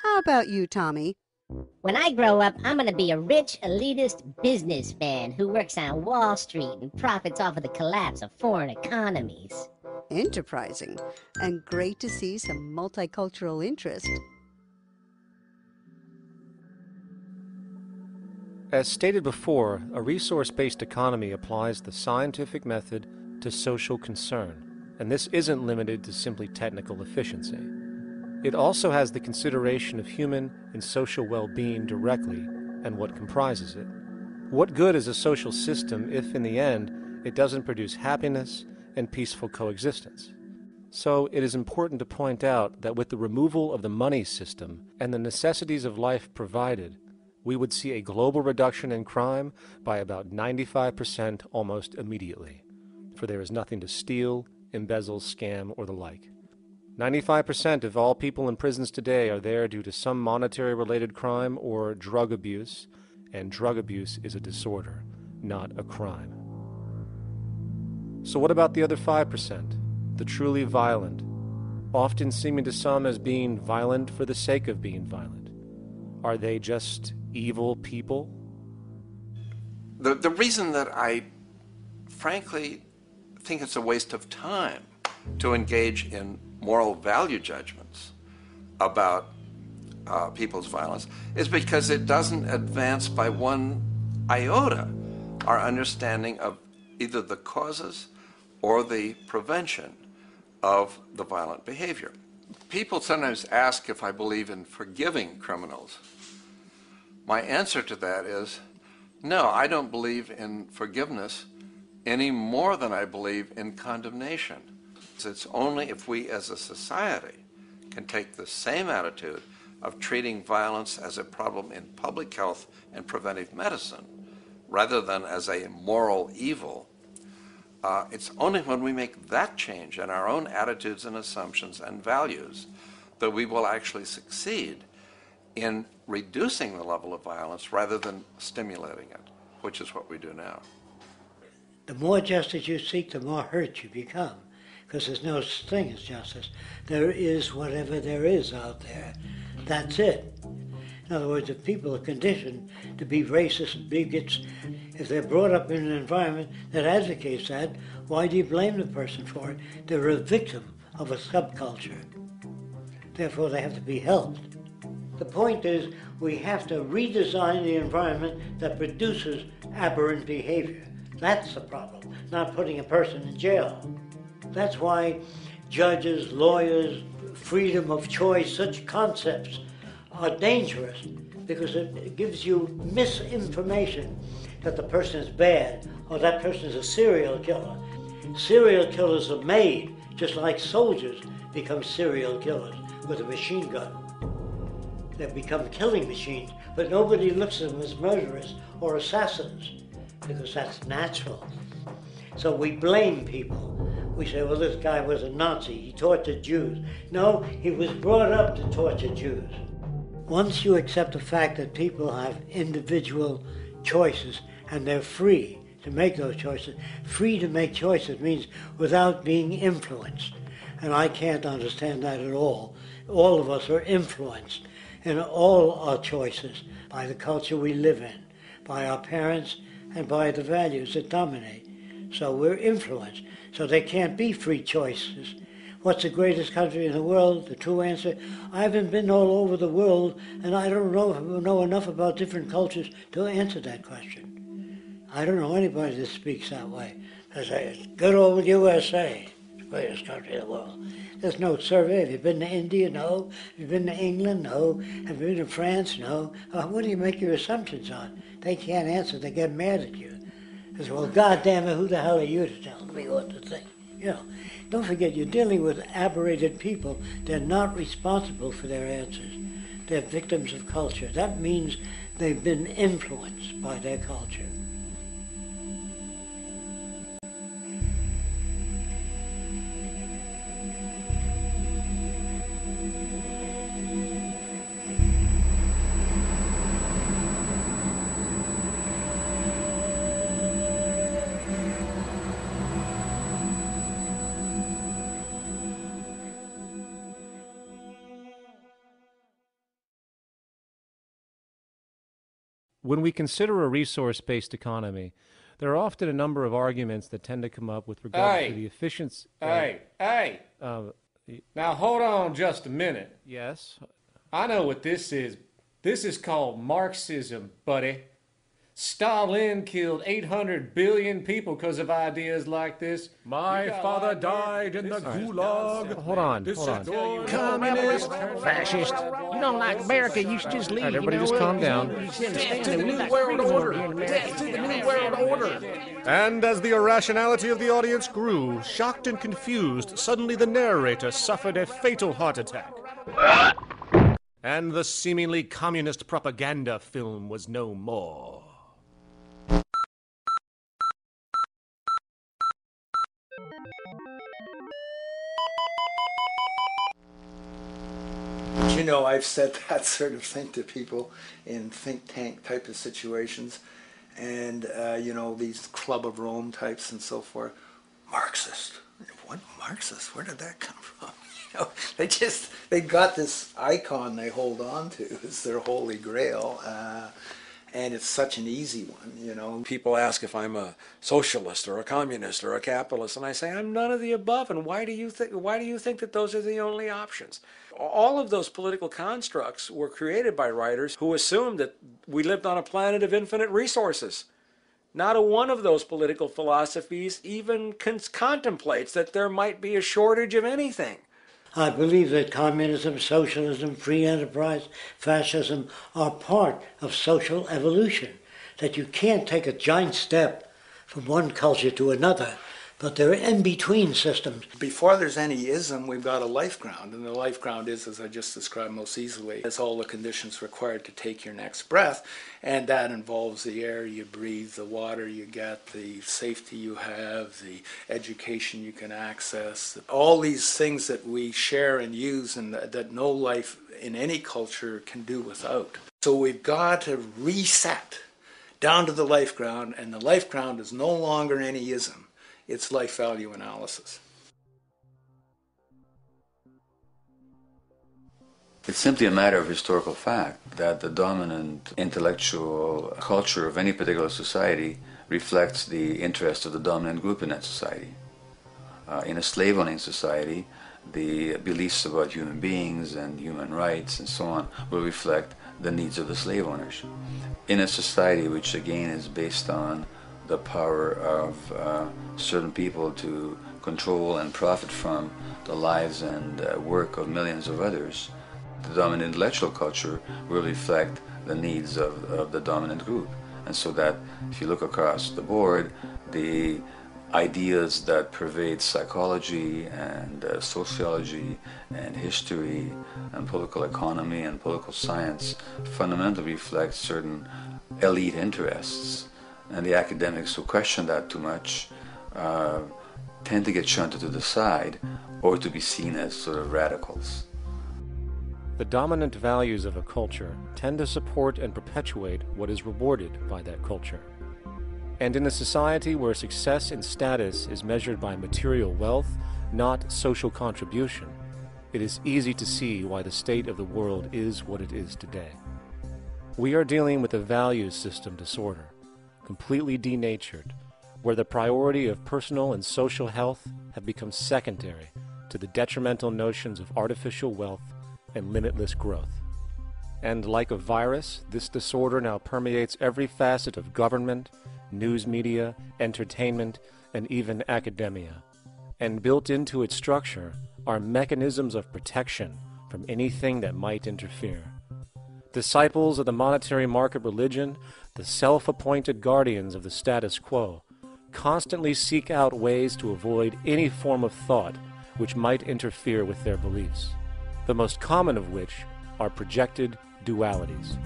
How about you, Tommy? When I grow up, I'm going to be a rich, elitist businessman who works on Wall Street and profits off of the collapse of foreign economies. Enterprising, and great to see some multicultural interest. As stated before, a resource-based economy applies the scientific method to social concern, and this isn't limited to simply technical efficiency. It also has the consideration of human and social well-being directly and what comprises it. What good is a social system if, in the end, it doesn't produce happiness and peaceful coexistence? So it is important to point out that with the removal of the money system and the necessities of life provided, we would see a global reduction in crime by about 95% almost immediately, for there is nothing to steal, embezzle, scam, or the like. 95% of all people in prisons today are there due to some monetary-related crime or drug abuse, and drug abuse is a disorder, not a crime. So what about the other 5%, the truly violent, often seeming to some as being violent for the sake of being violent? Are they just evil people? The reason that I frankly think it's a waste of time to engage in moral value judgments about people's violence is because it doesn't advance by one iota our understanding of either the causes or the prevention of the violent behavior. People sometimes ask if I believe in forgiving criminals. My answer to that is, no, I don't believe in forgiveness any more than I believe in condemnation. It's only if we as a society can take the same attitude of treating violence as a problem in public health and preventive medicine rather than as a moral evil. It's only when we make that change in our own attitudes and assumptions and values that we will actually succeed in reducing the level of violence rather than stimulating it, which is what we do now. The more justice you seek, the more hurt you become, because there's no such thing as justice. There is whatever there is out there. That's it. In other words, if people are conditioned to be racist and bigots, if they're brought up in an environment that advocates that, why do you blame the person for it? They're a victim of a subculture. Therefore, they have to be helped. The point is, we have to redesign the environment that produces aberrant behavior. That's the problem, not putting a person in jail. That's why judges, lawyers, freedom of choice, such concepts are dangerous, because it gives you misinformation that the person is bad or that person is a serial killer. Serial killers are made, just like soldiers become serial killers with a machine gun. They become killing machines, but nobody looks at them as murderers or assassins, because that's natural. So we blame people. We say, well, this guy was a Nazi, he tortured Jews. No, he was brought up to torture Jews. Once you accept the fact that people have individual choices and they're free to make those choices, free to make choices means without being influenced. And I can't understand that at all. All of us are influenced in all our choices by the culture we live in, by our parents, and by the values that dominate. So we're influenced. So there can't be free choices. What's the greatest country in the world? The true answer, I haven't been all over the world, and I don't know enough about different cultures to answer that question. I don't know anybody that speaks that way. They say, good old USA, the greatest country in the world. There's no survey. Have you been to India? No. Have you been to England? No. Have you been to France? No. What do you make your assumptions on? They can't answer. They get mad at you. They say, well, goddamn it, who the hell are you to tell me what to think? You know, don't forget, you're dealing with aberrated people. They're not responsible for their answers. They're victims of culture. That means they've been influenced by their culture. When we consider a resource-based economy, there are often a number of arguments that tend to come up with regard to the efficiency. Hey! Now hold on just a minute. Yes? I know what this is. This is called Marxism, buddy. Stalin killed 800 billion people because of ideas like this. My father died in the gulag. Hold on. Communist, fascist. You don't like America, you should just leave. All right, everybody just calm down. Death to the New World Order. Death to the New World Order. And as the irrationality of the audience grew, shocked and confused, suddenly the narrator suffered a fatal heart attack. And the seemingly communist propaganda film was no more. You know, I've said that sort of thing to people in think tank type of situations, and you know, these Club of Rome types and so forth. Marxist? What Marxist? Where did that come from? You know, they got this icon they hold on to. It's their holy grail, and it's such an easy one. You know, People ask if I'm a socialist or a communist or a capitalist, and I say I'm none of the above. And why do you think that those are the only options? All of those political constructs were created by writers who assumed that we lived on a planet of infinite resources. Not a one of those political philosophies even contemplates that there might be a shortage of anything. I believe that communism, socialism, free enterprise, fascism are part of social evolution, that you can't take a giant step from one culture to another But they're in-between systems. Before there's any ism, we've got a life ground, and the life ground is, as I just described most easily, it's all the conditions required to take your next breath, and that involves the air you breathe, the water you get, the safety you have, the education you can access, all these things that we share and use and that no life in any culture can do without. So we've got to reset down to the life ground, and the life ground is no longer any ism. It's life value analysis. It's simply a matter of historical fact that the dominant intellectual culture of any particular society reflects the interest of the dominant group in that society. In a slave-owning society, the beliefs about human beings and human rights and so on will reflect the needs of the slave owners. In a society which again is based on the power of certain people to control and profit from the lives and work of millions of others, the dominant intellectual culture will reflect the needs of the dominant group. And so that if you look across the board, the ideas that pervade psychology and sociology and history and political economy and political science fundamentally reflect certain elite interests. And the academics who question that too much tend to get shunted to the side or to be seen as sort of radicals. The dominant values of a culture tend to support and perpetuate what is rewarded by that culture. And in a society where success and status is measured by material wealth, not social contribution, it is easy to see why the state of the world is what it is today. We are dealing with a values system disorder, completely denatured, where the priority of personal and social health have become secondary to the detrimental notions of artificial wealth and limitless growth. And like a virus, this disorder now permeates every facet of government, news media, entertainment, and even academia. And built into its structure are mechanisms of protection from anything that might interfere. Disciples of the monetary market religion, the self-appointed guardians of the status quo, constantly seek out ways to avoid any form of thought which might interfere with their beliefs, the most common of which are projected dualities.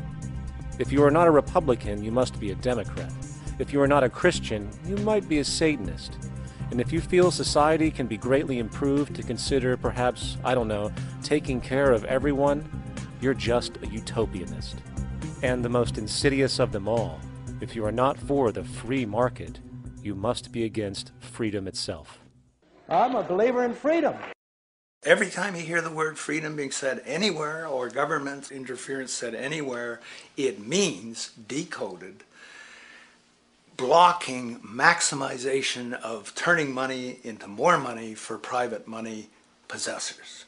If you are not a Republican, you must be a Democrat. If you are not a Christian, you might be a Satanist. And if you feel society can be greatly improved to consider perhaps, taking care of everyone, you're just a utopianist. And the most insidious of them all, if you are not for the free market, you must be against freedom itself. I'm a believer in freedom. Every time you hear the word freedom being said anywhere or government interference said anywhere, it means, decoded, blocking maximization of turning money into more money for private money possessors.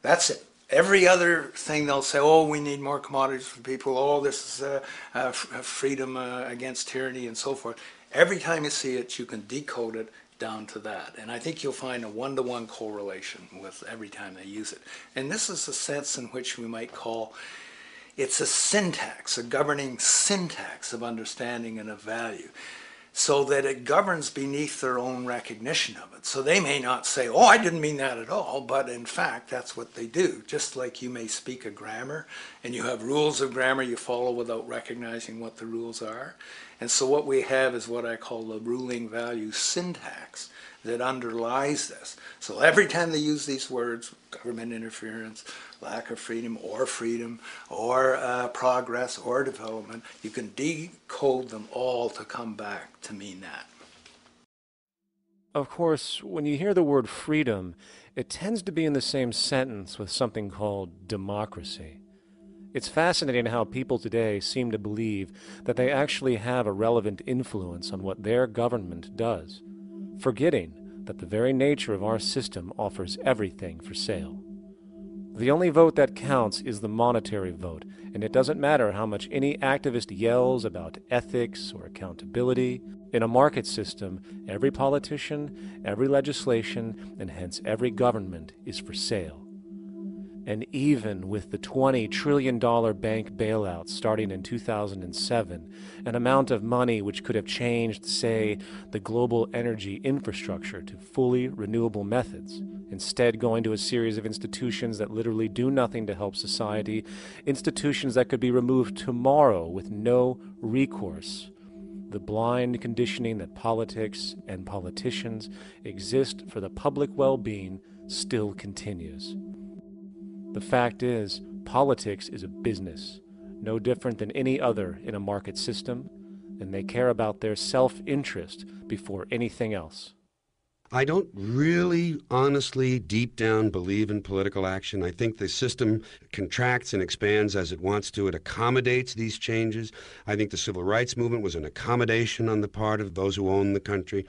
That's it. Every other thing they'll say, oh, we need more commodities for people, oh, this is freedom against tyranny and so forth. Every time you see it, you can decode it down to that. And I think you'll find a one-to-one correlation with every time they use it. And this is a sense in which we might call it's a syntax, a governing syntax of understanding and of value, so that it governs beneath their own recognition of it. So they may not say, oh, I didn't mean that at all, but in fact, that's what they do. Just like you may speak a grammar, and you have rules of grammar you follow without recognizing what the rules are. And so what we have is what I call the ruling value syntax that underlies this. So every time they use these words, government interference, lack of freedom, or progress, or development, you can decode them all to come back to mean that. Of course, when you hear the word freedom, it tends to be in the same sentence with something called democracy. It's fascinating how people today seem to believe that they actually have a relevant influence on what their government does, forgetting that the very nature of our system offers everything for sale. The only vote that counts is the monetary vote, and it doesn't matter how much any activist yells about ethics or accountability. In a market system, every politician, every legislation, and hence every government is for sale. And even with the $20 trillion bank bailout starting in 2007, an amount of money which could have changed, say, the global energy infrastructure to fully renewable methods, instead going to a series of institutions that literally do nothing to help society, institutions that could be removed tomorrow with no recourse. The blind conditioning that politics and politicians exist for the public well-being still continues. The fact is, politics is a business, no different than any other in a market system, and they care about their self-interest before anything else. I don't really, honestly, deep down believe in political action. I think the system contracts and expands as it wants to. It accommodates these changes. I think the civil rights movement was an accommodation on the part of those who own the country.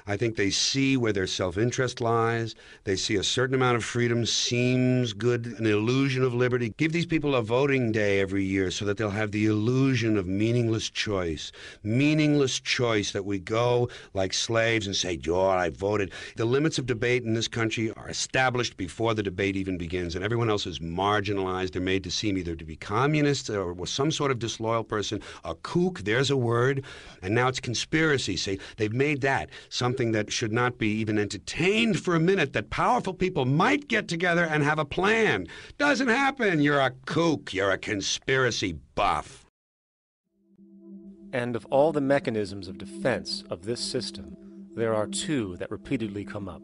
I think they see where their self-interest lies. They see a certain amount of freedom seems good, an illusion of liberty. Give these people a voting day every year so that they'll have the illusion of meaningless choice. Meaningless choice that we go like slaves and say, "Joe, I voted." The limits of debate in this country are established before the debate even begins, and everyone else is marginalized. They're made to seem either to be communists or some sort of disloyal person. A kook, there's a word. And now it's conspiracy. See, they've made that something that should not be even entertained for a minute, that powerful people might get together and have a plan. Doesn't happen. You're a kook. You're a conspiracy buff. And of all the mechanisms of defense of this system, there are two that repeatedly come up.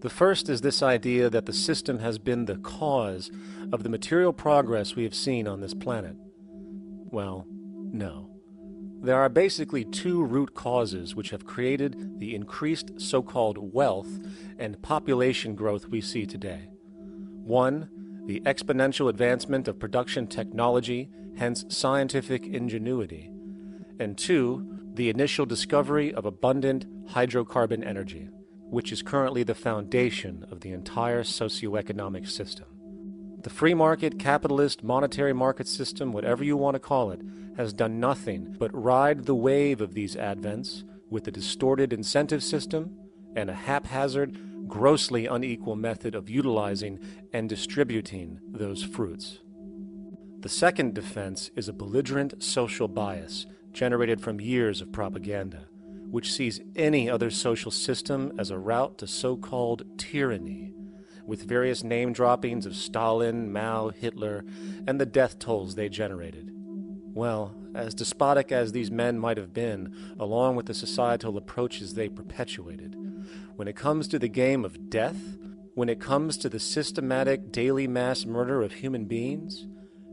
The first is this idea that the system has been the cause of the material progress we have seen on this planet. Well, no. There are basically two root causes which have created the increased so-called wealth and population growth we see today. One, the exponential advancement of production technology, hence scientific ingenuity. And two, the initial discovery of abundant hydrocarbon energy, which is currently the foundation of the entire socioeconomic system. The free market, capitalist, monetary market system, whatever you want to call it, has done nothing but ride the wave of these advents with a distorted incentive system and a haphazard, grossly unequal method of utilizing and distributing those fruits. The second defense is a belligerent social bias generated from years of propaganda, which sees any other social system as a route to so-called tyranny, with various name droppings of Stalin, Mao, Hitler, and the death tolls they generated. Well, as despotic as these men might have been, along with the societal approaches they perpetuated, when it comes to the game of death, when it comes to the systematic daily mass murder of human beings,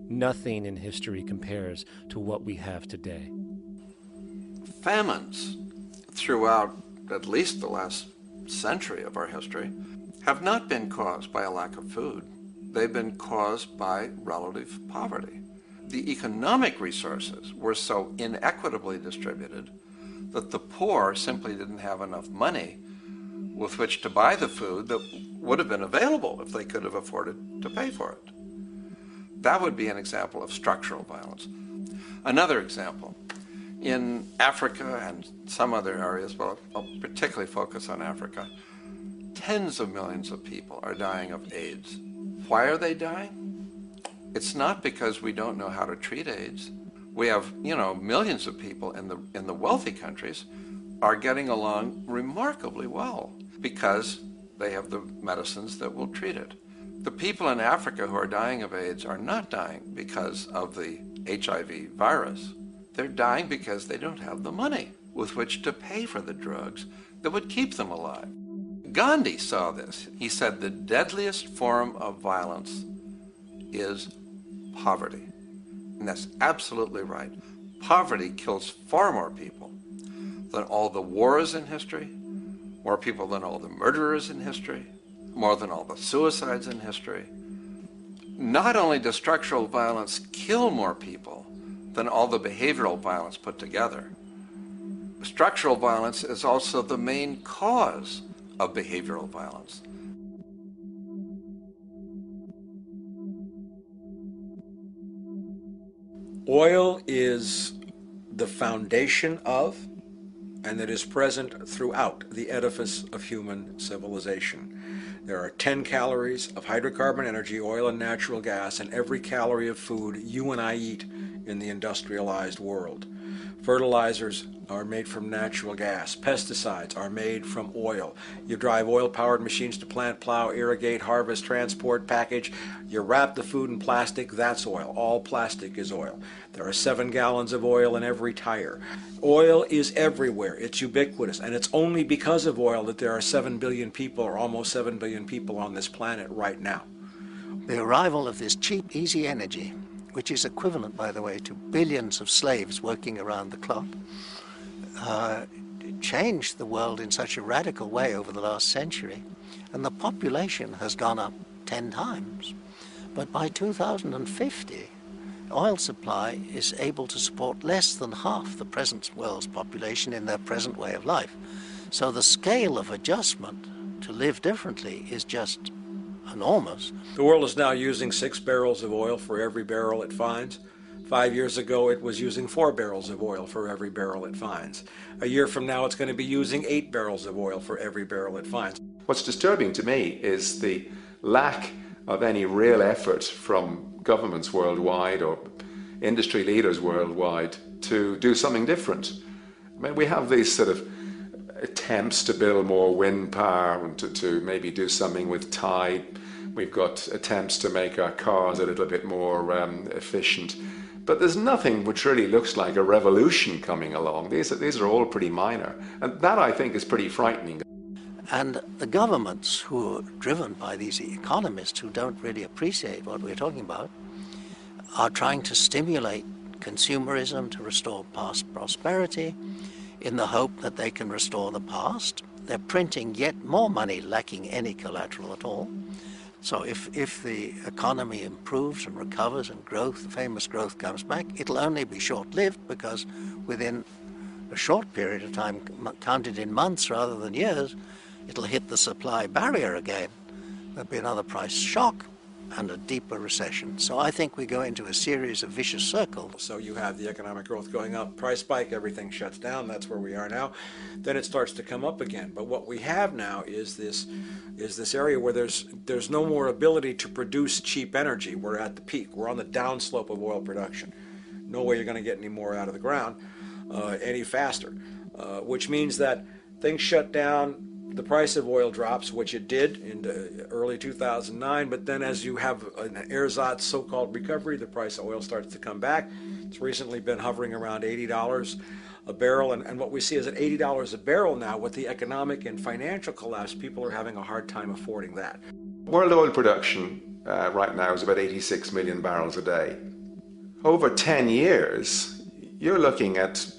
nothing in history compares to what we have today. Famines throughout at least the last century of our history have not been caused by a lack of food. They've been caused by relative poverty. The economic resources were so inequitably distributed that the poor simply didn't have enough money with which to buy the food that would have been available if they could have afforded to pay for it. That would be an example of structural violence. Another example, in Africa and some other areas, but I'll particularly focus on Africa, tens of millions of people are dying of AIDS. Why are they dying? It's not because we don't know how to treat AIDS. We have, millions of people in the wealthy countries are getting along remarkably well because they have the medicines that will treat it. The people in Africa who are dying of AIDS are not dying because of the HIV virus. They're dying because they don't have the money with which to pay for the drugs that would keep them alive. Gandhi saw this. He said the deadliest form of violence is poverty. And that's absolutely right. Poverty kills far more people than all the wars in history, more people than all the murderers in history, more than all the suicides in history. Not only does structural violence kill more people than all the behavioral violence put together, structural violence is also the main cause of behavioral violence. Oil is the foundation of, and that is present throughout the edifice of human civilization. There are 10 calories of hydrocarbon energy, oil and natural gas, in every calorie of food you and I eat in the industrialized world. Fertilizers are made from natural gas. Pesticides are made from oil. You drive oil-powered machines to plant, plow, irrigate, harvest, transport, package. You wrap the food in plastic, that's oil. All plastic is oil. There are 7 gallons of oil in every tire. Oil is everywhere. It's ubiquitous. And it's only because of oil that there are 7 billion people, or almost 7 billion people on this planet right now. The arrival of this cheap, easy energy, which is equivalent, by the way, to billions of slaves working around the clock, changed the world in such a radical way over the last century, and the population has gone up 10 times. But by 2050, oil supply is able to support less than half the present world's population in their present way of life. So the scale of adjustment to live differently is just enormous. The world is now using 6 barrels of oil for every barrel it finds. 5 years ago, it was using 4 barrels of oil for every barrel it finds. A year from now, it's going to be using 8 barrels of oil for every barrel it finds. What's disturbing to me is the lack of any real effort from governments worldwide or industry leaders worldwide to do something different. I mean, we have these sort of attempts to build more wind power and to maybe do something with tide. We've got attempts to make our cars a little bit more efficient. But there's nothing which really looks like a revolution coming along. These are all pretty minor. And that, I think, is pretty frightening. And the governments who are driven by these economists who don't really appreciate what we're talking about are trying to stimulate consumerism to restore past prosperity in the hope that they can restore the past. They're printing yet more money lacking any collateral at all. So if the economy improves and recovers and growth, the famous growth comes back, it'll only be short-lived because within a short period of time, counted in months rather than years, it'll hit the supply barrier again. There'll be another price shock and a deeper recession. So I think we go into a series of vicious circles. So you have the economic growth going up, price spike, everything shuts down, that's where we are now. Then it starts to come up again. But what we have now is this area where there's no more ability to produce cheap energy. We're at the peak. We're on the downslope of oil production. No way you're going to get any more out of the ground any faster, which means that things shut down. The price of oil drops, which it did in early 2009, but then as you have an ersatz so-called recovery, the price of oil starts to come back. It's recently been hovering around $80 a barrel, and what we see is at $80 a barrel now, with the economic and financial collapse, people are having a hard time affording that. World oil production right now is about 86 million barrels a day. Over 10 years, you're looking at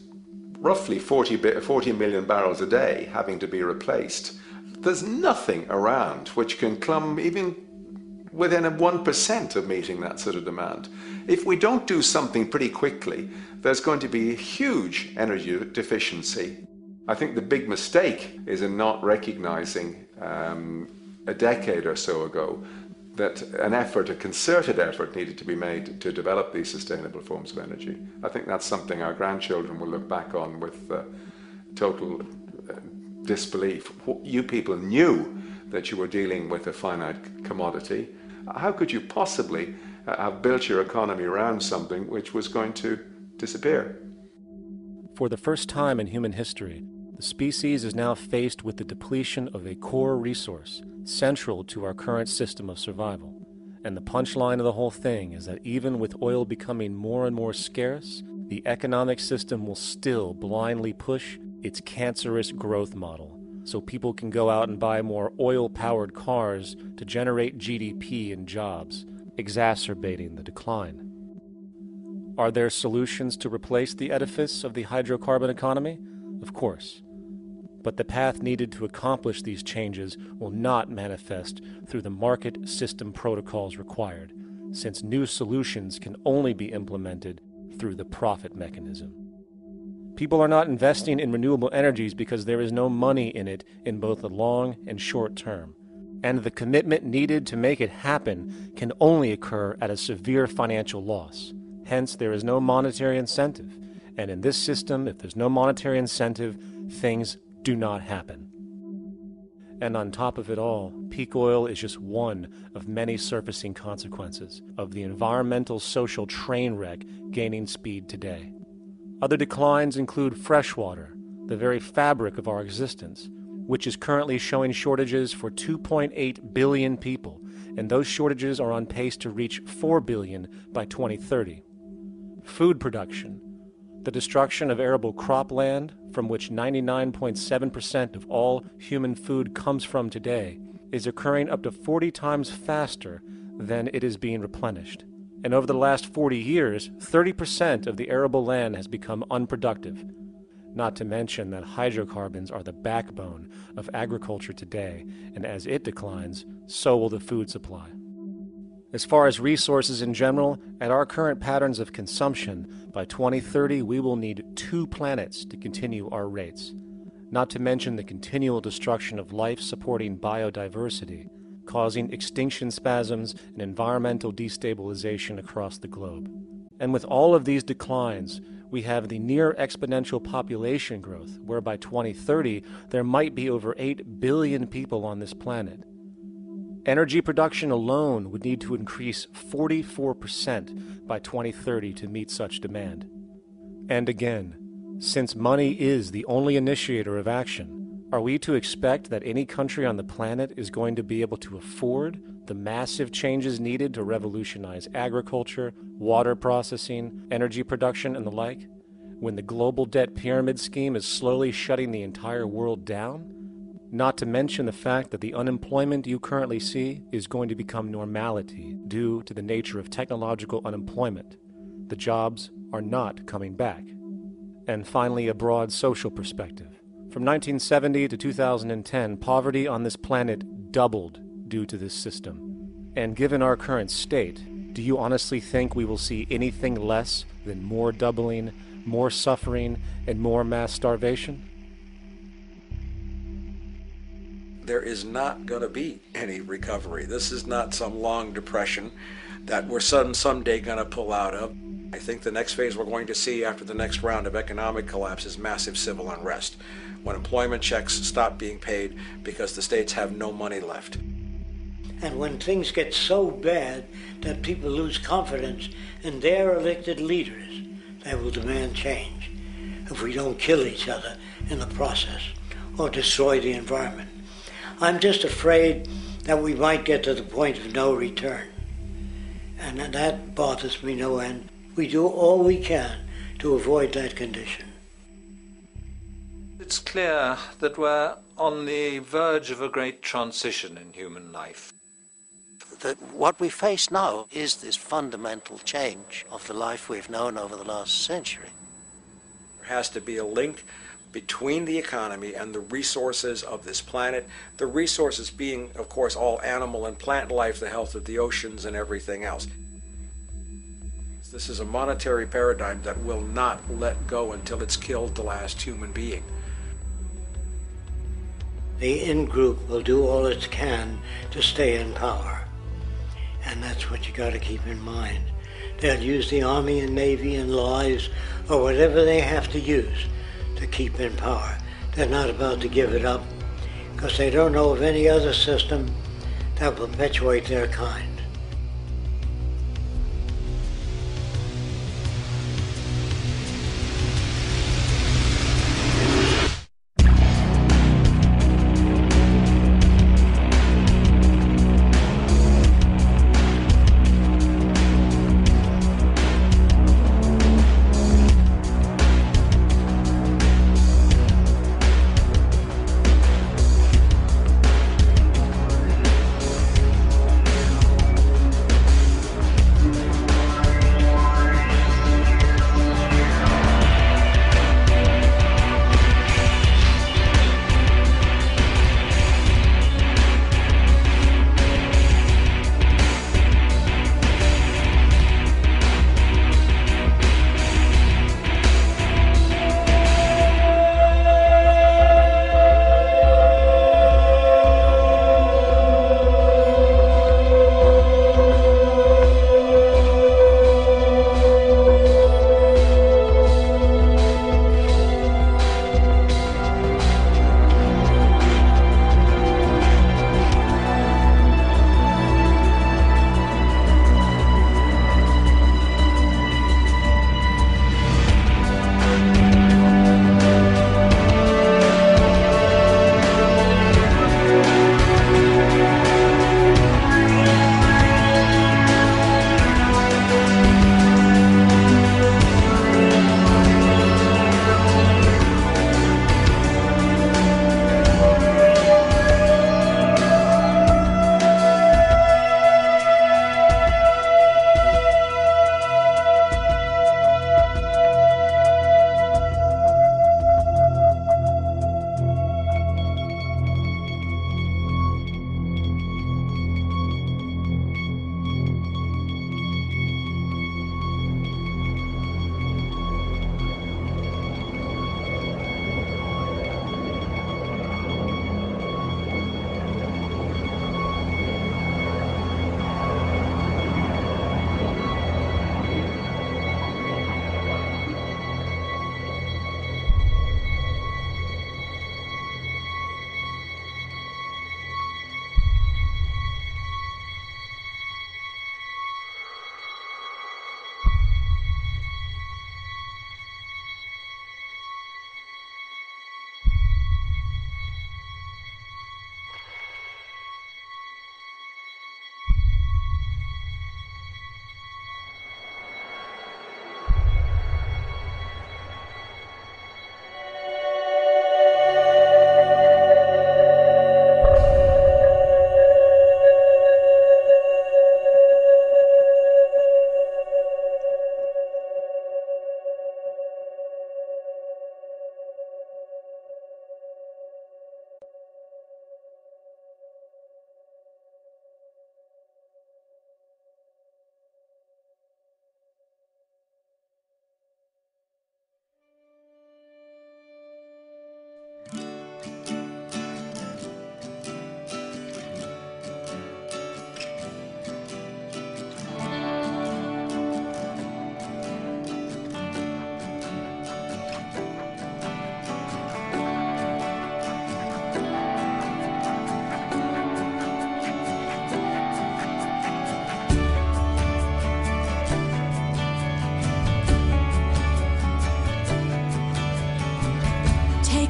roughly 40 million barrels a day having to be replaced. There's nothing around which can come even within 1% of meeting that sort of demand. If we don't do something pretty quickly, there's going to be a huge energy deficiency. I think the big mistake is in not recognizing a decade or so ago that a concerted effort needed to be made to develop these sustainable forms of energy. I think that's something our grandchildren will look back on with total disbelief. You people knew that you were dealing with a finite commodity. How could you possibly have built your economy around something which was going to disappear? For the first time in human history, the species is now faced with the depletion of a core resource central to our current system of survival. And the punchline of the whole thing is that even with oil becoming more and more scarce, the economic system will still blindly push its cancerous growth model, so people can go out and buy more oil-powered cars to generate GDP and jobs, exacerbating the decline. Are there solutions to replace the edifice of the hydrocarbon economy? Of course. But the path needed to accomplish these changes will not manifest through the market system protocols required, since new solutions can only be implemented through the profit mechanism. People are not investing in renewable energies because there is no money in it in both the long and short term, and the commitment needed to make it happen can only occur at a severe financial loss. Hence, there is no monetary incentive, and in this system, if there's no monetary incentive, things do not happen. And on top of it all, peak oil is just one of many surfacing consequences of the environmental social train wreck gaining speed today. Other declines include freshwater, the very fabric of our existence, which is currently showing shortages for 2.8 billion people, and those shortages are on pace to reach 4 billion by 2030. Food production, the destruction of arable cropland, from which 99.7% of all human food comes from today, is occurring up to 40 times faster than it is being replenished. And over the last 40 years, 30% of the arable land has become unproductive. Not to mention that hydrocarbons are the backbone of agriculture today, and as it declines, so will the food supply. As far as resources in general, at our current patterns of consumption, by 2030 we will need 2 planets to continue our rates, not to mention the continual destruction of life-supporting biodiversity, causing extinction spasms and environmental destabilization across the globe. And with all of these declines, we have the near exponential population growth, where by 2030 there might be over 8 billion people on this planet. Energy production alone would need to increase 44% by 2030 to meet such demand. And again, since money is the only initiator of action, are we to expect that any country on the planet is going to be able to afford the massive changes needed to revolutionize agriculture, water processing, energy production, and the like, when the global debt pyramid scheme is slowly shutting the entire world down? Not to mention the fact that the unemployment you currently see is going to become normality due to the nature of technological unemployment. The jobs are not coming back. And finally, a broad social perspective. From 1970 to 2010, poverty on this planet doubled due to this system. And given our current state, do you honestly think we will see anything less than more doubling, more suffering, and more mass starvation? There is not going to be any recovery. This is not some long depression that we're someday going to pull out of. I think the next phase we're going to see after the next round of economic collapse is massive civil unrest, when employment checks stop being paid because the states have no money left. And when things get so bad that people lose confidence in their elected leaders, they will demand change if we don't kill each other in the process or destroy the environment. I'm just afraid that we might get to the point of no return. And that bothers me no end. We do all we can to avoid that condition. It's clear that we're on the verge of a great transition in human life. That what we face now is this fundamental change of the life we've known over the last century. There has to be a link between the economy and the resources of this planet, the resources being, of course, all animal and plant life, the health of the oceans and everything else. This is a monetary paradigm that will not let go until it's killed the last human being. The in-group will do all it can to stay in power. And that's what you got to keep in mind. They'll use the Army and Navy and lies or whatever they have to use to keep in power. They're not about to give it up because they don't know of any other system that will perpetuate their kind.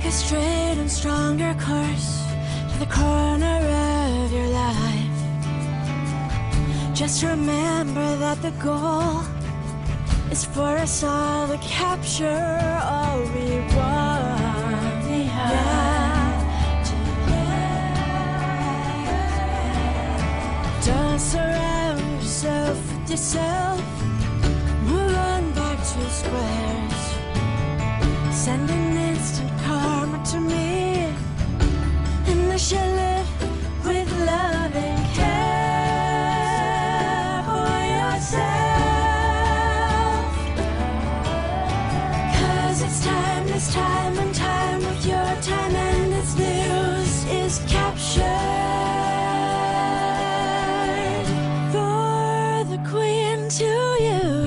a straight and stronger course to the corner of your life. Just remember that the goal is for us all to capture all we want. Don't surround yourself with yourself. Move on back to squares. Send an instant karma to me, and I shall live with love and care for yourself. 'Cause it's time, this time and time with your time, and this news is captured for the queen to use.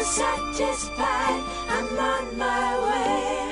Satisfied, I'm on my way.